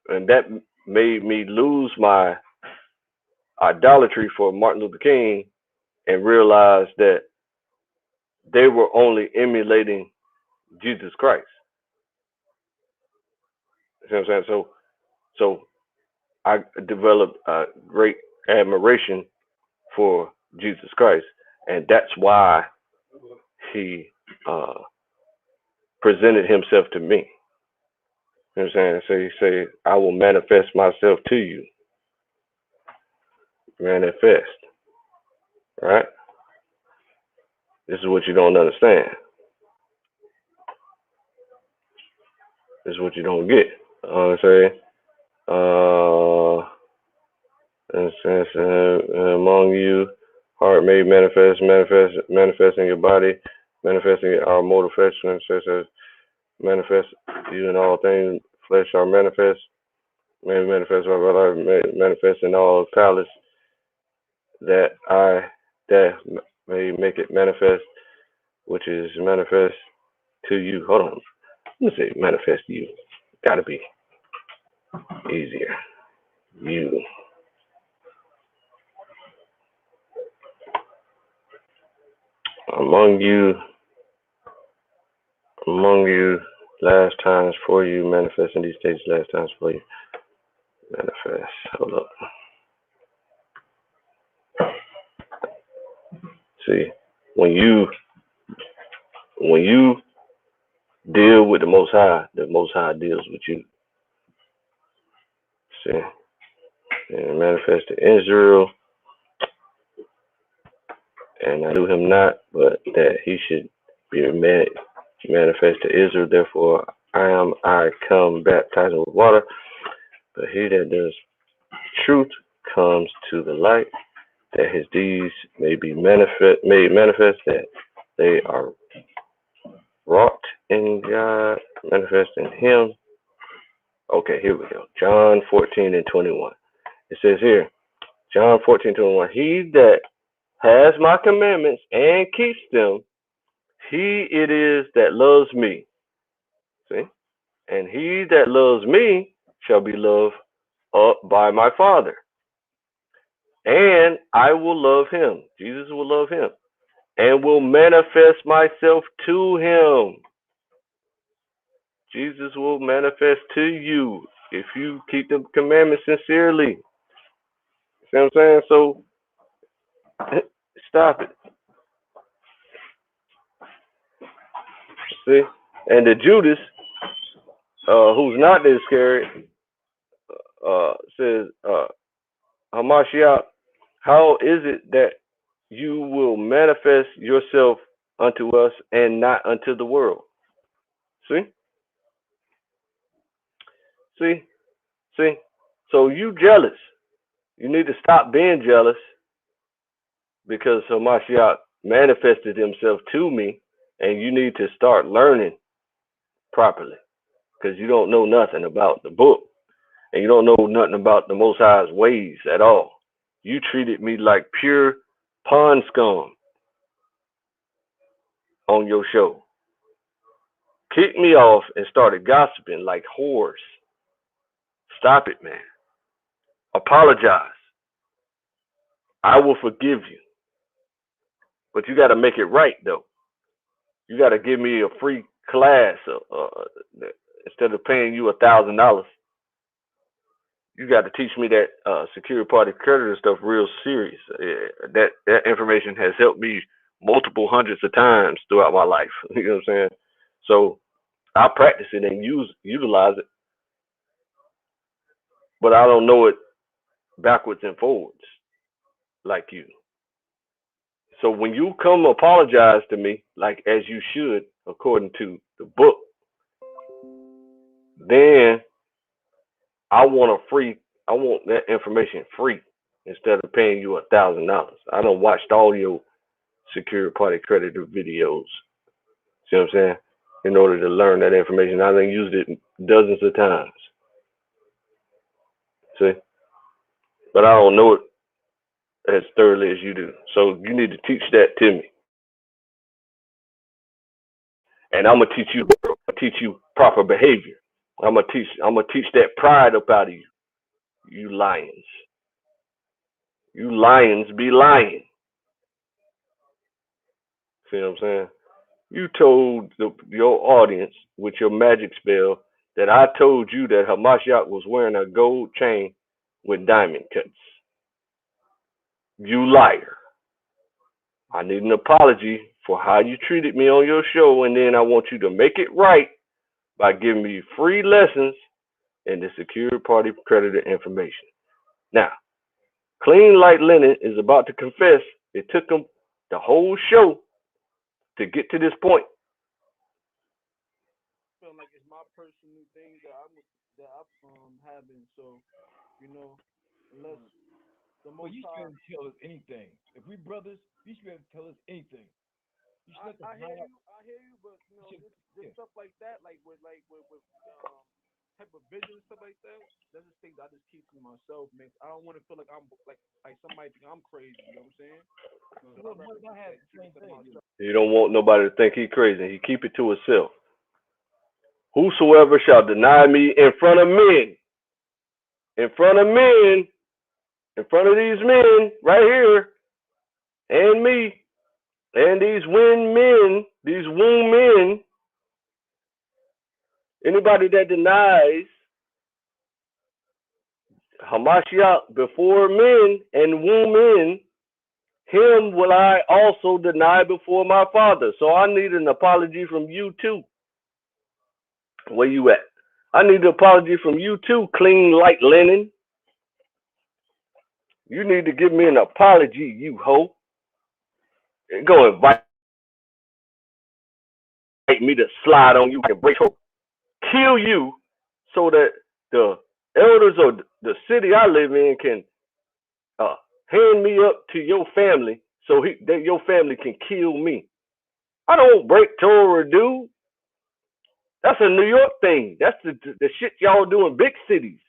and that made me lose my idolatry for Martin Luther King and realize that they were only emulating Jesus Christ. You know what I'm saying? So I developed a great admiration for Jesus Christ, and that's why he presented himself to me. You know what I'm saying? So he said, I will manifest myself to you. Manifest. Right? This is what you don't understand. This is what you don't get. Say, among you, heart made manifest in your body, manifesting our mortal flesh, manifest you in all things, flesh are manifest, may manifest manifest in all palace, that may make it manifest, which is manifest to you. Hold on. Let me say manifest to you. Gotta be easier. You. Among you, last times for you, manifest in these stages, last times for you. Manifest. Hold up. See, when you deal with the Most High deals with you. See, and manifest to Israel, and I knew him not, but that he should be manifest to Israel. Therefore, I come baptizing with water, but he that does truth comes to the light, that his deeds may be made manifest, that they are wrought in God, manifest in him. Okay, here we go. John 14:21. It says here, John 14:21, he that has my commandments and keeps them, he it is that loves me. See? And he that loves me shall be loved up by my Father. And I will love him. Jesus will love him. And will manifest myself to him. Jesus will manifest to you if you keep the commandments sincerely. See what I'm saying? So, stop it. See? And the Judas, who's not the Iscariot, says, Hamashiac, how is it that you will manifest yourself unto us and not unto the world? See? See? So you jealous. You need to stop being jealous because Hamashiach manifested himself to me, and you need to start learning properly because you don't know nothing about the book and you don't know nothing about the Most High's ways at all. You treated me like pure pond scum on your show. Kicked me off and started gossiping like whores. Stop it, man. Apologize. I will forgive you. But you got to make it right, though. You got to give me a free class instead of paying you $1,000. You got to teach me that secure party creditor stuff real serious. That information has helped me multiple hundreds of times throughout my life. You know what I'm saying? So I practice it and utilize it, but I don't know it backwards and forwards like you. So when you come apologize to me, like as you should, according to the book, then I want that information free instead of paying you $1,000. I done watched all your secure party creditor videos. See what I'm saying? In order to learn that information, I done used it dozens of times. See? But I don't know it as thoroughly as you do. So you need to teach that to me. And I'm gonna teach you proper behavior. I'm gonna teach that pride up out of you. you lions. You lions be lying. See what I'm saying? You told your audience with your magic spell that I told you that Hamashiac was wearing a gold chain with diamond cuts. You liar. I need an apology for how you treated me on your show, and then I want you to make it right by giving me free lessons in the secured party creditor information. Now, Clean Light Linen is about to confess it took them the whole show to get to this point. I feel like it's my personal thing that I'm having. So, unless the Well, most you shouldn't tell us anything. If we brothers, you shouldn't tell us anything. You should I hear you, but this stuff like that, like with type of vision and stuff like that, that's just things I just keep to myself, man. I don't want to feel like I'm like somebody think I'm crazy. You know what I'm saying? Well, I had the same thing. You don't want nobody to think he crazy. He keep it to himself. Whosoever shall deny me in front of men, in front of men, in front of these men right here, and me, and these womb men, anybody that denies Hamashiach before men and womb men, him will I also deny before my Father. So I need an apology from you too. Where you at? I need an apology from you too, Clean Light Linen. You need to give me an apology, you hoe. Go invite me to slide on you and break her, kill you, so that the elders of the city I live in can hand me up to your family so that your family can kill me. I don't break Torah, dude. That's a New York thing. That's the shit y'all do in big cities.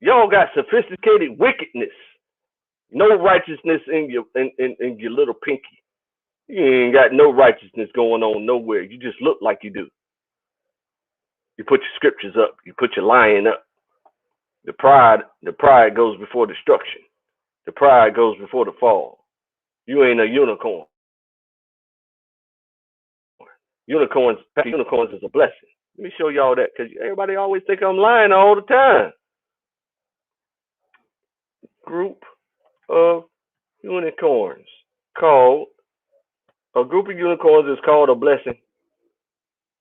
Y'all got sophisticated wickedness. No righteousness in your little pinky. You ain't got no righteousness going on nowhere. You just look like you do. You put your scriptures up. You put your lying up. The pride goes before destruction. The pride goes before the fall. You ain't a unicorn. Unicorns is a blessing. Let me show y'all that, because everybody always think I'm lying all the time. Group of unicorns called a group of unicorns is called a blessing.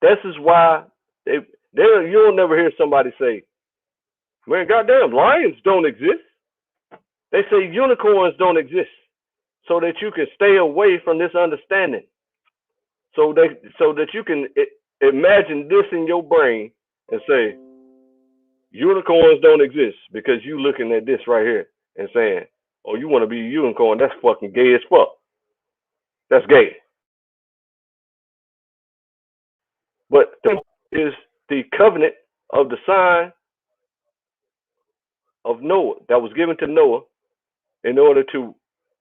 This is why you'll never hear somebody say, man, goddamn, lions don't exist. They say unicorns don't exist, so that you can stay away from this understanding. So that you can imagine this in your brain and say, unicorns don't exist, because you looking at this right here and saying, oh, you want to be a unicorn? That's fucking gay as fuck. That's gay. But is the covenant of the sign of Noah that was given to Noah in order to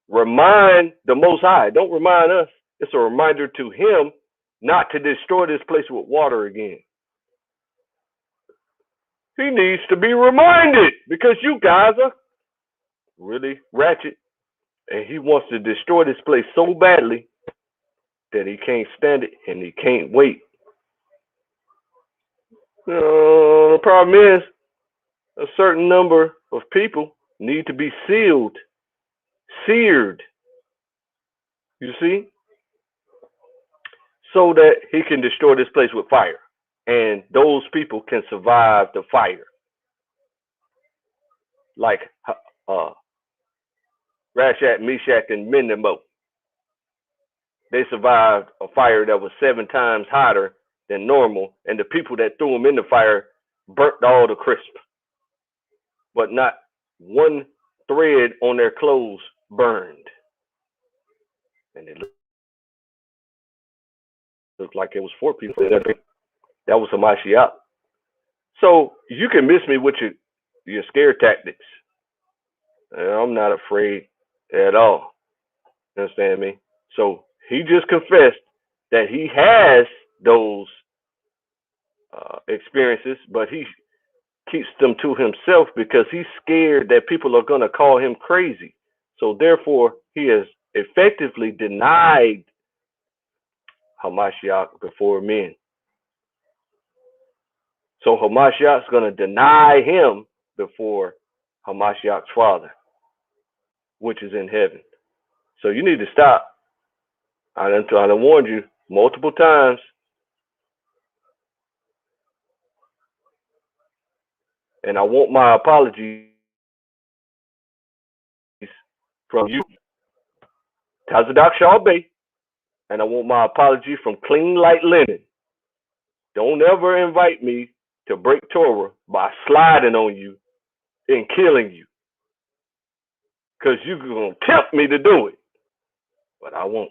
remind the Most High. Don't remind us. It's a reminder to him not to destroy this place with water again. He needs to be reminded, because you guys are really ratchet, and he wants to destroy this place so badly that he can't stand it and he can't wait. The problem is, a certain number of people need to be seared. You see? So that he can destroy this place with fire. And those people can survive the fire. Like Rashak, Meshach, and Abednego. They survived a fire that was 7 times hotter than normal, and the people that threw them in the fire burnt all the crisp. But not one thread on their clothes burned. And it looked like it was 4 people. That was Hamashiac. So you can miss me with your scare tactics. I'm not afraid at all. You understand me? So he just confessed that he has those experiences, but he keeps them to himself because he's scared that people are going to call him crazy. So therefore, he has effectively denied Hamashiac before men. So Hamashiac's going to deny him before Hamashiac's Father, which is in heaven. So you need to stop. I done warned you multiple times. And I want my apologies from you, Tazadaq Shaw Bay, and I want my apology from cleanlightlinen. Don't ever invite me to break Torah by sliding on you and killing you, because you're going to tempt me to do it, but I won't.